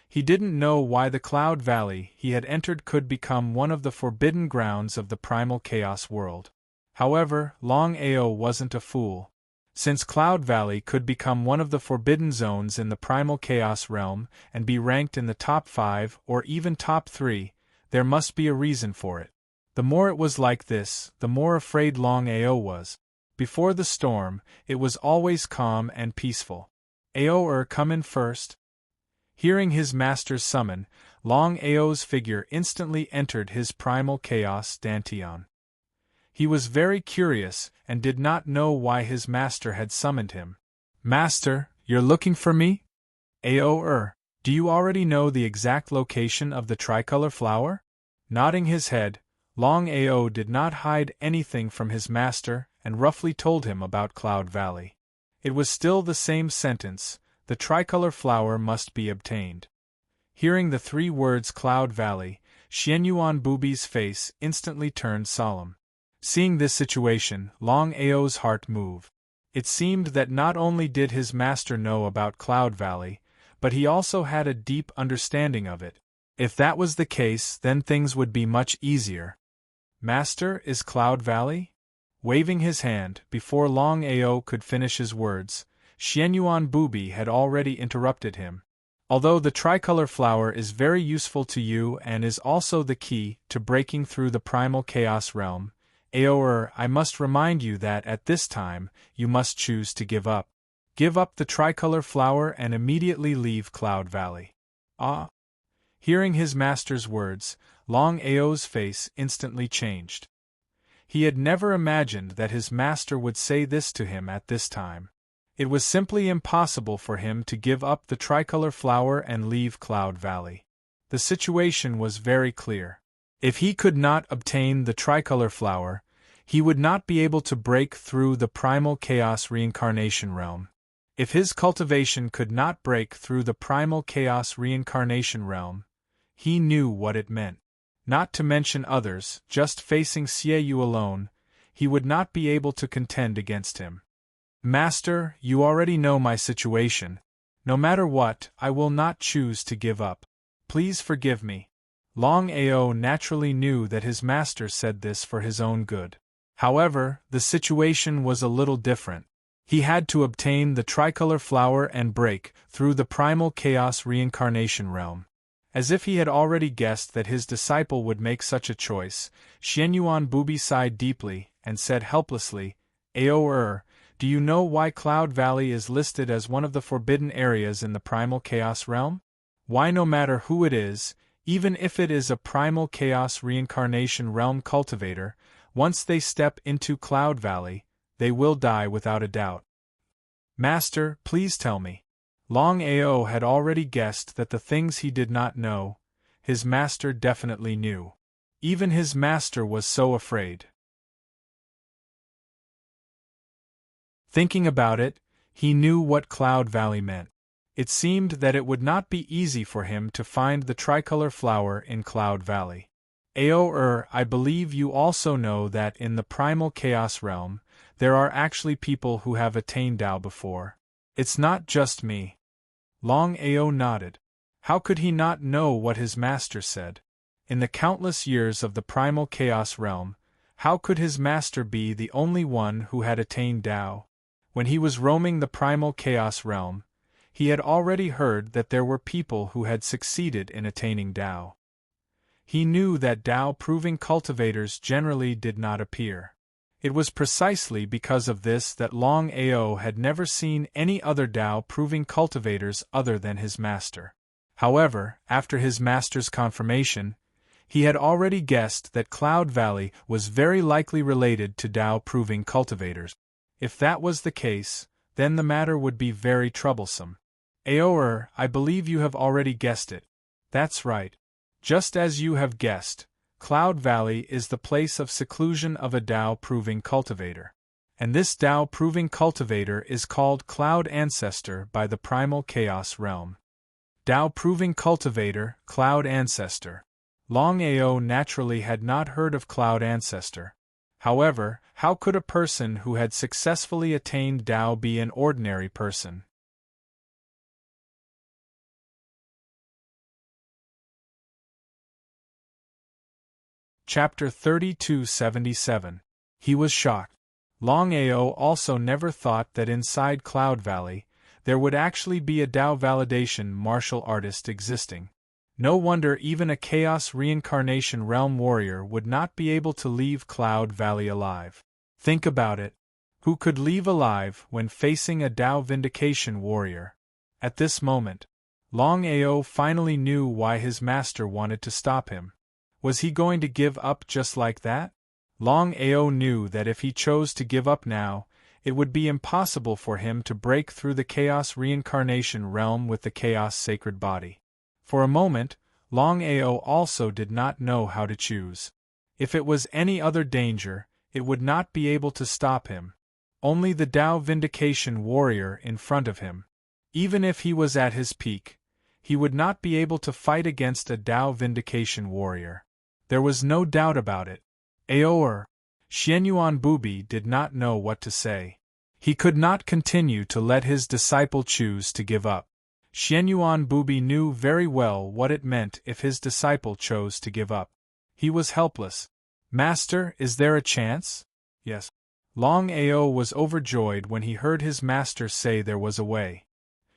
He didn't know why the Cloud Valley he had entered could become one of the forbidden grounds of the primal chaos world. However, Longao wasn't a fool. Since Cloud Valley could become one of the forbidden zones in the primal chaos realm and be ranked in the top 5 or even top 3, there must be a reason for it. The more it was like this, the more afraid Longao was. Before the storm, it was always calm and peaceful. "Ao come in first." Hearing his master's summon, Longao's figure instantly entered his primal chaos dantian. He was very curious and did not know why his master had summoned him. "Master, you're looking for me? Do you already know the exact location of the tricolor flower?" Nodding his head, Longao did not hide anything from his master and roughly told him about Cloud Valley. It was still the same sentence: the tricolor flower must be obtained. Hearing the 3 words Cloud Valley, Xianyuan Bubi's face instantly turned solemn. Seeing this situation, Longao's heart moved. It seemed that not only did his master know about Cloud Valley, but he also had a deep understanding of it. If that was the case, then things would be much easier. "Master, is Cloud Valley?" Waving his hand, before Longao could finish his words, Xianyuan Bubi had already interrupted him. "Although the tricolor flower is very useful to you and is also the key to breaking through the primal chaos realm, I must remind you that at this time, you must choose to give up. Give up the tricolor flower and immediately leave Cloud Valley." "Ah!" Hearing his master's words, Longao's face instantly changed. He had never imagined that his master would say this to him at this time. It was simply impossible for him to give up the tricolor flower and leave Cloud Valley. The situation was very clear. If he could not obtain the tricolor flower, he would not be able to break through the primal chaos reincarnation realm. If his cultivation could not break through the primal chaos reincarnation realm, he knew what it meant. Not to mention others, just facing Xieyu alone, he would not be able to contend against him. "Master, you already know my situation. No matter what, I will not choose to give up. Please forgive me." Longao naturally knew that his master said this for his own good. However, the situation was a little different. He had to obtain the tricolor flower and break through the primal chaos reincarnation realm. As if he had already guessed that his disciple would make such a choice, Xianyuan Bubi sighed deeply and said helplessly, "Do you know why Cloud Valley is listed as one of the forbidden areas in the primal chaos realm? Why no matter who it is, even if it is a primal chaos reincarnation realm cultivator, once they step into Cloud Valley, they will die without a doubt." "Master, please tell me." Longao had already guessed that the things he did not know, his master definitely knew. Even his master was so afraid. Thinking about it, he knew what Cloud Valley meant. It seemed that it would not be easy for him to find the tricolor flower in Cloud Valley. I believe you also know that in the primal chaos realm, there are actually people who have attained Tao before. It's not just me. Longao nodded. How could he not know what his master said? In the countless years of the primal chaos realm, how could his master be the only one who had attained Tao? When he was roaming the primal chaos realm, he had already heard that there were people who had succeeded in attaining Tao. He knew that Tao-proving cultivators generally did not appear. It was precisely because of this that Longao had never seen any other Tao-proving cultivators other than his master. However, after his master's confirmation, he had already guessed that Cloud Valley was very likely related to Tao-proving cultivators. If that was the case, then the matter would be very troublesome. I believe you have already guessed it. That's right. Just as you have guessed, Cloud Valley is the place of seclusion of a Tao-proving cultivator. And this Tao-proving cultivator is called Cloud Ancestor by the primal chaos realm. Tao-proving cultivator, Cloud Ancestor. Longao naturally had not heard of Cloud Ancestor. However, how could a person who had successfully attained Tao be an ordinary person? Chapter 3277. He was shocked. Longao also never thought that inside Cloud Valley, there would actually be a Tao validation martial artist existing. No wonder even a Chaos Reincarnation Realm warrior would not be able to leave Cloud Valley alive. Think about it. Who could leave alive when facing a Tao Vindication warrior? At this moment, Longao finally knew why his master wanted to stop him. Was he going to give up just like that? Longao knew that if he chose to give up now, it would be impossible for him to break through the Chaos Reincarnation realm with the Chaos Sacred Body. For a moment, Longao also did not know how to choose. If it was any other danger, it would not be able to stop him. Only the Tao Vindication warrior in front of him. Even if he was at his peak, he would not be able to fight against a Tao Vindication warrior. There was no doubt about it. Aoer, Xianyuan Bubi did not know what to say. He could not continue to let his disciple choose to give up. Xianyuan Bubi knew very well what it meant if his disciple chose to give up. He was helpless. Master, is there a chance? Yes. Longao was overjoyed when he heard his master say there was a way.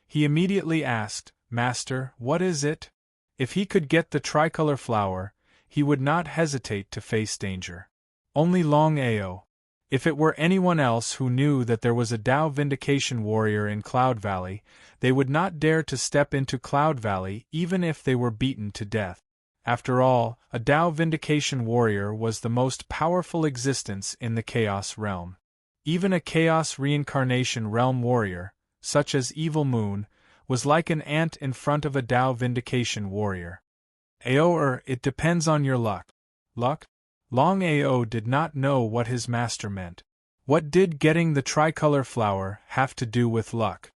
He immediately asked, Master, what is it? If he could get the tricolor flower, he would not hesitate to face danger. Only Longao. If it were anyone else who knew that there was a Tao Vindication warrior in Cloud Valley, they would not dare to step into Cloud Valley even if they were beaten to death. After all, a Tao Vindication warrior was the most powerful existence in the Chaos realm. Even a Chaos Reincarnation realm warrior, such as Evil Moon, was like an ant in front of a Tao Vindication warrior. Aoer, it depends on your luck. Luck? Longao did not know what his master meant. What did getting the tricolor flower have to do with luck?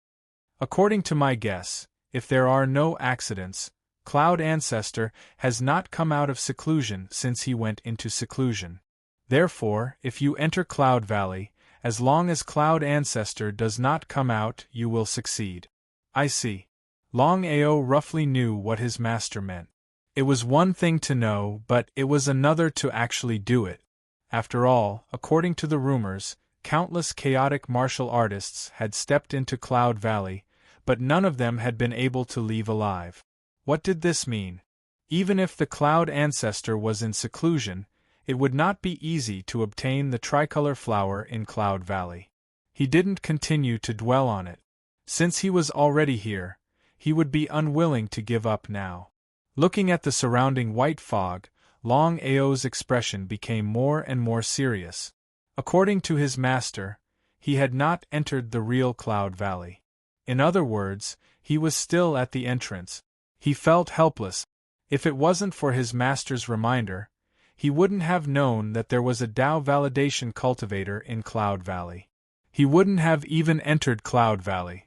According to my guess, if there are no accidents, Cloud Ancestor has not come out of seclusion since he went into seclusion. Therefore, if you enter Cloud Valley, as long as Cloud Ancestor does not come out, you will succeed. I see. Longao roughly knew what his master meant. It was one thing to know, but it was another to actually do it. After all, according to the rumors, countless chaotic martial artists had stepped into Cloud Valley, but none of them had been able to leave alive. What did this mean? Even if the Cloud Ancestor was in seclusion, it would not be easy to obtain the tricolor flower in Cloud Valley. He didn't continue to dwell on it. Since he was already here, he would be unwilling to give up now. Looking at the surrounding white fog, Longao's expression became more and more serious. According to his master, he had not entered the real Cloud Valley. In other words, he was still at the entrance. He felt helpless. If it wasn't for his master's reminder, he wouldn't have known that there was a Tao Validation cultivator in Cloud Valley. He wouldn't have even entered Cloud Valley.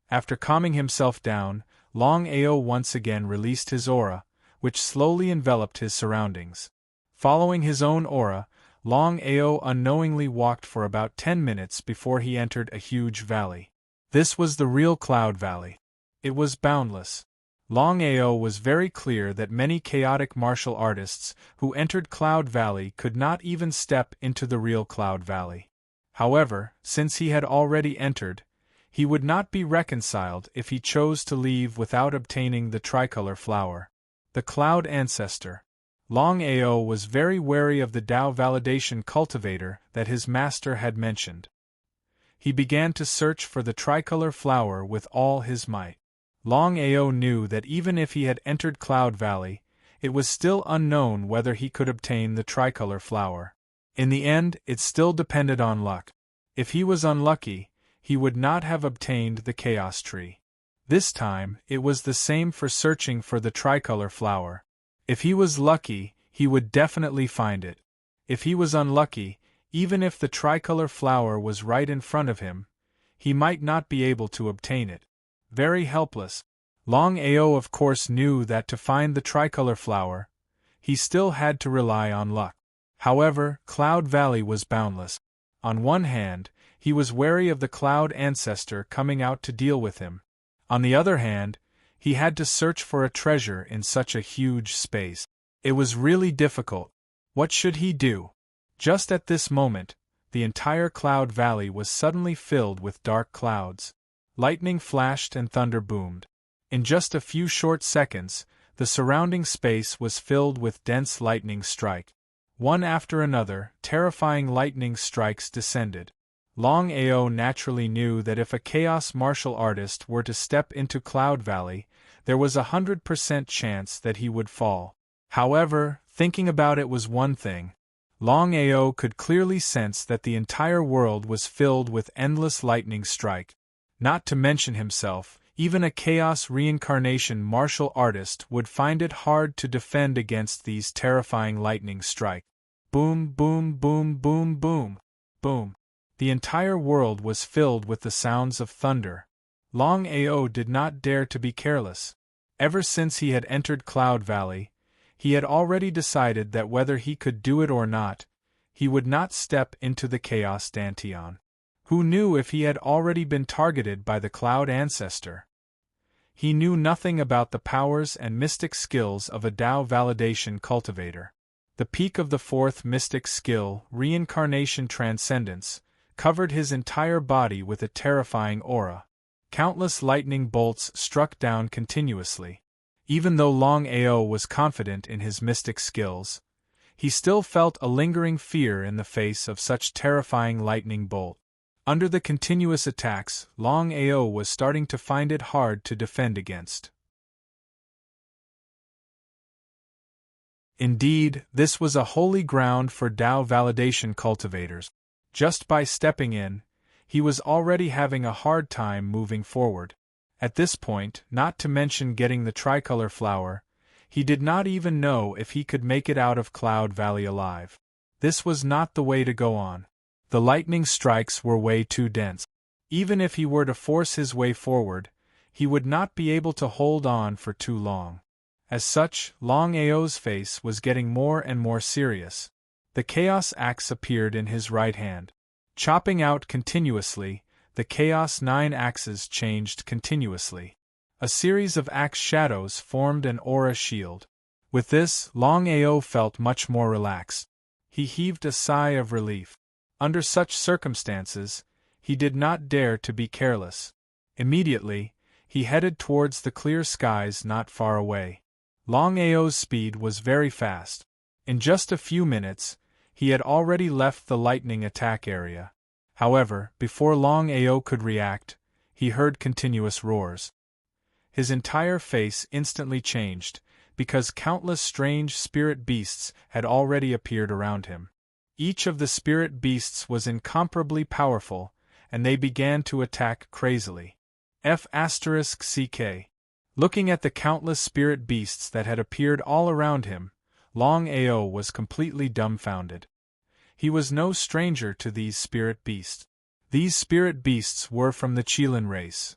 After calming himself down, Longao once again released his aura, which slowly enveloped his surroundings. Following his own aura, Longao unknowingly walked for about 10 minutes before he entered a huge valley. This was the real Cloud Valley. It was boundless. Longao was very clear that many chaotic martial artists who entered Cloud Valley could not even step into the real Cloud Valley. However, since he had already entered, he would not be reconciled if he chose to leave without obtaining the tricolor flower. The Cloud Ancestor. Longao was very wary of the Tao Validation cultivator that his master had mentioned. He began to search for the tricolor flower with all his might. Longao knew that even if he had entered Cloud Valley, it was still unknown whether he could obtain the tricolor flower. In the end, it still depended on luck. If he was unlucky, he would not have obtained the Chaos Tree. This time, it was the same for searching for the tricolor flower. If he was lucky, he would definitely find it. If he was unlucky, even if the tricolor flower was right in front of him, he might not be able to obtain it. Very helpless. Longao of course knew that to find the tricolor flower, he still had to rely on luck. However, Cloud Valley was boundless. On one hand, he was wary of the Cloud Ancestor coming out to deal with him. On the other hand, he had to search for a treasure in such a huge space. It was really difficult. What should he do? Just at this moment, the entire Cloud Valley was suddenly filled with dark clouds. Lightning flashed and thunder boomed. In just a few short seconds, the surrounding space was filled with dense lightning strike. One after another, terrifying lightning strikes descended. Longao naturally knew that if a chaos martial artist were to step into Cloud Valley, there was 100% chance that he would fall. However, thinking about it was one thing. Longao could clearly sense that the entire world was filled with endless lightning strike. Not to mention himself, even a chaos reincarnation martial artist would find it hard to defend against these terrifying lightning strike. Boom, boom, boom, boom, boom, boom. The entire world was filled with the sounds of thunder. Longao did not dare to be careless. Ever since he had entered Cloud Valley, he had already decided that whether he could do it or not, he would not step into the Chaos Dantian. Who knew if he had already been targeted by the Cloud Ancestor? He knew nothing about the powers and mystic skills of a Tao validation cultivator. The peak of the fourth mystic skill, Reincarnation Transcendence, covered his entire body with a terrifying aura. Countless lightning bolts struck down continuously. Even though Longao was confident in his mystic skills, he still felt a lingering fear in the face of such terrifying lightning bolt. Under the continuous attacks, Longao was starting to find it hard to defend against. Indeed, this was a holy ground for Tao validation cultivators. Just by stepping in, he was already having a hard time moving forward. At this point, not to mention getting the tricolor flower, he did not even know if he could make it out of Cloud Valley alive. This was not the way to go on. The lightning strikes were way too dense. Even if he were to force his way forward, he would not be able to hold on for too long. As such, Longao's face was getting more and more serious. The Chaos Axe appeared in his right hand. Chopping out continuously, the Chaos 9 axes changed continuously. A series of axe shadows formed an aura shield. With this, Longao felt much more relaxed. He heaved a sigh of relief. Under such circumstances, he did not dare to be careless. Immediately, he headed towards the clear skies not far away. Longao's speed was very fast. In just a few minutes, he had already left the lightning attack area. However, before Longao could react, he heard continuous roars. His entire face instantly changed, because countless strange spirit beasts had already appeared around him. Each of the spirit beasts was incomparably powerful, and they began to attack crazily. F***CK. Looking at the countless spirit beasts that had appeared all around him, Longao was completely dumbfounded. He was no stranger to these spirit beasts. These spirit beasts were from the Qilin race.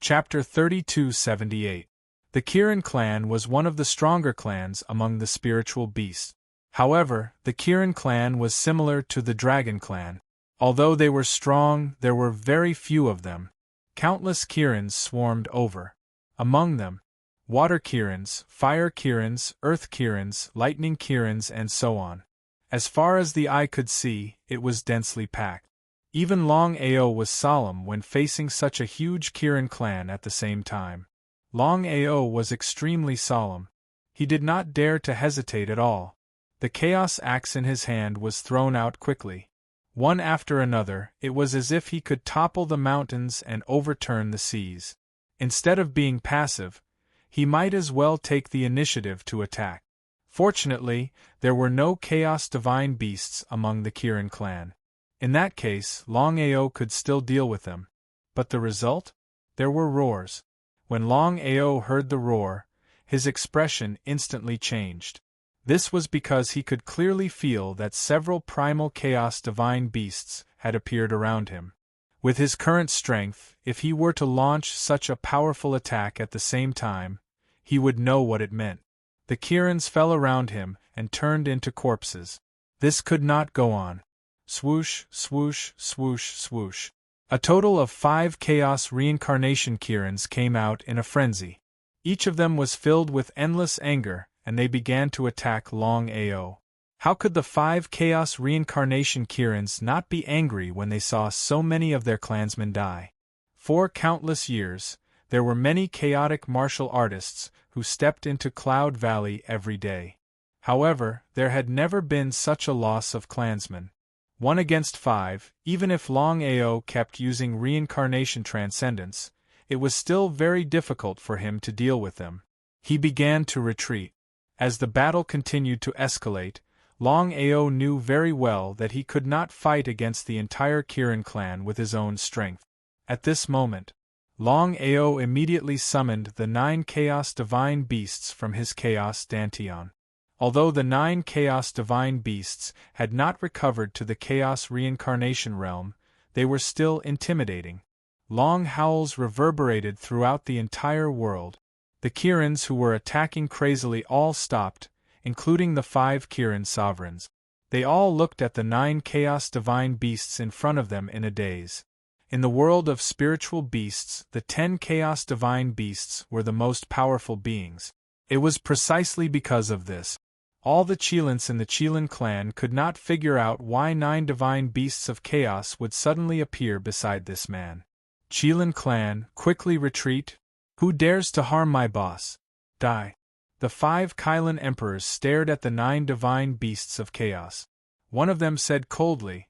Chapter 3278. The Kirin clan was one of the stronger clans among the spiritual beasts. However, the Kirin clan was similar to the Dragon clan. Although they were strong, there were very few of them. Countless Kirins swarmed over. Among them, water Kirins, fire Kirins, earth Kirins, lightning Kirins, and so on. As far as the eye could see, it was densely packed. Even Longao was solemn when facing such a huge Kirin clan at the same time. Longao was extremely solemn. He did not dare to hesitate at all. The Chaos Axe in his hand was thrown out quickly. One after another, it was as if he could topple the mountains and overturn the seas. Instead of being passive, he might as well take the initiative to attack. Fortunately, there were no Chaos Divine Beasts among the Kirin clan. In that case, Longao could still deal with them. But the result? There were roars. When Longao heard the roar, his expression instantly changed. This was because he could clearly feel that several primal Chaos Divine Beasts had appeared around him. With his current strength, if he were to launch such a powerful attack at the same time, he would know what it meant. The Kirins fell around him and turned into corpses. This could not go on. Swoosh, swoosh, swoosh, swoosh. A total of 5 Chaos Reincarnation Kirins came out in a frenzy. Each of them was filled with endless anger, and they began to attack Longao. How could the 5 Chaos Reincarnation Kirins not be angry when they saw so many of their clansmen die? For countless years, There were many chaotic martial artists who stepped into Cloud Valley every day. However, there had never been such a loss of clansmen. 1 against 5, even if Longao kept using reincarnation transcendence, it was still very difficult for him to deal with them. He began to retreat. As the battle continued to escalate, Longao knew very well that he could not fight against the entire Kirin clan with his own strength. At this moment, Longao immediately summoned the 9 Chaos Divine Beasts from his Chaos Dantian. Although the 9 Chaos Divine Beasts had not recovered to the Chaos Reincarnation realm, they were still intimidating. Long howls reverberated throughout the entire world. The Kirins who were attacking crazily all stopped, including the 5 Kirin sovereigns. They all looked at the 9 Chaos Divine Beasts in front of them in a daze. In the world of spiritual beasts, the 10 Chaos Divine Beasts were the most powerful beings. It was precisely because of this. All the Qilins in the Qilin clan could not figure out why 9 divine beasts of chaos would suddenly appear beside this man. Qilin clan, quickly retreat! Who dares to harm my boss? Die! The 5 Qilin emperors stared at the 9 divine beasts of chaos. One of them said coldly,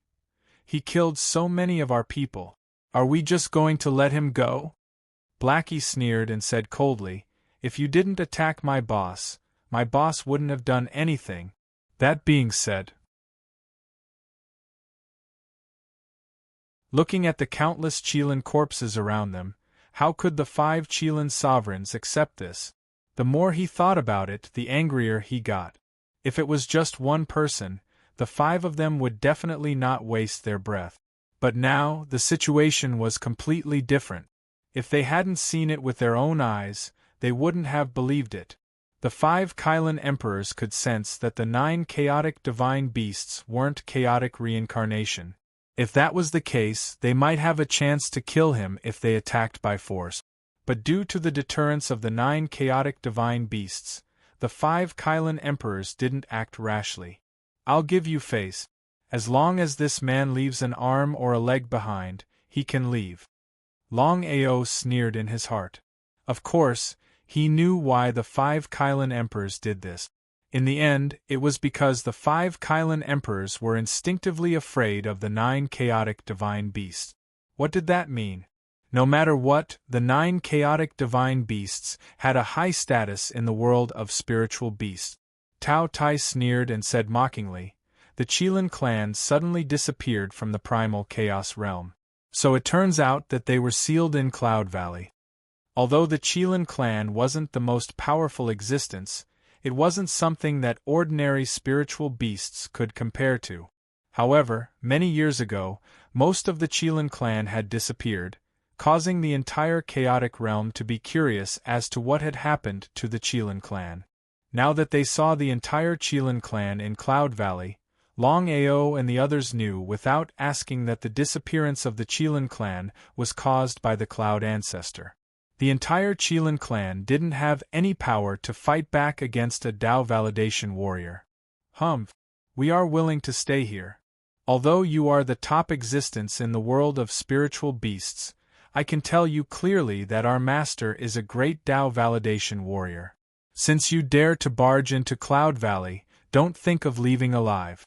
"He killed so many of our people. Are we just going to let him go?" Blackie sneered and said coldly, "If you didn't attack my boss wouldn't have done anything." That being said, looking at the countless Qilin corpses around them, how could the 5 Qilin sovereigns accept this? The more he thought about it, the angrier he got. If it was just one person, the 5 of them would definitely not waste their breath. But now, the situation was completely different. If they hadn't seen it with their own eyes, they wouldn't have believed it. The 5 Qilin emperors could sense that the 9 chaotic divine beasts weren't chaotic reincarnation. If that was the case, they might have a chance to kill him if they attacked by force. But due to the deterrence of the 9 chaotic divine beasts, the 5 Qilin emperors didn't act rashly. "I'll give you face. As long as this man leaves an arm or a leg behind, he can leave." Longao sneered in his heart. Of course, he knew why the 5 Qilin emperors did this. In the end, it was because the 5 Qilin emperors were instinctively afraid of the 9 chaotic divine beasts. What did that mean? No matter what, the 9 chaotic divine beasts had a high status in the world of spiritual beasts. Tao Tai sneered and said mockingly, "The Qilin clan suddenly disappeared from the primal chaos realm. So it turns out that they were sealed in Cloud Valley." Although the Qilin clan wasn't the most powerful existence, it wasn't something that ordinary spiritual beasts could compare to. However, many years ago, most of the Qilin clan had disappeared, causing the entire chaotic realm to be curious as to what had happened to the Qilin clan. Now that they saw the entire Qilin clan in Cloud Valley, Longao and the others knew without asking that the disappearance of the Qilin clan was caused by the Cloud Ancestor. The entire Qilin clan didn't have any power to fight back against a Dao validation warrior. We are willing to stay here. Although you are the top existence in the world of spiritual beasts, I can tell you clearly that our master is a great Dao validation warrior. Since you dare to barge into Cloud Valley, don't think of leaving alive."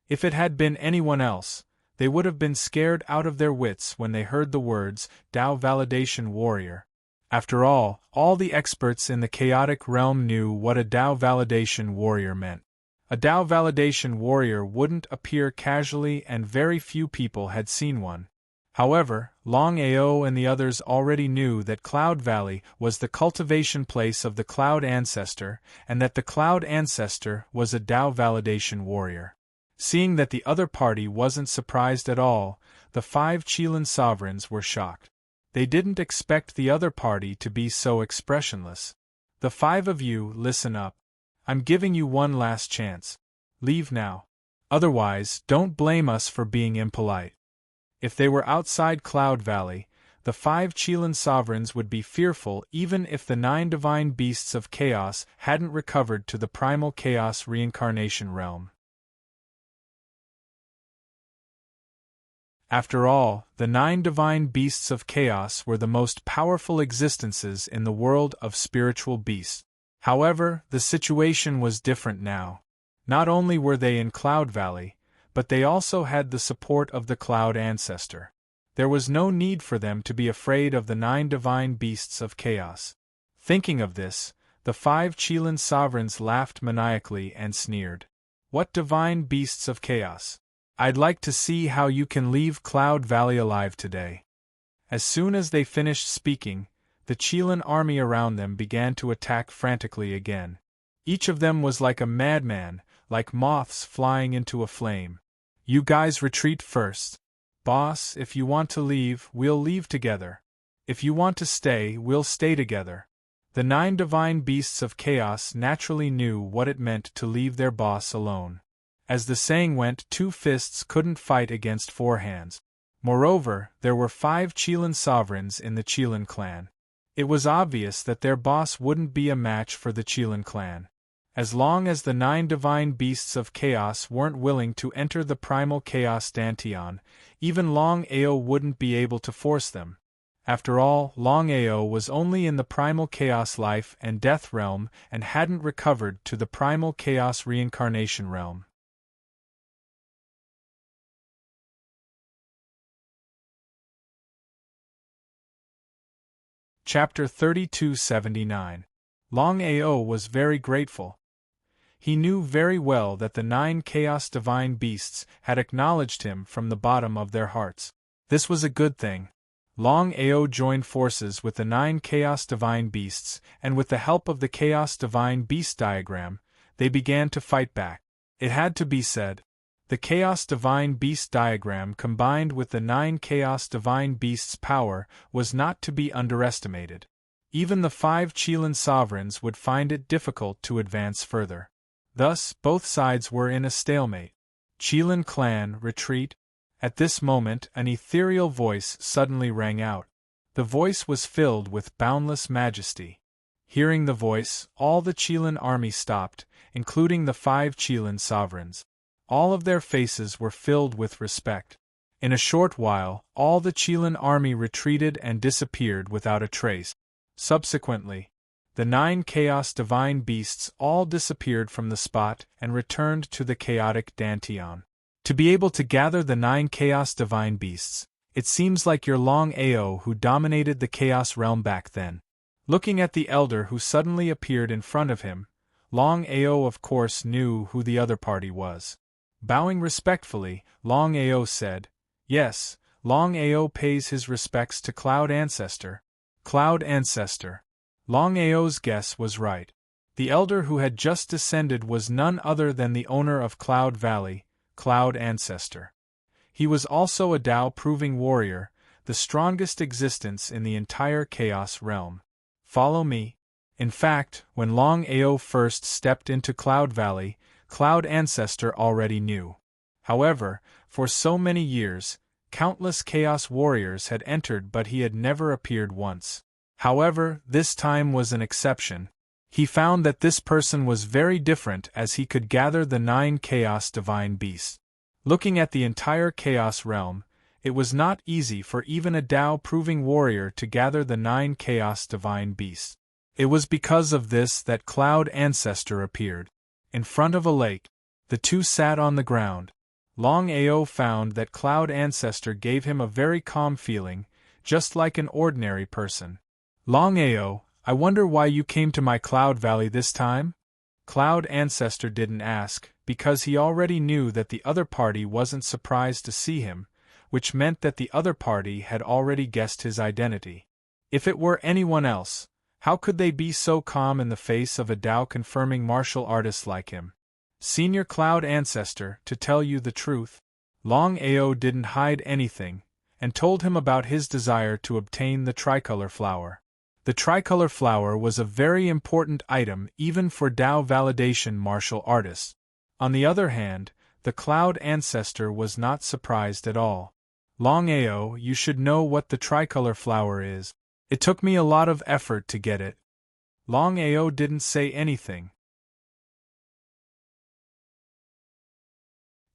If it had been anyone else, they would have been scared out of their wits when they heard the words, Dao validation warrior. After all the experts in the chaotic realm knew what a Dao validation warrior meant. A Dao validation warrior wouldn't appear casually and very few people had seen one. However, Longao and the others already knew that Cloud Valley was the cultivation place of the Cloud Ancestor, and that the Cloud Ancestor was a Dao validation warrior. Seeing that the other party wasn't surprised at all, the 5 Qilin sovereigns were shocked. They didn't expect the other party to be so expressionless. "The 5 of you, listen up. I'm giving you one last chance. Leave now. Otherwise, don't blame us for being impolite." If they were outside Cloud Valley, the 5 Qilin sovereigns would be fearful even if the 9 divine beasts of chaos hadn't recovered to the primal chaos reincarnation realm. After all, the 9 divine beasts of chaos were the most powerful existences in the world of spiritual beasts. However, the situation was different now. Not only were they in Cloud Valley, but they also had the support of the Cloud Ancestor. There was no need for them to be afraid of the 9 divine beasts of chaos. Thinking of this, the 5 Qilin sovereigns laughed maniacally and sneered. What divine beasts of chaos? I'd like to see how you can leave Cloud Valley alive today. As soon as they finished speaking, the Qilin army around them began to attack frantically again. Each of them was like a madman, like moths flying into a flame. You guys retreat first. Boss, if you want to leave, we'll leave together. If you want to stay, we'll stay together. The 9 divine beasts of chaos naturally knew what it meant to leave their boss alone. As the saying went, 2 fists couldn't fight against 4 hands. Moreover, there were 5 Qilin sovereigns in the Qilin clan. It was obvious that their boss wouldn't be a match for the Qilin clan. As long as the 9 divine beasts of chaos weren't willing to enter the primal chaos Dantian, even Longao wouldn't be able to force them. After all, Longao was only in the primal chaos life and death realm and hadn't recovered to the primal chaos reincarnation realm. Chapter 3279. Longao was very grateful. He knew very well that the 9 chaos divine beasts had acknowledged him from the bottom of their hearts. This was a good thing. Longao joined forces with the 9 chaos divine beasts, and with the help of the chaos divine beast diagram, they began to fight back. It had to be said. The Chaos Divine Beast diagram combined with the 9 Chaos Divine Beasts' power was not to be underestimated. Even the 5 Qilin sovereigns would find it difficult to advance further. Thus, both sides were in a stalemate. Qilin clan, retreat. At this moment, an ethereal voice suddenly rang out. The voice was filled with boundless majesty. Hearing the voice, all the Qilin army stopped, including the 5 Qilin sovereigns. All of their faces were filled with respect. In a short while, all the Qilin army retreated and disappeared without a trace. Subsequently, the 9 Chaos Divine Beasts all disappeared from the spot and returned to the chaotic Dantian. To be able to gather the 9 Chaos Divine Beasts, it seems like your Longao who dominated the Chaos realm back then. Looking at the elder who suddenly appeared in front of him, Longao of course knew who the other party was. Bowing respectfully, Longao said, "Yes, Longao pays his respects to Cloud Ancestor." Cloud Ancestor. Longao's guess was right. The elder who had just descended was none other than the owner of Cloud Valley, Cloud Ancestor. He was also a Tao-proving warrior, the strongest existence in the entire Chaos realm. Follow me. In fact, when Longao first stepped into Cloud Valley, Cloud Ancestor already knew. However, for so many years, countless Chaos warriors had entered but he had never appeared once. However, this time was an exception. He found that this person was very different as he could gather the 9 Chaos Divine Beasts. Looking at the entire Chaos realm, it was not easy for even a Tao-proving warrior to gather the 9 Chaos Divine Beasts. It was because of this that Cloud Ancestor appeared. In front of a lake, the two sat on the ground. Longao found that Cloud Ancestor gave him a very calm feeling, just like an ordinary person. "Longao, I wonder why you came to my Cloud Valley this time?" Cloud Ancestor didn't ask, because he already knew that the other party wasn't surprised to see him, which meant that the other party had already guessed his identity. If it were anyone else, how could they be so calm in the face of a Tao-confirming martial artist like him? Senior Cloud Ancestor, to tell you the truth, Longao didn't hide anything, and told him about his desire to obtain the tricolor flower. The tricolor flower was a very important item even for Tao validation martial artists. On the other hand, the Cloud Ancestor was not surprised at all. "Longao, you should know what the tricolor flower is. It took me a lot of effort to get it." Longao didn't say anything.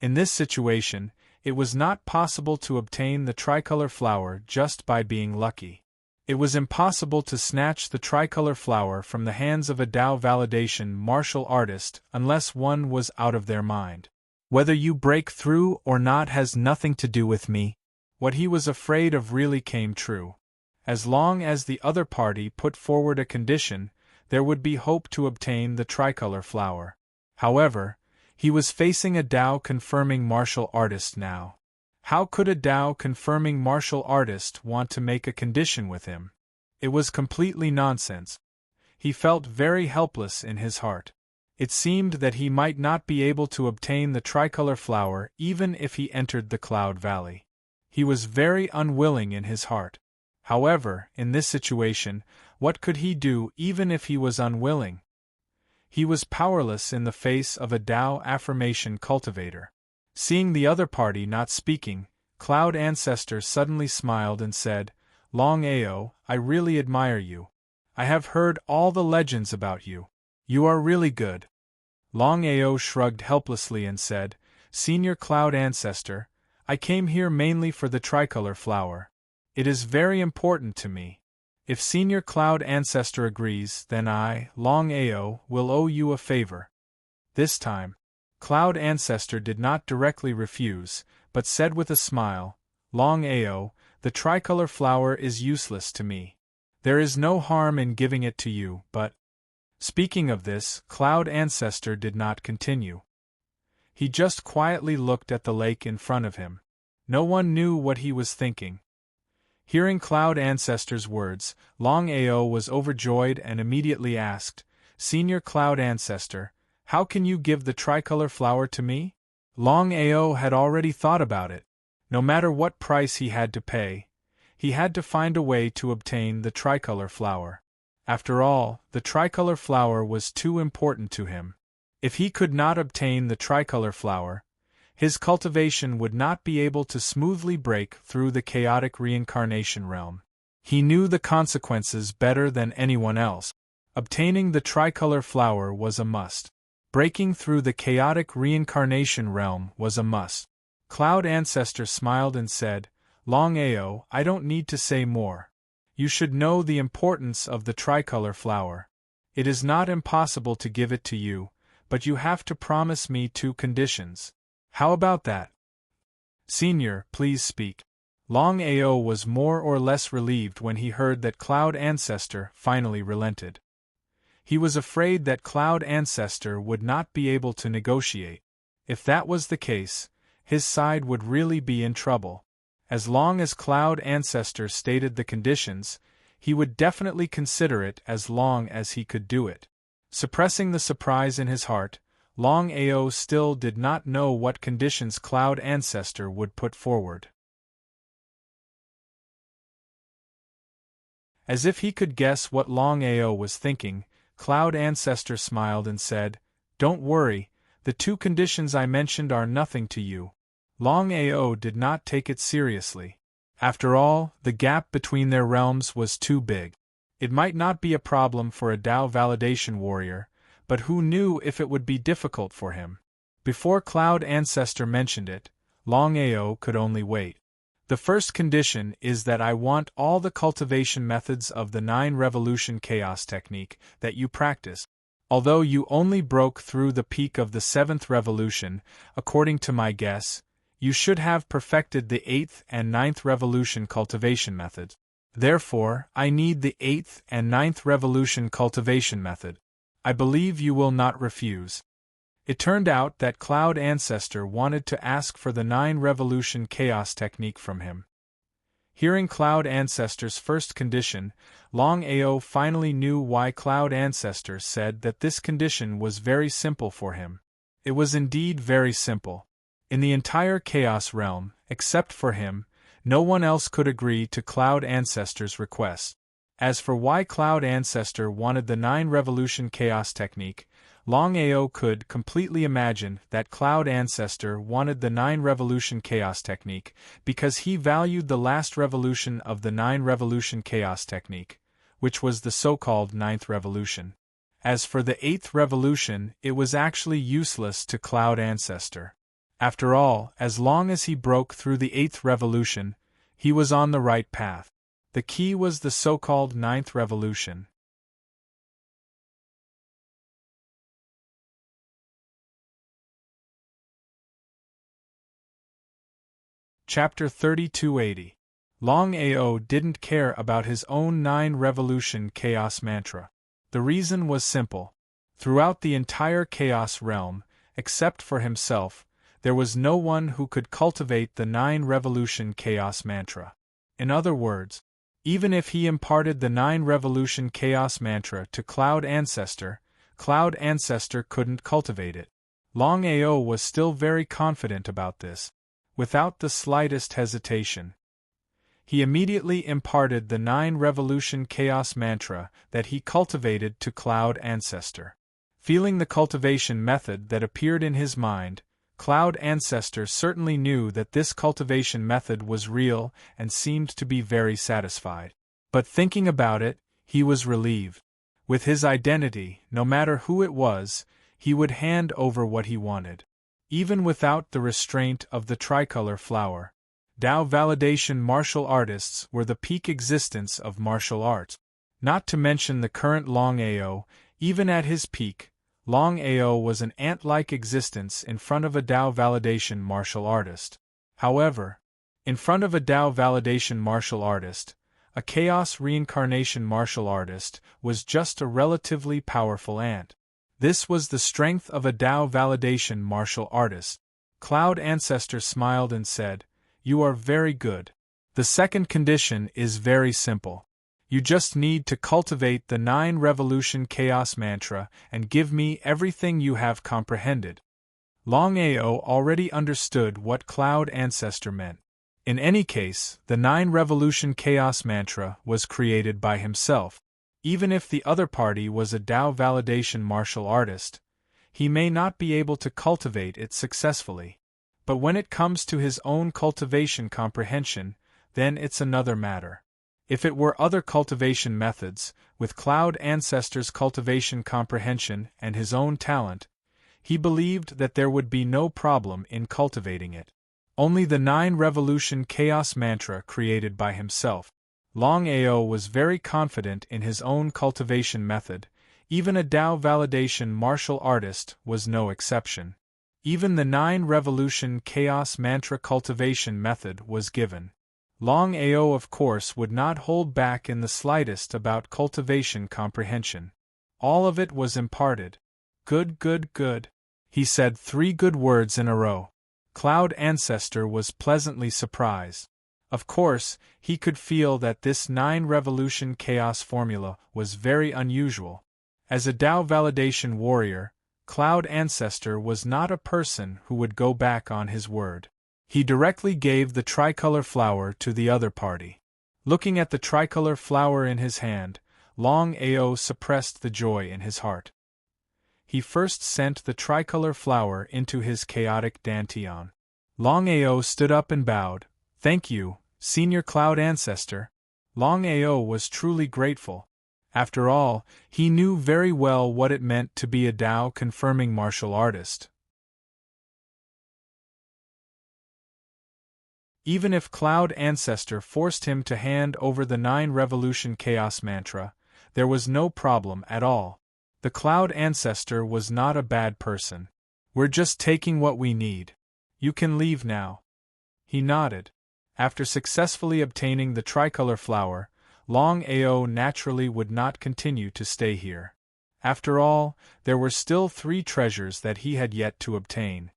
In this situation, It was not possible to obtain the tricolor flower just by being lucky. It was impossible to snatch the tricolor flower from the hands of a Tao validation martial artist unless one was out of their mind. Whether you break through or not has nothing to do with me. What he was afraid of really came true. As long as the other party put forward a condition, there would be hope to obtain the tricolor flower. However, he was facing a Tao-confirming martial artist now. How could a Tao-confirming martial artist want to make a condition with him? It was completely nonsense. He felt very helpless in his heart. It seemed that he might not be able to obtain the tricolor flower even if he entered the Cloud Valley. He was very unwilling in his heart. However, in this situation, what could he do even if he was unwilling? He was powerless in the face of a Tao affirmation cultivator. Seeing the other party not speaking, Cloud Ancestor suddenly smiled and said, "Longao, I really admire you. I have heard all the legends about you. You are really good." Longao shrugged helplessly and said, "Senior Cloud Ancestor, I came here mainly for the tricolor flower. It is very important to me. If Senior Cloud Ancestor agrees, then I, Longao, will owe you a favor." This time, Cloud Ancestor did not directly refuse, but said with a smile, "Longao, the tricolor flower is useless to me. There is no harm in giving it to you, but—" Speaking of this, Cloud Ancestor did not continue. He just quietly looked at the lake in front of him. No one knew what he was thinking. Hearing Cloud Ancestor's words, Longao was overjoyed and immediately asked, "Senior Cloud Ancestor, how can you give the tricolor flower to me?" Longao had already thought about it. No matter what price he had to pay, he had to find a way to obtain the tricolor flower. After all, the tricolor flower was too important to him. If he could not obtain the tricolor flower, his cultivation would not be able to smoothly break through the chaotic reincarnation realm. He knew the consequences better than anyone else. Obtaining the tricolor flower was a must. Breaking through the chaotic reincarnation realm was a must. Cloud Ancestor smiled and said, "Longao, I don't need to say more. You should know the importance of the tricolor flower. It is not impossible to give it to you, but you have to promise me 2 conditions. How about that?" "Senior, please speak." Longao was more or less relieved when he heard that Cloud Ancestor finally relented. He was afraid that Cloud Ancestor would not be able to negotiate. If that was the case, his side would really be in trouble. As long as Cloud Ancestor stated the conditions, he would definitely consider it as long as he could do it. Suppressing the surprise in his heart, Longao still did not know what conditions Cloud Ancestor would put forward. As if he could guess what Longao was thinking, Cloud Ancestor smiled and said, "Don't worry, the 2 conditions I mentioned are nothing to you." Longao did not take it seriously. After all, the gap between their realms was too big. It might not be a problem for a Tao validation warrior, but who knew if it would be difficult for him? Before Cloud Ancestor mentioned it, Longao could only wait. "The first condition is that I want all the cultivation methods of the 9 Revolution Chaos technique that you practice. Although you only broke through the peak of the 7th Revolution, according to my guess, you should have perfected the 8th and 9th Revolution cultivation methods. Therefore, I need the 8th and 9th Revolution cultivation method. I believe you will not refuse." It turned out that Cloud Ancestor wanted to ask for the 9 Revolution Chaos technique from him. Hearing Cloud Ancestor's first condition, Longao finally knew why Cloud Ancestor said that this condition was very simple for him. It was indeed very simple. In the entire Chaos realm, except for him, no one else could agree to Cloud Ancestor's request. As for why Cloud Ancestor wanted the 9 Revolution Chaos technique, Longao could completely imagine that Cloud Ancestor wanted the 9 Revolution Chaos technique because he valued the last revolution of the 9 Revolution Chaos technique, which was the so-called 9th Revolution. As for the 8th Revolution, it was actually useless to Cloud Ancestor. After all, as long as he broke through the 8th revolution, he was on the right path. The key was the so-called 9th revolution. Chapter 3280. Longao didn't care about his own 9-revolution chaos mantra. The reason was simple. Throughout the entire chaos realm, except for himself, there was no one who could cultivate the 9-revolution chaos mantra. In other words, even if he imparted the 9-revolution chaos mantra to Cloud Ancestor couldn't cultivate it. Longao was still very confident about this. Without the slightest hesitation, he immediately imparted the 9-revolution chaos mantra that he cultivated to Cloud Ancestor. Feeling the cultivation method that appeared in his mind, Cloud Ancestor certainly knew that this cultivation method was real and seemed to be very satisfied. But thinking about it, he was relieved. With his identity, no matter who it was, he would hand over what he wanted. Even without the restraint of the tricolor flower, Tao validation martial artists were the peak existence of martial arts. Not to mention the current Longao, even at his peak, Longao was an ant-like existence in front of a Tao validation martial artist. However, in front of a Tao validation martial artist, a chaos reincarnation martial artist was just a relatively powerful ant. This was the strength of a Tao validation martial artist. Cloud Ancestor smiled and said, "You are very good. The second condition is very simple. You just need to cultivate the 9-revolution chaos mantra and give me everything you have comprehended." Longao already understood what Cloud Ancestor meant. In any case, the 9-revolution chaos mantra was created by himself. Even if the other party was a Tao validation martial artist, he may not be able to cultivate it successfully. But when it comes to his own cultivation comprehension, then it's another matter. If it were other cultivation methods, with Cloud Ancestor's cultivation comprehension and his own talent, he believed that there would be no problem in cultivating it. Only the 9-revolution chaos mantra created by himself. Longao was very confident in his own cultivation method. Even a Tao validation martial artist was no exception. Even the 9-revolution chaos mantra cultivation method was given. Longao of course would not hold back in the slightest about cultivation comprehension. All of it was imparted. Good, good, good. He said 3 good words in a row. Cloud Ancestor was pleasantly surprised. Of course, he could feel that this 9-revolution chaos formula was very unusual. As a Tao validation warrior, Cloud Ancestor was not a person who would go back on his word. He directly gave the tricolor flower to the other party. Looking at the tricolor flower in his hand, Longao suppressed the joy in his heart. He first sent the tricolor flower into his chaotic dantian. Longao stood up and bowed. "Thank you, Senior Cloud Ancestor." Longao was truly grateful. After all, he knew very well what it meant to be a Tao-confirming martial artist. Even if Cloud Ancestor forced him to hand over the 9-revolution chaos mantra, there was no problem at all. The Cloud Ancestor was not a bad person. "We're just taking what we need. You can leave now." He nodded. After successfully obtaining the tricolor flower, Longao naturally would not continue to stay here. After all, there were still 3 treasures that he had yet to obtain.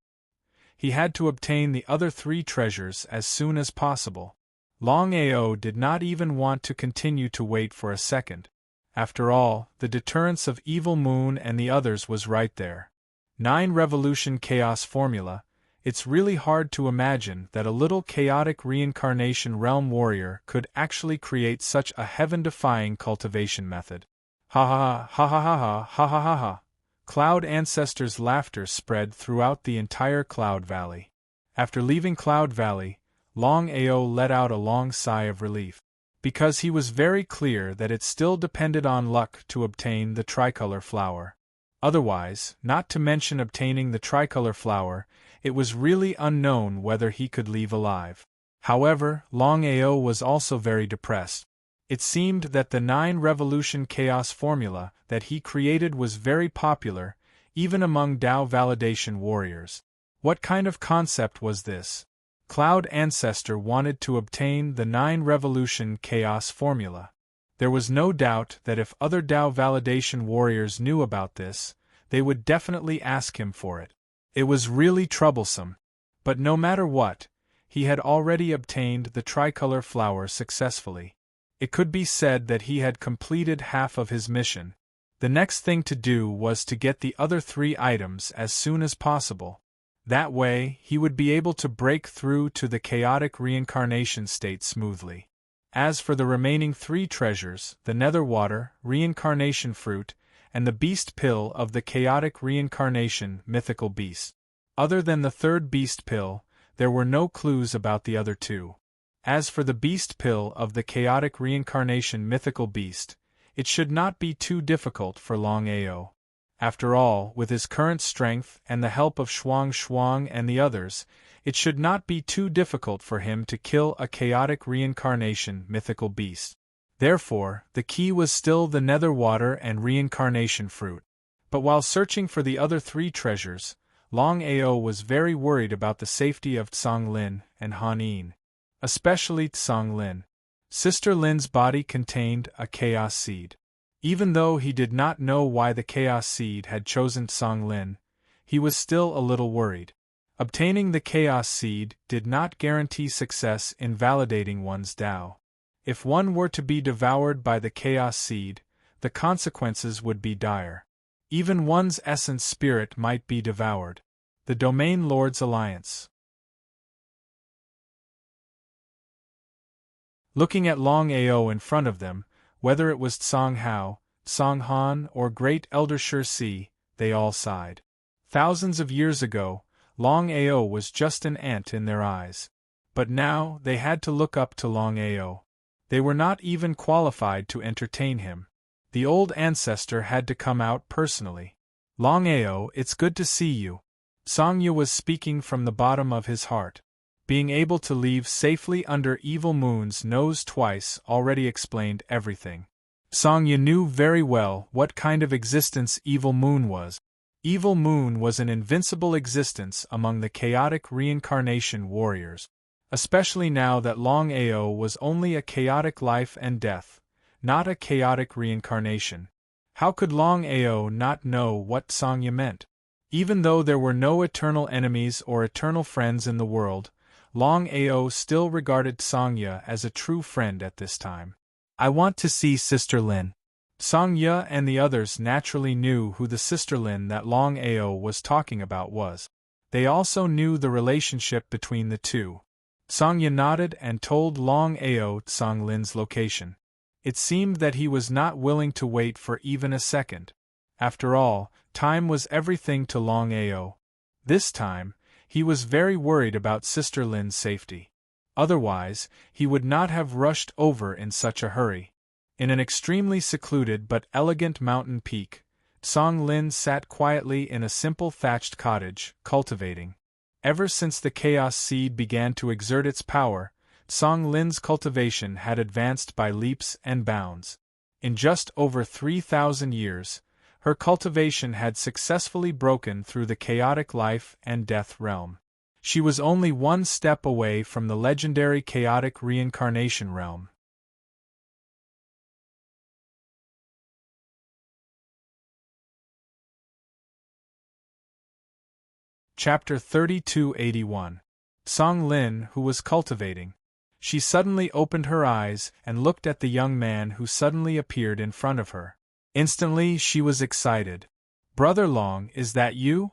He had to obtain the other 3 treasures as soon as possible. Longao did not even want to continue to wait for a second. After all, the deterrence of Evil Moon and the others was right there. 9-revolution chaos formula. It's really hard to imagine that a little chaotic reincarnation realm warrior could actually create such a heaven-defying cultivation method. Ha ha ha ha ha ha ha ha ha ha. Cloud Ancestor's laughter spread throughout the entire Cloud Valley. After leaving Cloud Valley, Longao let out a long sigh of relief. Because he was very clear that it still depended on luck to obtain the tricolor flower. Otherwise, not to mention obtaining the tricolor flower, it was really unknown whether he could leave alive. However, Longao was also very depressed. It seemed that the 9-revolution chaos formula that he created was very popular, even among Tao validation warriors. What kind of concept was this? Cloud Ancestor wanted to obtain the 9-revolution chaos formula. There was no doubt that if other Tao validation warriors knew about this, they would definitely ask him for it. It was really troublesome. But no matter what, he had already obtained the tricolor flower successfully. It could be said that he had completed half of his mission. The next thing to do was to get the other 3 items as soon as possible. That way, he would be able to break through to the chaotic reincarnation state smoothly. As for the remaining 3 treasures, the nether water, reincarnation fruit, and the beast pill of the chaotic reincarnation mythical beast. Other than the 3rd beast pill, there were no clues about the other 2. As for the beast pill of the chaotic reincarnation mythical beast, it should not be too difficult for Longao. After all, with his current strength and the help of Shuang and the others, it should not be too difficult for him to kill a chaotic reincarnation mythical beast. Therefore, the key was still the nether water and reincarnation fruit. But while searching for the other 3 treasures, Longao was very worried about the safety of Tsang Lin and Han Yin. Especially Tsang Lin. Sister Lin's body contained a chaos seed. Even though he did not know why the chaos seed had chosen Tsang Lin, he was still a little worried. Obtaining the chaos seed did not guarantee success in validating one's Tao. If one were to be devoured by the chaos seed, the consequences would be dire. Even one's essence spirit might be devoured. The Domain Lord's Alliance. Looking at Longao in front of them, whether it was Tsang Hao, Tsang Han, or Great Elder Shi, they all sighed. Thousands of years ago, Longao was just an ant in their eyes. But now they had to look up to Longao. They were not even qualified to entertain him. The old ancestor had to come out personally. Longao, it's good to see you. Songya was speaking from the bottom of his heart. Being able to leave safely under Evil Moon's nose twice already explained everything. Songya knew very well what kind of existence Evil Moon was. Evil Moon was an invincible existence among the chaotic reincarnation warriors. Especially now that Longao was only a chaotic life and death, not a chaotic reincarnation. How could Longao not know what Songya meant? Even though there were no eternal enemies or eternal friends in the world, Longao still regarded Songya as a true friend at this time. I want to see Sister Lin. Songya and the others naturally knew who the Sister Lin that Longao was talking about was. They also knew the relationship between the two. Songya nodded and told Longao Tsang Lin's location. It seemed that he was not willing to wait for even a second. After all, time was everything to Longao. This time, he was very worried about Sister Lin's safety. Otherwise, he would not have rushed over in such a hurry. In an extremely secluded but elegant mountain peak, Tsang Lin sat quietly in a simple thatched cottage, cultivating. Ever since the chaos seed began to exert its power, Tsang Lin's cultivation had advanced by leaps and bounds. In just over 3,000 years, her cultivation had successfully broken through the chaotic life and death realm. She was only one step away from the legendary chaotic reincarnation realm. Chapter 3281. Tsang Lin, who was cultivating. She suddenly opened her eyes and looked at the young man who suddenly appeared in front of her. Instantly she was excited. Brother Long, is that you?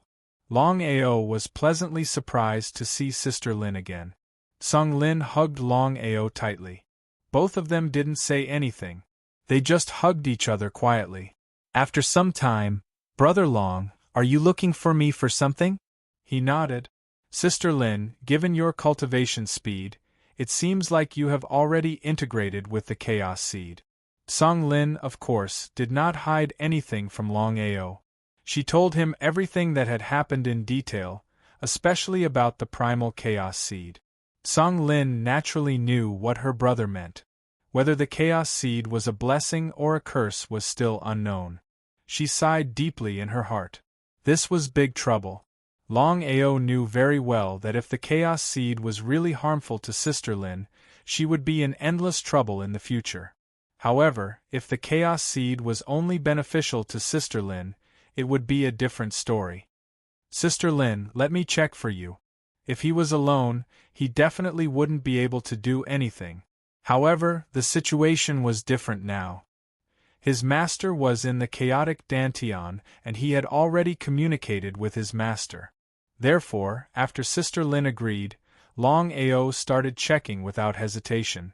Longao was pleasantly surprised to see Sister Lin again. Tsang Lin hugged Longao tightly. Both of them didn't say anything. They just hugged each other quietly. After some time, Brother Long, are you looking for me for something? He nodded. Sister Lin, given your cultivation speed, it seems like you have already integrated with the chaos seed. Tsang Lin, of course, did not hide anything from Longao. She told him everything that had happened in detail, especially about the primal chaos seed. Song Lin naturally knew what her brother meant. Whether the chaos seed was a blessing or a curse was still unknown. She sighed deeply in her heart. This was big trouble. Longao knew very well that if the chaos seed was really harmful to Sister Lin, she would be in endless trouble in the future. However, if the chaos seed was only beneficial to Sister Lin, it would be a different story. Sister Lin, let me check for you. If he was alone, he definitely wouldn't be able to do anything. However, the situation was different now. His master was in the chaotic Dantian, and he had already communicated with his master. Therefore, after Sister Lin agreed, Longao started checking without hesitation.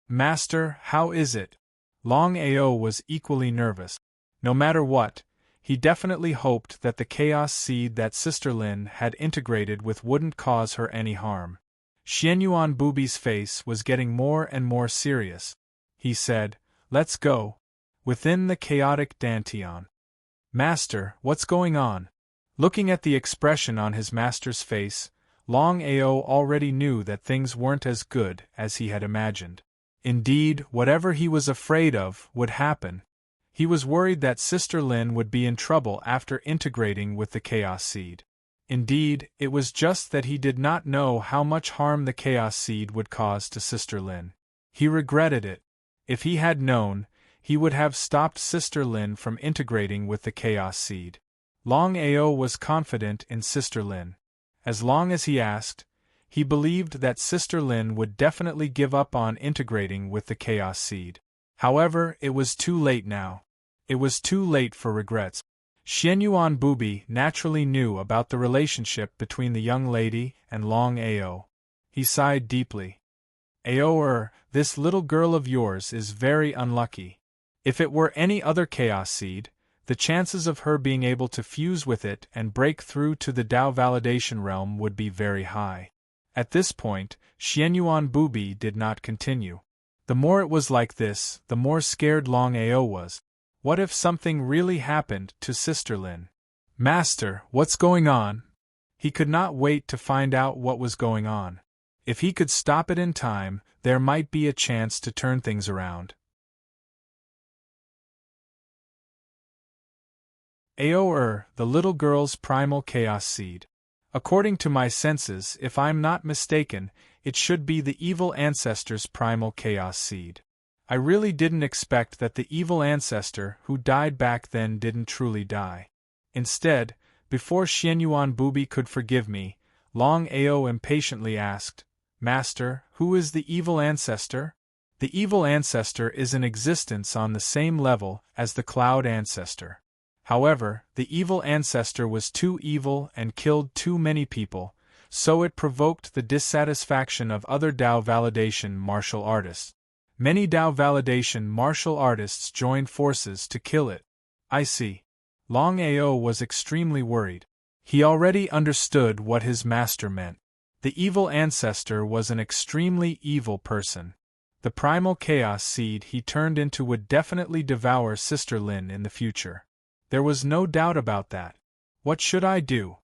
Master, how is it? Longao was equally nervous. No matter what, he definitely hoped that the chaos seed that Sister Lin had integrated with wouldn't cause her any harm. Xianyuan Bubi's face was getting more and more serious. He said, "Let's go." Within the chaotic Dantian. Master, what's going on? Looking at the expression on his master's face, Longao already knew that things weren't as good as he had imagined. Indeed, whatever he was afraid of would happen. He was worried that Sister Lin would be in trouble after integrating with the Chaos Seed. Indeed, it was just that he did not know how much harm the Chaos Seed would cause to Sister Lin. He regretted it. If he had known, he would have stopped Sister Lin from integrating with the Chaos Seed. Longao was confident in Sister Lin. As long as he asked, he believed that Sister Lin would definitely give up on integrating with the Chaos Seed. However, it was too late now. It was too late for regrets. Xianyuan Bubi naturally knew about the relationship between the young lady and Longao. He sighed deeply. Ao, this little girl of yours is very unlucky. If it were any other Chaos Seed, the chances of her being able to fuse with it and break through to the Dao validation realm would be very high. At this point, Xianyuan Bubi did not continue. The more it was like this, the more scared Longao was. What if something really happened to Sister Lin? Master, what's going on? He could not wait to find out what was going on. If he could stop it in time, there might be a chance to turn things around. Ao, the little girl's primal chaos seed. According to my senses, if I'm not mistaken, it should be the evil ancestor's primal chaos seed. I really didn't expect that the evil ancestor who died back then didn't truly die. Instead, before Xianyuan Bubi could forgive me, Longao impatiently asked, Master, who is the evil ancestor? The evil ancestor is in existence on the same level as the cloud ancestor. However, the evil ancestor was too evil and killed too many people, so it provoked the dissatisfaction of other Dao validation martial artists. Many Dao validation martial artists joined forces to kill it. I see. Longao was extremely worried. He already understood what his master meant. The evil ancestor was an extremely evil person. The primal chaos seed he turned into would definitely devour Sister Lin in the future. There was no doubt about that. What should I do?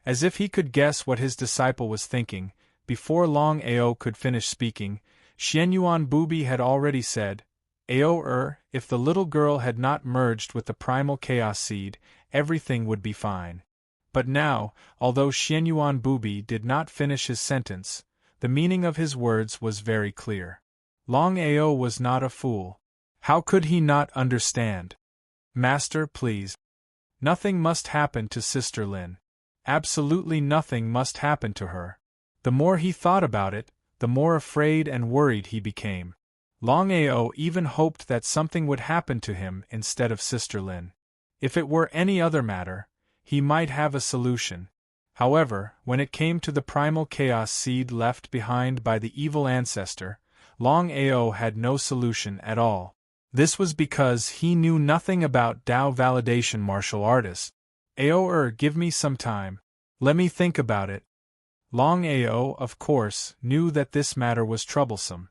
As if he could guess what his disciple was thinking, before Longao could finish speaking, Xianyuan Bubi had already said, Ao, if the little girl had not merged with the primal chaos seed, everything would be fine. But now, although Xianyuan Bubi did not finish his sentence, the meaning of his words was very clear. Longao was not a fool. How could he not understand? Master, please. Nothing must happen to Sister Lin. Absolutely nothing must happen to her. The more he thought about it, the more afraid and worried he became. Longao even hoped that something would happen to him instead of Sister Lin. If it were any other matter, he might have a solution. However, when it came to the primal chaos seed left behind by the evil ancestor, Longao had no solution at all. This was because he knew nothing about Dao validation martial artists. Ao, give me some time. Let me think about it. Longao, of course, knew that this matter was troublesome.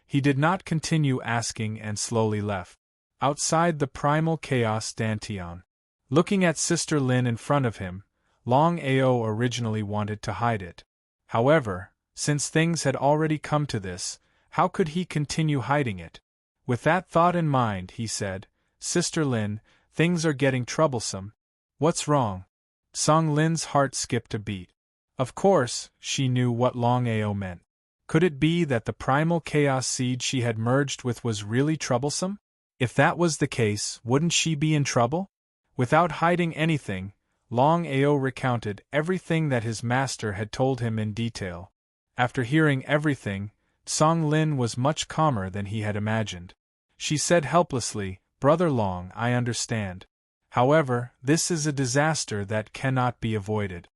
He did not continue asking and slowly left. Outside the primal chaos Dantian. Looking at Sister Lin in front of him, Longao originally wanted to hide it. However, since things had already come to this, how could he continue hiding it? With that thought in mind, he said, "Sister Lin, things are getting troublesome. What's wrong?" Song Lin's heart skipped a beat. Of course, she knew what Longao meant. Could it be that the primal chaos seed she had merged with was really troublesome? If that was the case, wouldn't she be in trouble? Without hiding anything, Longao recounted everything that his master had told him in detail. After hearing everything, Song Lin was much calmer than he had imagined. She said helplessly, "Brother Long, I understand. However, this is a disaster that cannot be avoided.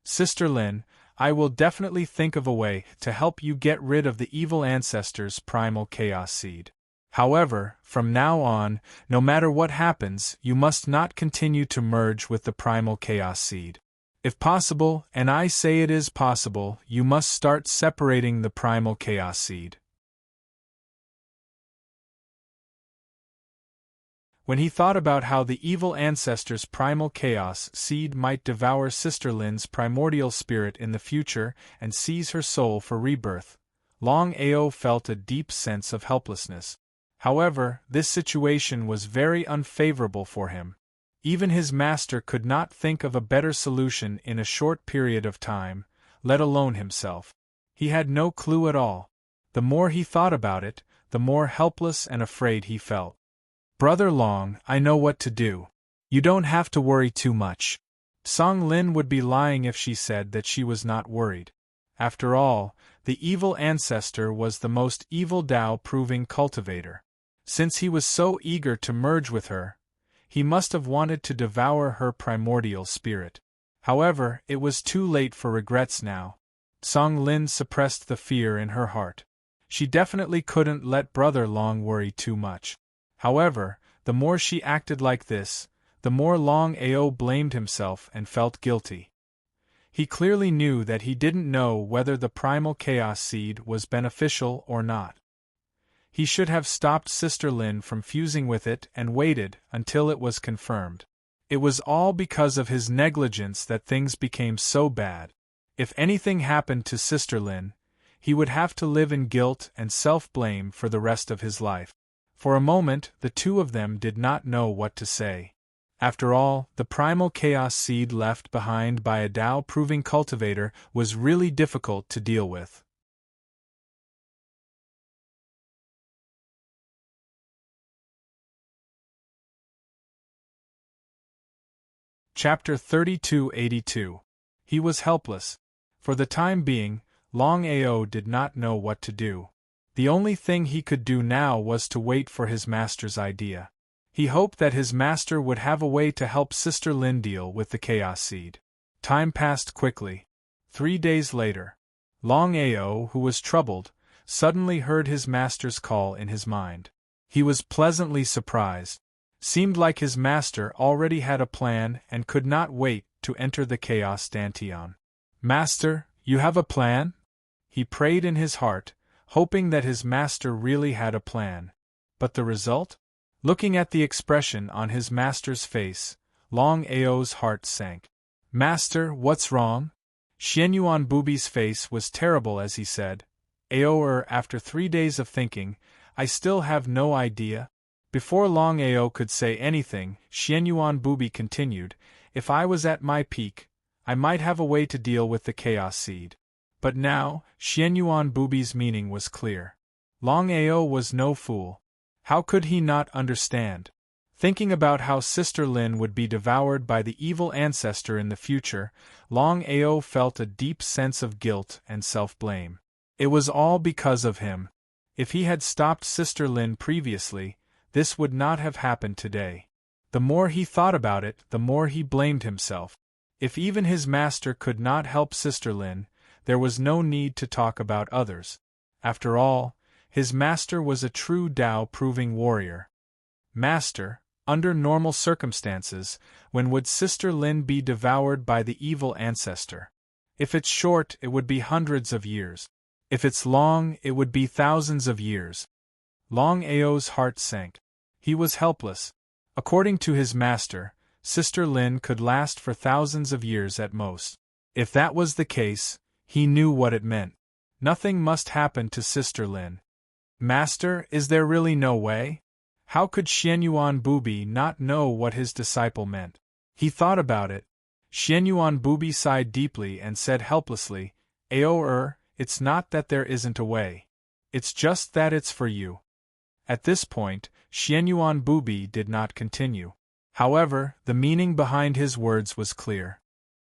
Sister Lin, I will definitely think of a way to help you get rid of the evil ancestor's primal chaos seed. However, from now on, no matter what happens, you must not continue to merge with the primal chaos seed. If possible, and I say it is possible, you must start separating the primal chaos seed." When he thought about how the evil ancestor's primal chaos seed might devour Sister Lin's primordial spirit in the future and seize her soul for rebirth, Longao felt a deep sense of helplessness. However, this situation was very unfavorable for him. Even his master could not think of a better solution in a short period of time, let alone himself. He had no clue at all. The more he thought about it, the more helpless and afraid he felt. "Brother Long, I know what to do. You don't have to worry too much." Song Lin would be lying if she said that she was not worried. After all, the evil ancestor was the most evil Tao-proving cultivator. Since he was so eager to merge with her, he must have wanted to devour her primordial spirit. However, it was too late for regrets now. Song Lin suppressed the fear in her heart. She definitely couldn't let Brother Long worry too much. However, the more she acted like this, the more Longao blamed himself and felt guilty. He clearly knew that he didn't know whether the primal chaos seed was beneficial or not. He should have stopped Sister Lin from fusing with it and waited until it was confirmed. It was all because of his negligence that things became so bad. If anything happened to Sister Lin, he would have to live in guilt and self-blame for the rest of his life. For a moment, the two of them did not know what to say. After all, the primal chaos seed left behind by a Tao-proving cultivator was really difficult to deal with. Chapter 3282. He was helpless. For the time being, Longao did not know what to do. The only thing he could do now was to wait for his master's idea. He hoped that his master would have a way to help Sister Lin deal with the chaos seed. Time passed quickly. 3 days later, Longao, who was troubled, suddenly heard his master's call in his mind. He was pleasantly surprised. Seemed like his master already had a plan and could not wait to enter the chaos dantian. "Master, you have a plan?" He prayed in his heart, hoping that his master really had a plan. But the result? Looking at the expression on his master's face, Longao's heart sank. "Master, what's wrong?" Xianyuan Bubi's face was terrible as he said, "Aoer, after 3 days of thinking, I still have no idea." Before Longao could say anything, Xianyuan Bubi continued, "If I was at my peak, I might have a way to deal with the chaos seed." But now, Xianyuan Bubi's meaning was clear. Longao was no fool. How could he not understand? Thinking about how Sister Lin would be devoured by the evil ancestor in the future, Longao felt a deep sense of guilt and self-blame. It was all because of him. If he had stopped Sister Lin previously, this would not have happened today. The more he thought about it, the more he blamed himself. If even his master could not help Sister Lin, there was no need to talk about others. After all, his master was a true Tao-proving warrior. Master, under normal circumstances, when would Sister Lin be devoured by the evil ancestor? If it's short, it would be hundreds of years. If it's long, it would be thousands of years. Longao's heart sank. He was helpless. According to his master, Sister Lin could last for thousands of years at most. If that was the case, he knew what it meant. Nothing must happen to Sister Lin. Master, is there really no way? How could Xianyuan Bubi not know what his disciple meant? He thought about it. Xianyuan Bubi sighed deeply and said helplessly, Ao it's not that there isn't a way. It's just that it's for you. At this point, Xianyuan Bubi did not continue. However, the meaning behind his words was clear.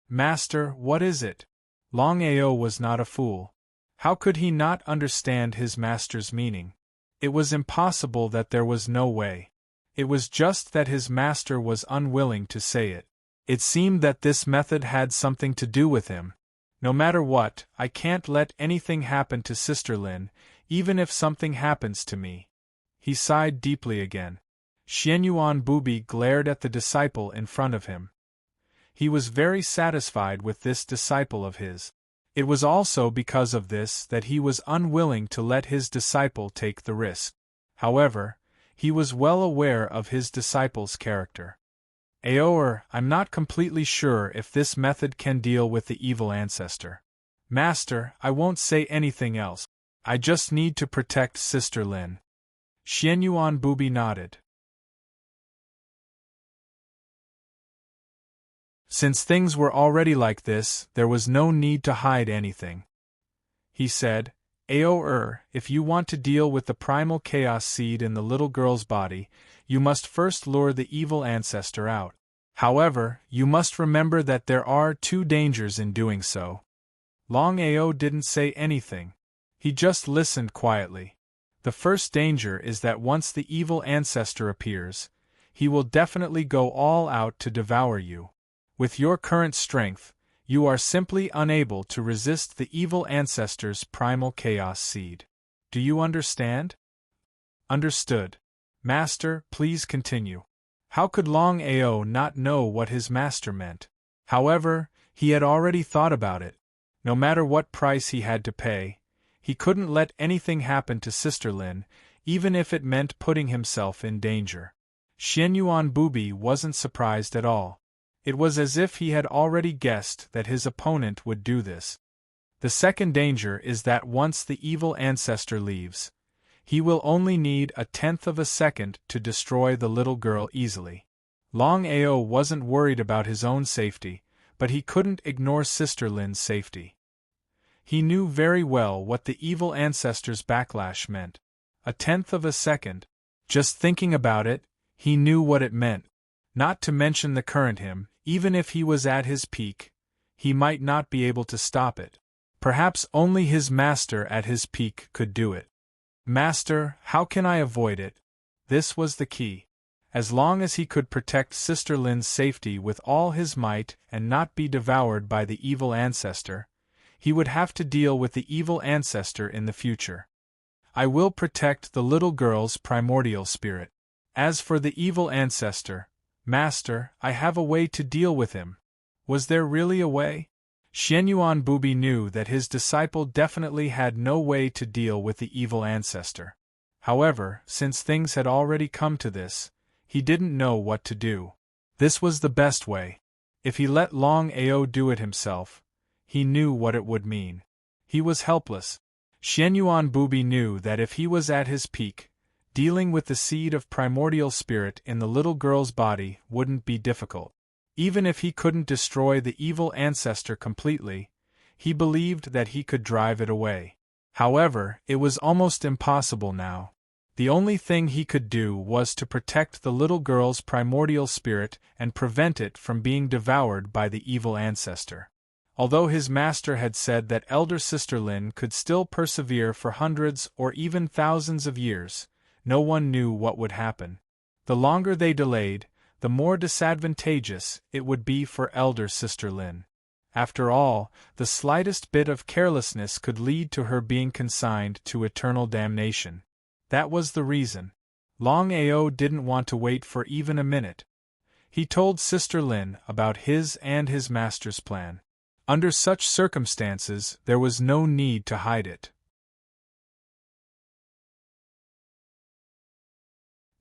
Master, what is it? Longao was not a fool. How could he not understand his master's meaning? It was impossible that there was no way. It was just that his master was unwilling to say it. It seemed that this method had something to do with him. No matter what, I can't let anything happen to Sister Lin, even if something happens to me. He sighed deeply again. Xianyuan Bubi glared at the disciple in front of him. He was very satisfied with this disciple of his. It was also because of this that he was unwilling to let his disciple take the risk. However, he was well aware of his disciple's character. Ao I'm not completely sure if this method can deal with the evil ancestor. Master, I won't say anything else. I just need to protect Sister Lin. Xianyuan Bubi nodded. Since things were already like this, there was no need to hide anything. He said, Ao if you want to deal with the primal chaos seed in the little girl's body, you must first lure the evil ancestor out. However, you must remember that there are two dangers in doing so. Longao didn't say anything. He just listened quietly. The first danger is that once the evil ancestor appears, he will definitely go all out to devour you. With your current strength, you are simply unable to resist the evil ancestor's primal chaos seed. Do you understand? Understood. Master, please continue. How could Longao not know what his master meant? However, he had already thought about it. No matter what price he had to pay, he couldn't let anything happen to Sister Lin, even if it meant putting himself in danger. Xianyuan Bubi wasn't surprised at all. It was as if he had already guessed that his opponent would do this. The second danger is that once the evil ancestor leaves, he will only need a tenth of a second to destroy the little girl easily. Longao wasn't worried about his own safety, but he couldn't ignore Sister Lin's safety. He knew very well what the evil ancestor's backlash meant. A tenth of a second. Just thinking about it, he knew what it meant. Not to mention the current him, even if he was at his peak, he might not be able to stop it. Perhaps only his master at his peak could do it. Master, how can I avoid it? This was the key. As long as he could protect Sister Lin's safety with all his might and not be devoured by the evil ancestor, he would have to deal with the evil ancestor in the future. I will protect the little girl's primordial spirit. As for the evil ancestor, Master, I have a way to deal with him. Was there really a way? Xianyuan Bubi knew that his disciple definitely had no way to deal with the evil ancestor. However, since things had already come to this, he didn't know what to do. This was the best way. If he let Longao do it himself, he knew what it would mean. He was helpless. Xianyuan Bubi knew that if he was at his peak, dealing with the seed of primordial spirit in the little girl's body wouldn't be difficult. Even if he couldn't destroy the evil ancestor completely, he believed that he could drive it away. However, it was almost impossible now. The only thing he could do was to protect the little girl's primordial spirit and prevent it from being devoured by the evil ancestor. Although his master had said that elder Sister Lin could still persevere for hundreds or even thousands of years, no one knew what would happen. The longer they delayed, the more disadvantageous it would be for elder Sister Lin. After all, the slightest bit of carelessness could lead to her being consigned to eternal damnation. That was the reason. Longao didn't want to wait for even a minute. He told Sister Lin about his and his master's plan. Under such circumstances, there was no need to hide it.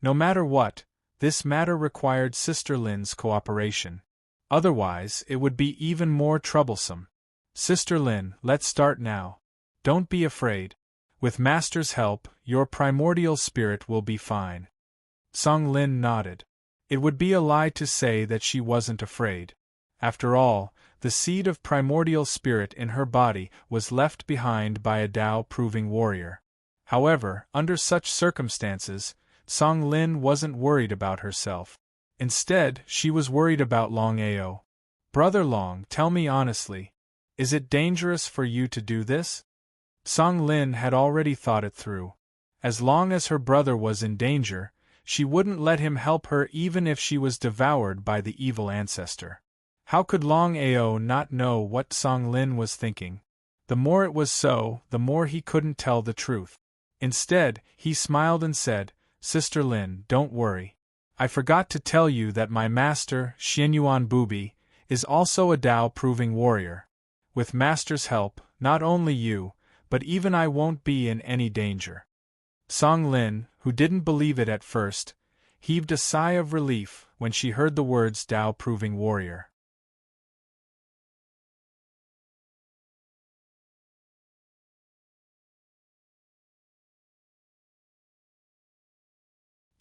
No matter what, This matter required Sister Lin's cooperation. Otherwise, it would be even more troublesome. Sister Lin, let's start now. Don't be afraid. With Master's help, your primordial spirit will be fine. Song Lin nodded. It would be a lie to say that she wasn't afraid. After all, the seed of primordial spirit in her body was left behind by a Tao-proving warrior. However, under such circumstances, Song Lin wasn't worried about herself. Instead, she was worried about Longao. Brother Long, tell me honestly, is it dangerous for you to do this? Song Lin had already thought it through. As long as her brother was in danger, she wouldn't let him help her even if she was devoured by the evil ancestor. How could Longao not know what Song Lin was thinking? The more it was so, the more he couldn't tell the truth. Instead, he smiled and said, Sister Lin, don't worry. I forgot to tell you that my master, Xianyuan Bubi, is also a Tao-proving warrior. With Master's help, not only you, but even I won't be in any danger. Song Lin, who didn't believe it at first, heaved a sigh of relief when she heard the words Tao-proving warrior.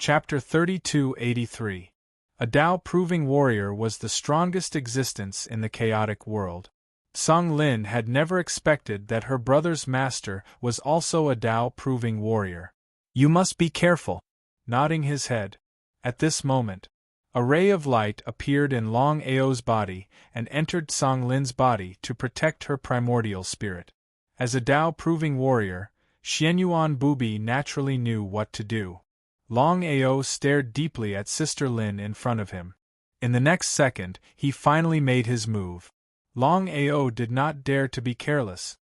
Chapter 3283. A Tao-proving warrior was the strongest existence in the chaotic world. Song Lin had never expected that her brother's master was also a Tao-proving warrior. You must be careful. Nodding his head. At this moment, a ray of light appeared in Longao's body and entered Song Lin's body to protect her primordial spirit. As a Tao-proving warrior, Xianyuan Bubi naturally knew what to do. Longao stared deeply at Sister Lin in front of him. In the next second, he finally made his move. Longao did not dare to be careless.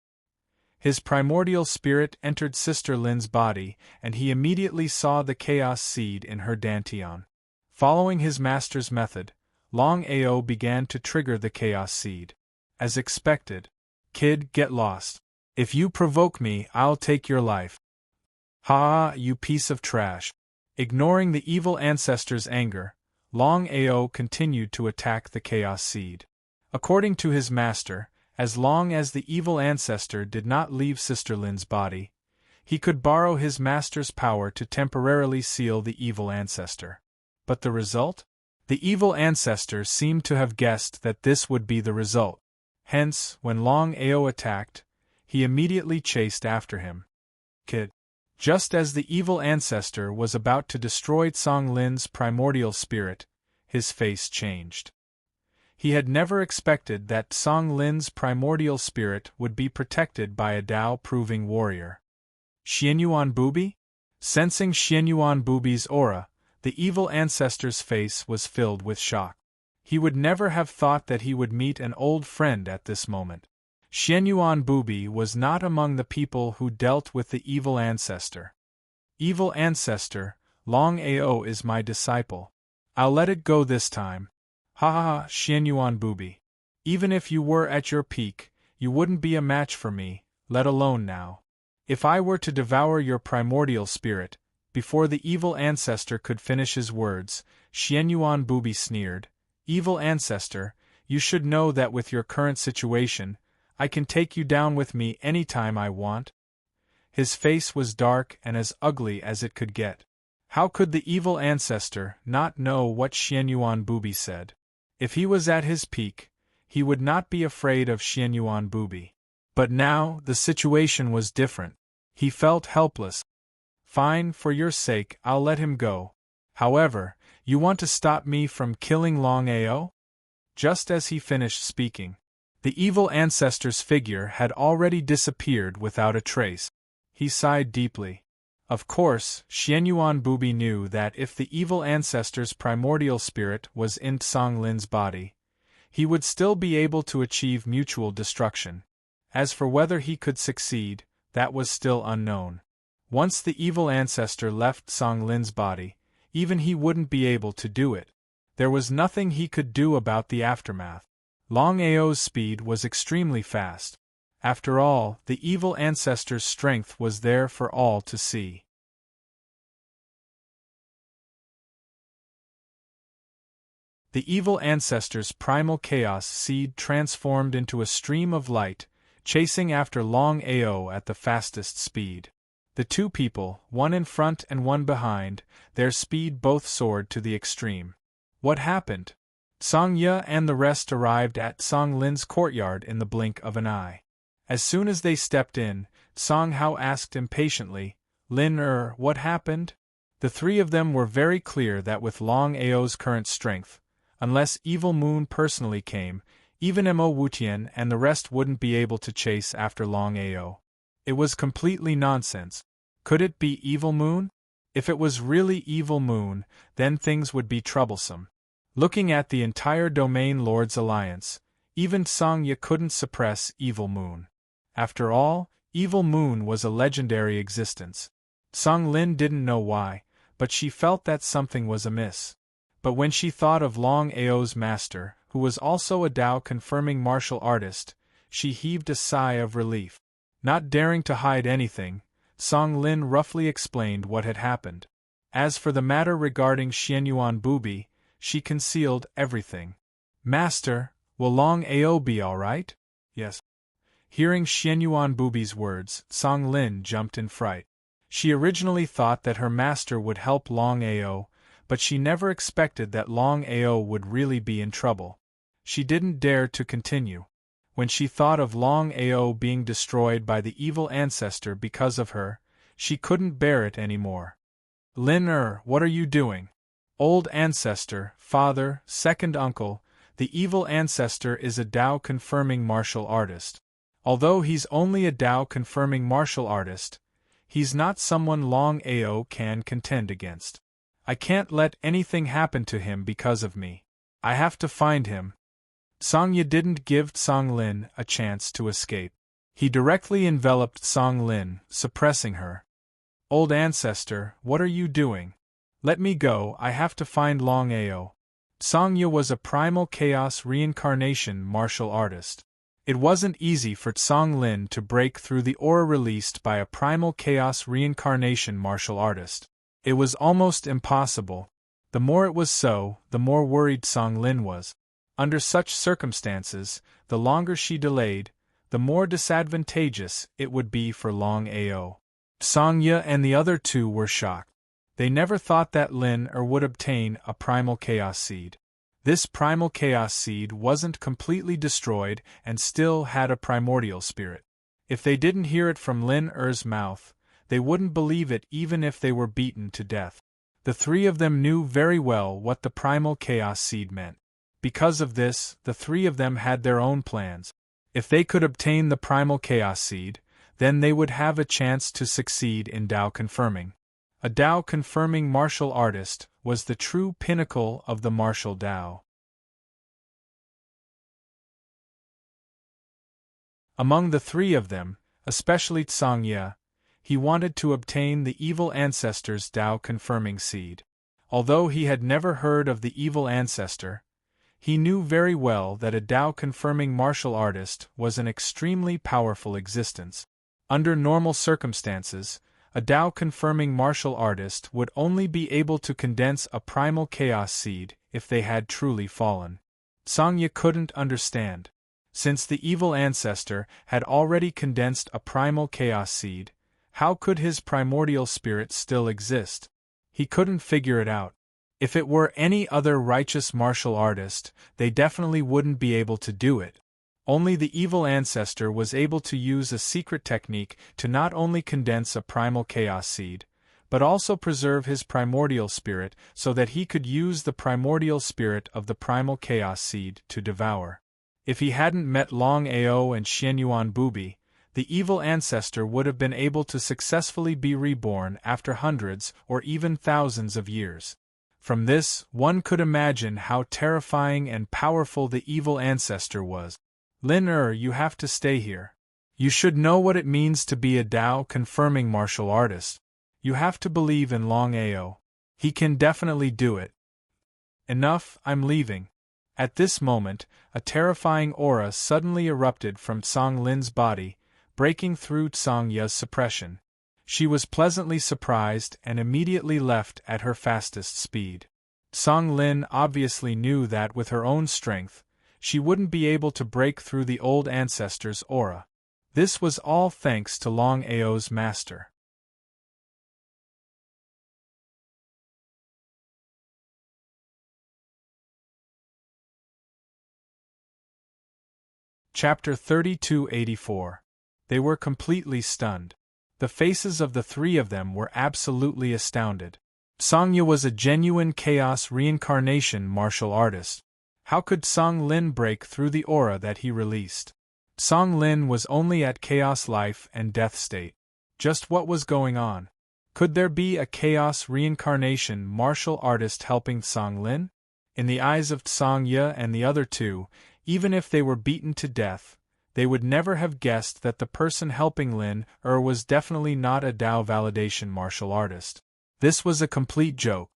His primordial spirit entered Sister Lin's body, and he immediately saw the chaos seed in her dantian. Following his master's method, Longao began to trigger the chaos seed. As expected, Kid, get lost. If you provoke me, I'll take your life. Ha, you piece of trash. Ignoring the evil ancestor's anger, Longao continued to attack the chaos seed. According to his master, as long as the evil ancestor did not leave Sister Lin's body, he could borrow his master's power to temporarily seal the evil ancestor. But the result? The evil ancestor seemed to have guessed that this would be the result. Hence, when Longao attacked, he immediately chased after him. Kid. Just as the evil ancestor was about to destroy Song Lin's primordial spirit, his face changed. He had never expected that Song Lin's primordial spirit would be protected by a Tao-proving warrior. Xianyuan Bubi? Sensing Xianyuan Bubi's aura, the evil ancestor's face was filled with shock. He would never have thought that he would meet an old friend at this moment. Xianyuan Bubi was not among the people who dealt with the evil ancestor. Evil ancestor, Longao is my disciple. I'll let it go this time. Ha ha ha, Xianyuan Bubi. Even if you were at your peak, you wouldn't be a match for me, let alone now. If I were to devour your primordial spirit, before the evil ancestor could finish his words, Xianyuan Bubi sneered, Evil ancestor, you should know that with your current situation, I can take you down with me anytime I want. His face was dark and as ugly as it could get. How could the evil ancestor not know what Xianyuan Bubi said? If he was at his peak, he would not be afraid of Xianyuan Bubi. But now, the situation was different. He felt helpless. Fine, for your sake, I'll let him go. However, you want to stop me from killing Longao? Just as he finished speaking, the evil ancestor's figure had already disappeared without a trace. He sighed deeply. Of course, Xianyuan Bubi knew that if the evil ancestor's primordial spirit was in Song Lin's body, he would still be able to achieve mutual destruction. As for whether he could succeed, that was still unknown. Once the evil ancestor left Song Lin's body, even he wouldn't be able to do it. There was nothing he could do about the aftermath. Longao's speed was extremely fast. After all, the evil ancestor's strength was there for all to see. The evil ancestor's primal chaos seed transformed into a stream of light, chasing after Longao at the fastest speed. The two people, one in front and one behind, their speed both soared to the extreme. What happened? Song Ye and the rest arrived at Song Lin's courtyard in the blink of an eye. As soon as they stepped in, Song Hao asked impatiently, Lin what happened? The three of them were very clear that with Longao's current strength, unless Evil Moon personally came, even Mo Wutian and the rest wouldn't be able to chase after Longao. It was completely nonsense. Could it be Evil Moon? If it was really Evil Moon, then things would be troublesome. Looking at the entire Domain Lords Alliance, even Song Ye couldn't suppress Evil Moon. After all, Evil Moon was a legendary existence. Song Lin didn't know why, but she felt that something was amiss. But when she thought of Longao's master, who was also a Dao-confirming martial artist, she heaved a sigh of relief. Not daring to hide anything, Song Lin roughly explained what had happened. As for the matter regarding Xianyuan Bubi, she concealed everything. Master, will Longao be all right? Yes. Hearing Xianyuan Bubi's words, Song Lin jumped in fright. She originally thought that her master would help Longao, but she never expected that Longao would really be in trouble. She didn't dare to continue. When she thought of Longao being destroyed by the evil ancestor because of her, she couldn't bear it anymore. Lin what are you doing? Old ancestor, father, second uncle, the evil ancestor is a Dao-confirming martial artist. Although he's only a Dao-confirming martial artist, he's not someone Longao can contend against. I can't let anything happen to him because of me. I have to find him. Song Ye didn't give Song Lin a chance to escape. He directly enveloped Song Lin, suppressing her. Old ancestor, what are you doing? Let me go, I have to find Longao. Song Ye was a primal chaos reincarnation martial artist. It wasn't easy for Song Lin to break through the aura released by a primal chaos reincarnation martial artist. It was almost impossible. The more it was so, the more worried Song Lin was. Under such circumstances, the longer she delayed, the more disadvantageous it would be for Longao. Song Ye and the other two were shocked. They never thought that Lin would obtain a primal chaos seed. This primal chaos seed wasn't completely destroyed and still had a primordial spirit. If they didn't hear it from Lin mouth, they wouldn't believe it even if they were beaten to death. The three of them knew very well what the primal chaos seed meant. Because of this, the three of them had their own plans. If they could obtain the primal chaos seed, then they would have a chance to succeed in Dao-confirming. A Dao-confirming martial artist was the true pinnacle of the martial Dao. Among the three of them, especially Song Ye, he wanted to obtain the evil ancestor's Dao-confirming seed. Although he had never heard of the evil ancestor, he knew very well that a Dao-confirming martial artist was an extremely powerful existence. Under normal circumstances, a Dao-confirming martial artist would only be able to condense a primal chaos seed if they had truly fallen. Song Ye couldn't understand. Since the evil ancestor had already condensed a primal chaos seed, how could his primordial spirit still exist? He couldn't figure it out. If it were any other righteous martial artist, they definitely wouldn't be able to do it. Only the evil ancestor was able to use a secret technique to not only condense a primal chaos seed, but also preserve his primordial spirit so that he could use the primordial spirit of the primal chaos seed to devour. If he hadn't met Longao and Xianyuan Bubi, the evil ancestor would have been able to successfully be reborn after hundreds or even thousands of years. From this, one could imagine how terrifying and powerful the evil ancestor was. Lin you have to stay here. You should know what it means to be a Dao-confirming martial artist. You have to believe in Longao. He can definitely do it. Enough, I'm leaving. At this moment, a terrifying aura suddenly erupted from Song Lin's body, breaking through Song Ye's suppression. She was pleasantly surprised and immediately left at her fastest speed. Song Lin obviously knew that with her own strength, she wouldn't be able to break through the old ancestor's aura. This was all thanks to Longao's master. Chapter 3284. They were completely stunned. The faces of the three of them were absolutely astounded. Songya was a genuine chaos reincarnation martial artist. How could Song Lin break through the aura that he released? Song Lin was only at chaos life and death state. Just what was going on? Could there be a chaos reincarnation martial artist helping Song Lin? In the eyes of Songya and the other two, even if they were beaten to death, they would never have guessed that the person helping Lin was definitely not a Dao validation martial artist. This was a complete joke.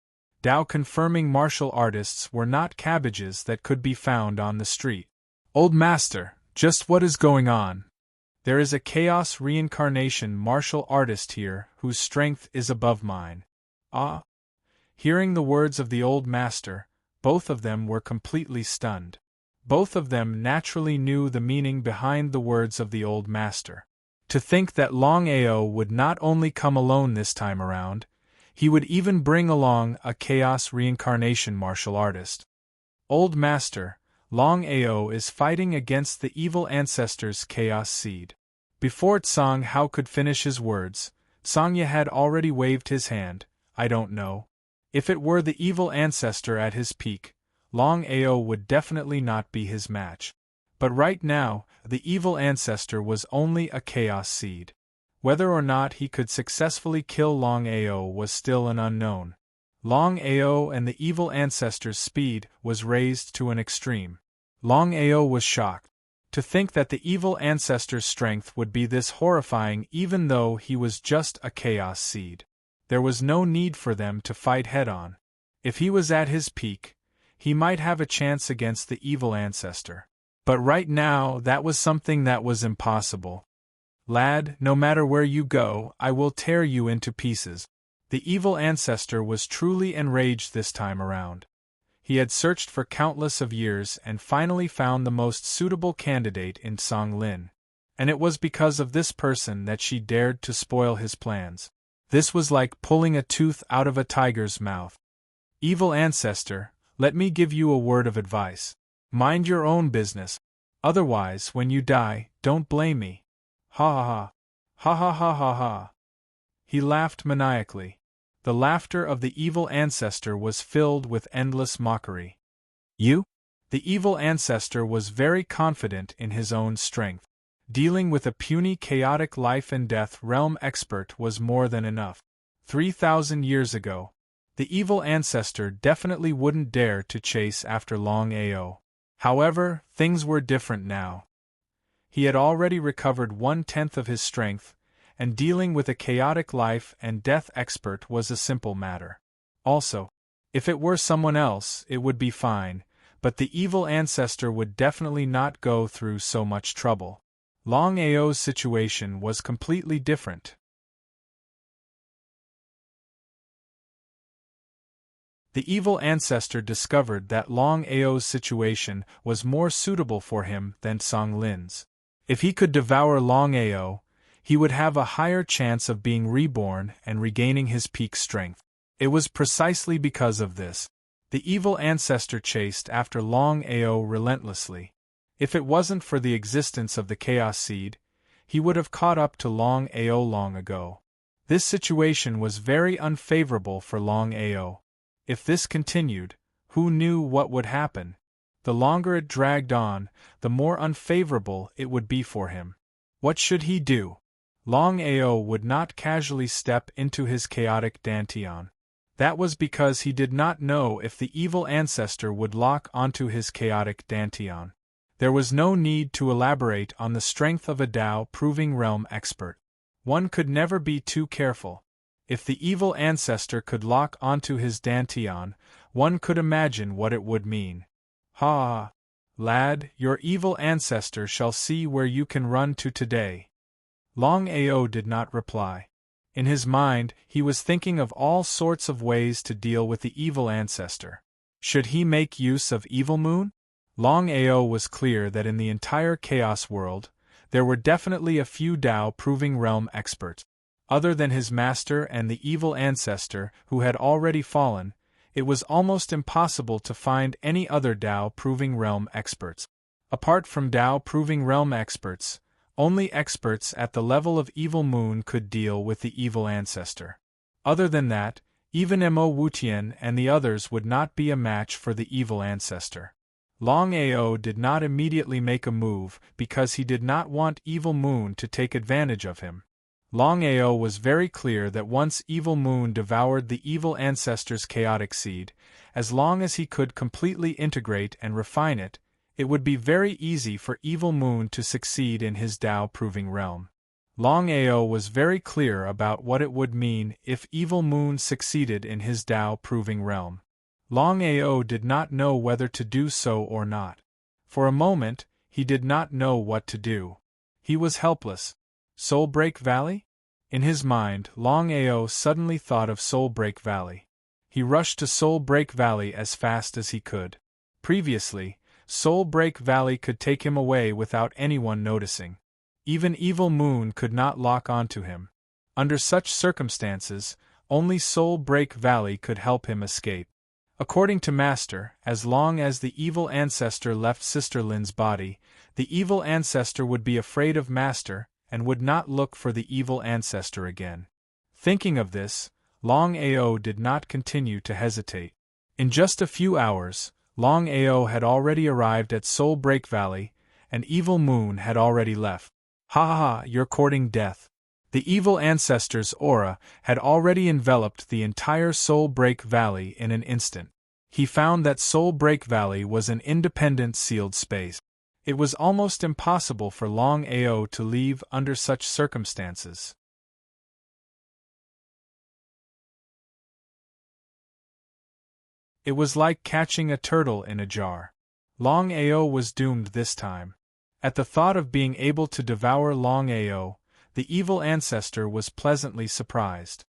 Dao confirming martial artists were not cabbages that could be found on the street. Old Master, just what is going on? There is a chaos reincarnation martial artist here whose strength is above mine. Ah! Hearing the words of the Old Master, both of them were completely stunned. Both of them naturally knew the meaning behind the words of the Old Master. To think that Longao would not only come alone this time around, he would even bring along a chaos reincarnation martial artist. Old Master, Longao is fighting against the evil ancestor's chaos seed. Before Tsang Hao could finish his words, Songya had already waved his hand. I don't know. If it were the evil ancestor at his peak, Longao would definitely not be his match. But right now, the evil ancestor was only a chaos seed. Whether or not he could successfully kill Longao was still an unknown. Longao and the evil ancestor's speed was raised to an extreme. Longao was shocked. To think that the evil ancestor's strength would be this horrifying even though he was just a chaos seed. There was no need for them to fight head-on. If he was at his peak, he might have a chance against the evil ancestor. But right now that was something that was impossible. Lad, no matter where you go, I will tear you into pieces. The evil ancestor was truly enraged this time around. He had searched for countless of years and finally found the most suitable candidate in Song Lin. And it was because of this person that she dared to spoil his plans. This was like pulling a tooth out of a tiger's mouth. Evil ancestor, let me give you a word of advice. Mind your own business. Otherwise, when you die, don't blame me. Ha ha ha. Ha ha ha ha ha. He laughed maniacally. The laughter of the evil ancestor was filled with endless mockery. You? The evil ancestor was very confident in his own strength. Dealing with a puny chaotic life and death realm expert was more than enough. 3,000 years ago, the evil ancestor definitely wouldn't dare to chase after Longao. However, things were different now. He had already recovered 1/10 of his strength, and dealing with a chaotic life and death expert was a simple matter. Also, if it were someone else, it would be fine, but the evil ancestor would definitely not go through so much trouble. Longao's situation was completely different. The evil ancestor discovered that Longao's situation was more suitable for him than Song Lin's. If he could devour Longao, he would have a higher chance of being reborn and regaining his peak strength. It was precisely because of this. The evil ancestor chased after Longao relentlessly. If it wasn't for the existence of the Chaos Seed, he would have caught up to Longao long ago. This situation was very unfavorable for Longao. If this continued, who knew what would happen? The longer it dragged on, the more unfavorable it would be for him. What should he do? Longao would not casually step into his chaotic dantian. That was because he did not know if the evil ancestor would lock onto his chaotic dantian. There was no need to elaborate on the strength of a Dao proving realm expert. One could never be too careful. If the evil ancestor could lock onto his dantian, one could imagine what it would mean. Ha! Lad, your evil ancestor shall see where you can run to today. Longao did not reply. In his mind, he was thinking of all sorts of ways to deal with the evil ancestor. Should he make use of Evil Moon? Longao was clear that in the entire Chaos world, there were definitely a few Tao Proving Realm experts. Other than his master and the evil ancestor who had already fallen, it was almost impossible to find any other Tao Proving Realm experts. Apart from Tao Proving Realm experts, only experts at the level of Evil Moon could deal with the evil ancestor. Other than that, even Mo Wutian and the others would not be a match for the evil ancestor. Longao did not immediately make a move because he did not want Evil Moon to take advantage of him. Longao was very clear that once Evil Moon devoured the evil ancestor's chaotic seed, as long as he could completely integrate and refine it, it would be very easy for Evil Moon to succeed in his Tao Proving Realm. Longao was very clear about what it would mean if Evil Moon succeeded in his Tao Proving Realm. Longao did not know whether to do so or not. For a moment, he did not know what to do. He was helpless. Soulbreak Valley? In his mind, Longao suddenly thought of Soulbreak Valley. He rushed to Soulbreak Valley as fast as he could. Previously, Soulbreak Valley could take him away without anyone noticing. Even Evil Moon could not lock onto him. Under such circumstances, only Soulbreak Valley could help him escape. According to Master, as long as the evil ancestor left Sister Lin's body, the evil ancestor would be afraid of Master and would not look for the evil ancestor again. Thinking of this, Longao did not continue to hesitate. In just a few hours, Longao had already arrived at Soulbreak Valley, and Evil Moon had already left. Ha ha ha, you're courting death. The evil ancestor's aura had already enveloped the entire Soulbreak Valley in an instant. He found that Soulbreak Valley was an independent sealed space. It was almost impossible for Longao to leave under such circumstances. It was like catching a turtle in a jar. Longao was doomed this time. At the thought of being able to devour Longao, the evil ancestor was pleasantly surprised.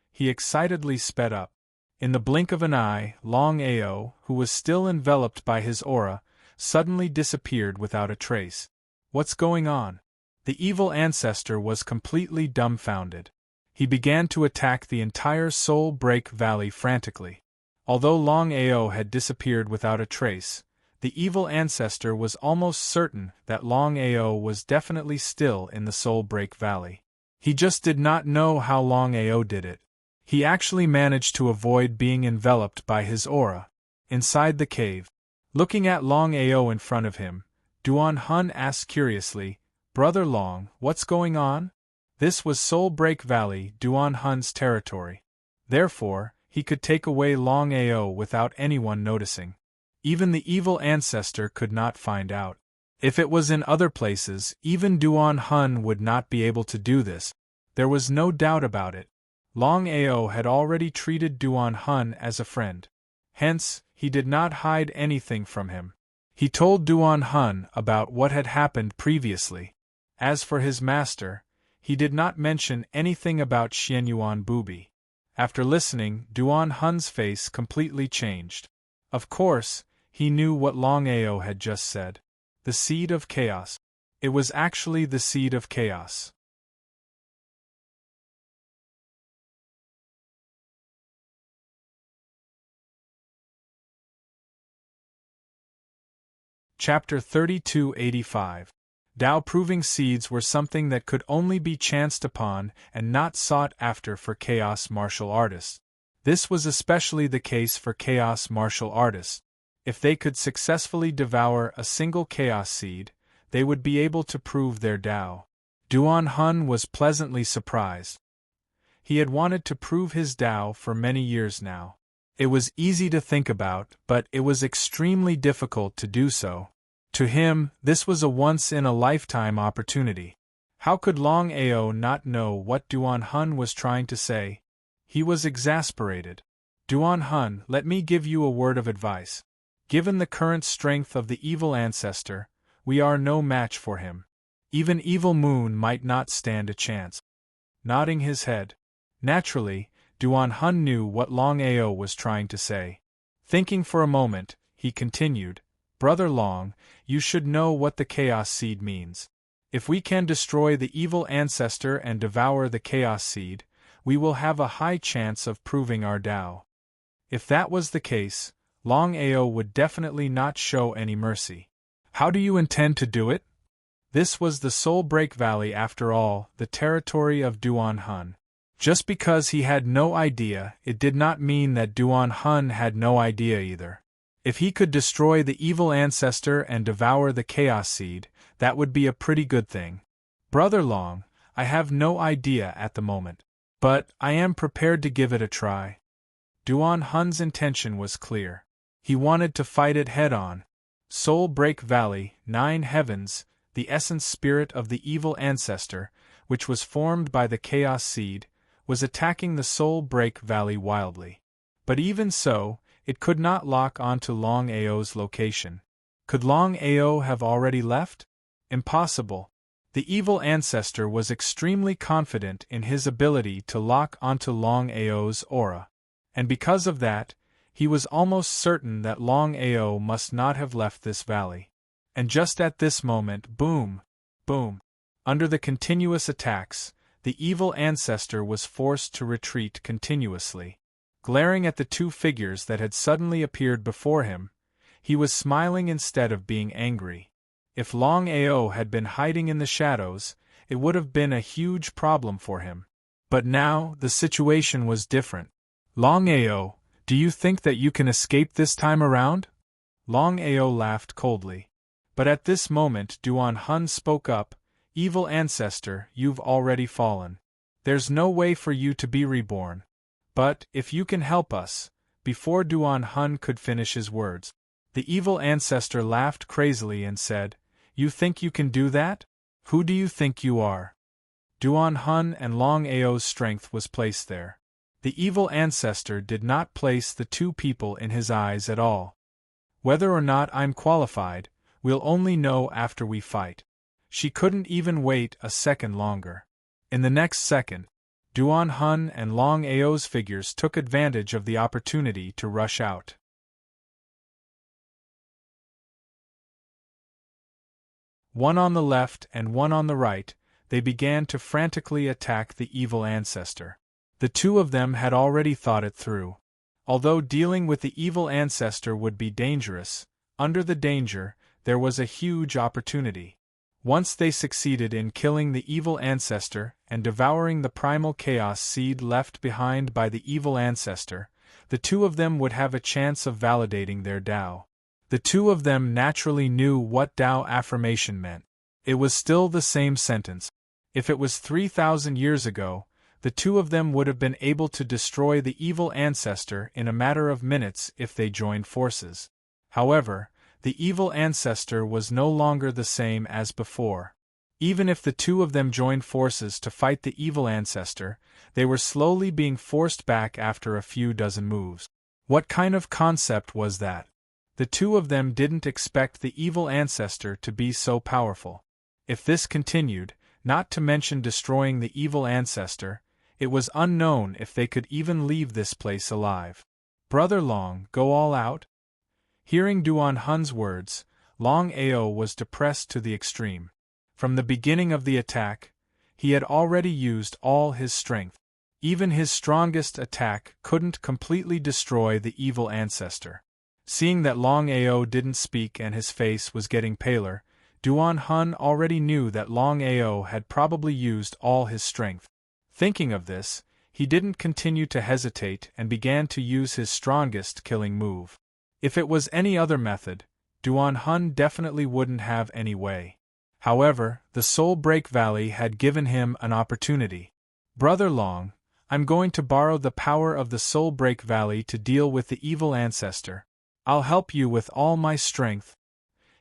He excitedly sped up. In the blink of an eye, Longao, who was still enveloped by his aura, suddenly disappeared without a trace. What's going on? The evil ancestor was completely dumbfounded. He began to attack the entire Soulbreak Valley frantically. Although Longao had disappeared without a trace, the evil ancestor was almost certain that Longao was definitely still in the Soulbreak Valley. He just did not know how Longao did it. He actually managed to avoid being enveloped by his aura. Inside the cave, looking at Longao in front of him, Duan Hun asked curiously, "Brother Long, what's going on?" This was Soulbreak Valley, Duan Hun's territory. Therefore, he could take away Longao without anyone noticing. Even the evil ancestor could not find out. If it was in other places, even Duan Hun would not be able to do this. There was no doubt about it. Longao had already treated Duan Hun as a friend. Hence, he did not hide anything from him. He told Duan Hun about what had happened previously. As for his master, he did not mention anything about Xianyuan Bubi. After listening, Duan Hun's face completely changed. Of course, he knew what Longao had just said. The seed of chaos. It was actually the seed of chaos. Chapter 3285. Tao-proving seeds were something that could only be chanced upon and not sought after for chaos martial artists. This was especially the case for chaos martial artists. If they could successfully devour a single chaos seed, they would be able to prove their Tao. Duan Hun was pleasantly surprised. He had wanted to prove his Tao for many years now. It was easy to think about, but it was extremely difficult to do so. To him, this was a once-in-a-lifetime opportunity. How could Longao not know what Duan Hun was trying to say? He was exasperated. Duan Hun, let me give you a word of advice. Given the current strength of the evil ancestor, we are no match for him. Even Evil Moon might not stand a chance. Nodding his head. Naturally, Duan Hun knew what Longao was trying to say. Thinking for a moment, he continued, Brother Long, you should know what the Chaos Seed means. If we can destroy the evil ancestor and devour the Chaos Seed, we will have a high chance of proving our Tao. If that was the case, Longao would definitely not show any mercy. How do you intend to do it? This was the Soul Break Valley after all, the territory of Duan Hun. Just because he had no idea, it did not mean that Duan Hun had no idea either. If he could destroy the evil ancestor and devour the Chaos Seed, that would be a pretty good thing. Brother Long, I have no idea at the moment. But I am prepared to give it a try. Duan Hun's intention was clear. He wanted to fight it head-on. Soul Break Valley, 9 heavens, the essence spirit of the evil ancestor, which was formed by the Chaos Seed, was attacking the Soul Break Valley wildly. But even so, it could not lock onto Longao's location. Could Longao have already left? Impossible. The evil ancestor was extremely confident in his ability to lock onto Longao's aura. And because of that, he was almost certain that Longao must not have left this valley. And just at this moment, boom, boom. Under the continuous attacks, the evil ancestor was forced to retreat continuously. Glaring at the two figures that had suddenly appeared before him, he was smiling instead of being angry. If Longao had been hiding in the shadows, it would have been a huge problem for him. But now, the situation was different. Longao, do you think that you can escape this time around? Longao laughed coldly. But at this moment Duan Hun spoke up, Evil ancestor, you've already fallen. There's no way for you to be reborn. But, if you can help us, before Duan Hun could finish his words, the evil ancestor laughed crazily and said, You think you can do that? Who do you think you are? Duan Hun and Longao's strength was placed there. The evil ancestor did not place the two people in his eyes at all. Whether or not I'm qualified, we'll only know after we fight. She couldn't even wait a second longer. In the next second, Duan Hun and Longao's figures took advantage of the opportunity to rush out. One on the left and one on the right, they began to frantically attack the evil ancestor. The two of them had already thought it through. Although dealing with the evil ancestor would be dangerous, under the danger, there was a huge opportunity. Once they succeeded in killing the evil ancestor and devouring the primal chaos seed left behind by the evil ancestor, the two of them would have a chance of validating their Tao. The two of them naturally knew what Tao affirmation meant. It was still the same sentence. If it was 3,000 years ago, the two of them would have been able to destroy the evil ancestor in a matter of minutes if they joined forces. However, the evil ancestor was no longer the same as before. Even if the two of them joined forces to fight the evil ancestor, they were slowly being forced back after a few dozen moves. What kind of concept was that? The two of them didn't expect the evil ancestor to be so powerful. If this continued, not to mention destroying the evil ancestor, it was unknown if they could even leave this place alive. Brother Long, go all out? Hearing Duan Hun's words, Longao was depressed to the extreme. From the beginning of the attack, he had already used all his strength. Even his strongest attack couldn't completely destroy the evil ancestor. Seeing that Longao didn't speak and his face was getting paler, Duan Hun already knew that Longao had probably used all his strength. Thinking of this, he didn't continue to hesitate and began to use his strongest killing move. If it was any other method, Duan Hun definitely wouldn't have any way. However, the Soul Break Valley had given him an opportunity. Brother Long, I'm going to borrow the power of the Soul Break Valley to deal with the evil ancestor. I'll help you with all my strength.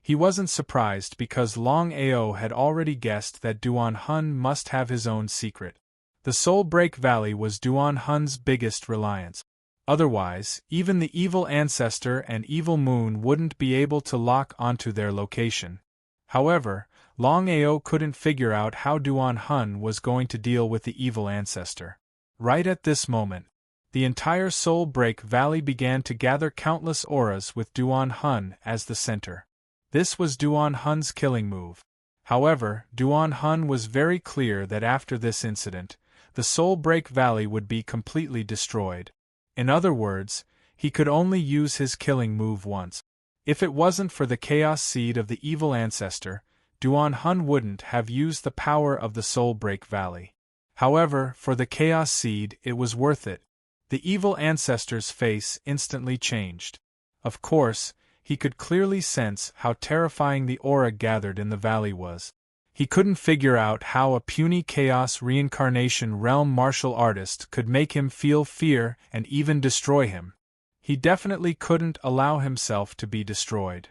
He wasn't surprised because Longao had already guessed that Duan Hun must have his own secret. The Soul Break Valley was Duan Hun's biggest reliance. Otherwise, even the evil ancestor and evil moon wouldn't be able to lock onto their location. However, Longao couldn't figure out how Duan Hun was going to deal with the evil ancestor. Right at this moment, The entire Soul Break Valley began to gather countless auras with Duan Hun as the center. This was Duan Hun's killing move. However, Duan Hun was very clear that after this incident, the Soul Break Valley would be completely destroyed. In other words, he could only use his killing move once. If it wasn't for the Chaos Seed of the Evil Ancestor, Duan Hun wouldn't have used the power of the Soul Break Valley. However, for the Chaos Seed, it was worth it. The Evil Ancestor's face instantly changed. Of course, he could clearly sense how terrifying the aura gathered in the valley was. He couldn't figure out how a puny Chaos Reincarnation Realm martial artist could make him feel fear and even destroy him. He definitely couldn't allow himself to be destroyed.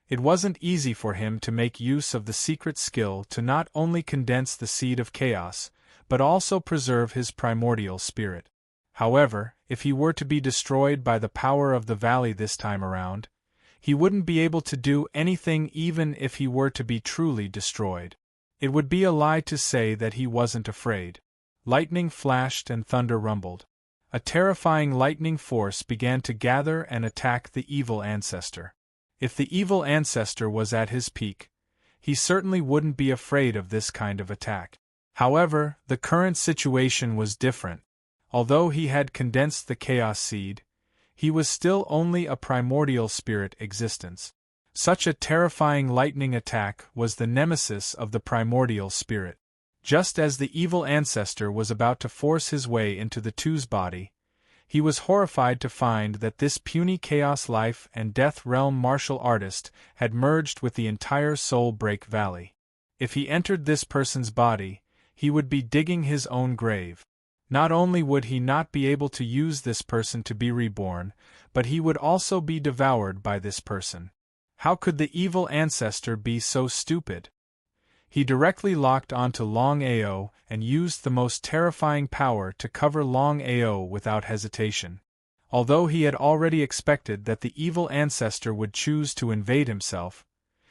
It wasn't easy for him to make use of the secret skill to not only condense the seed of chaos, but also preserve his primordial spirit. However, if he were to be destroyed by the power of the valley this time around, he wouldn't be able to do anything even if he were to be truly destroyed. It would be a lie to say that he wasn't afraid. Lightning flashed and thunder rumbled. A terrifying lightning force began to gather and attack the evil ancestor. If the evil ancestor was at his peak, he certainly wouldn't be afraid of this kind of attack. However, the current situation was different. Although he had condensed the Chaos Seed, he was still only a primordial spirit existence. Such a terrifying lightning attack was the nemesis of the primordial spirit. Just as the evil ancestor was about to force his way into the two's body, he was horrified to find that this puny Chaos Life and Death Realm martial artist had merged with the entire Soul Break Valley. If he entered this person's body, he would be digging his own grave. Not only would he not be able to use this person to be reborn, but he would also be devoured by this person. How could the evil ancestor be so stupid? He directly locked onto Longao and used the most terrifying power to cover Longao without hesitation. Although he had already expected that the evil ancestor would choose to invade himself,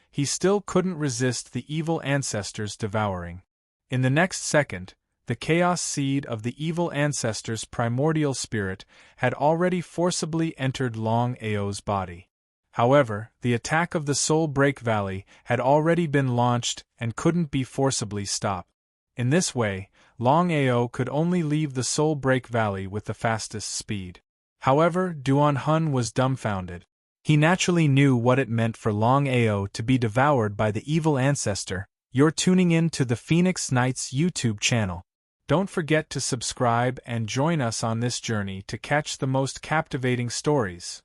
he still couldn't resist the evil ancestor's devouring. In the next second, the Chaos Seed of the evil ancestor's primordial spirit had already forcibly entered Longao's body. However, the attack of the Soul Break Valley had already been launched and couldn't be forcibly stopped. In this way, Longao could only leave the Soul Break Valley with the fastest speed. However, Duan Hun was dumbfounded. He naturally knew what it meant for Longao to be devoured by the evil ancestor. You're tuning in to the Phoenix Knights YouTube channel. Don't forget to subscribe and join us on this journey to catch the most captivating stories.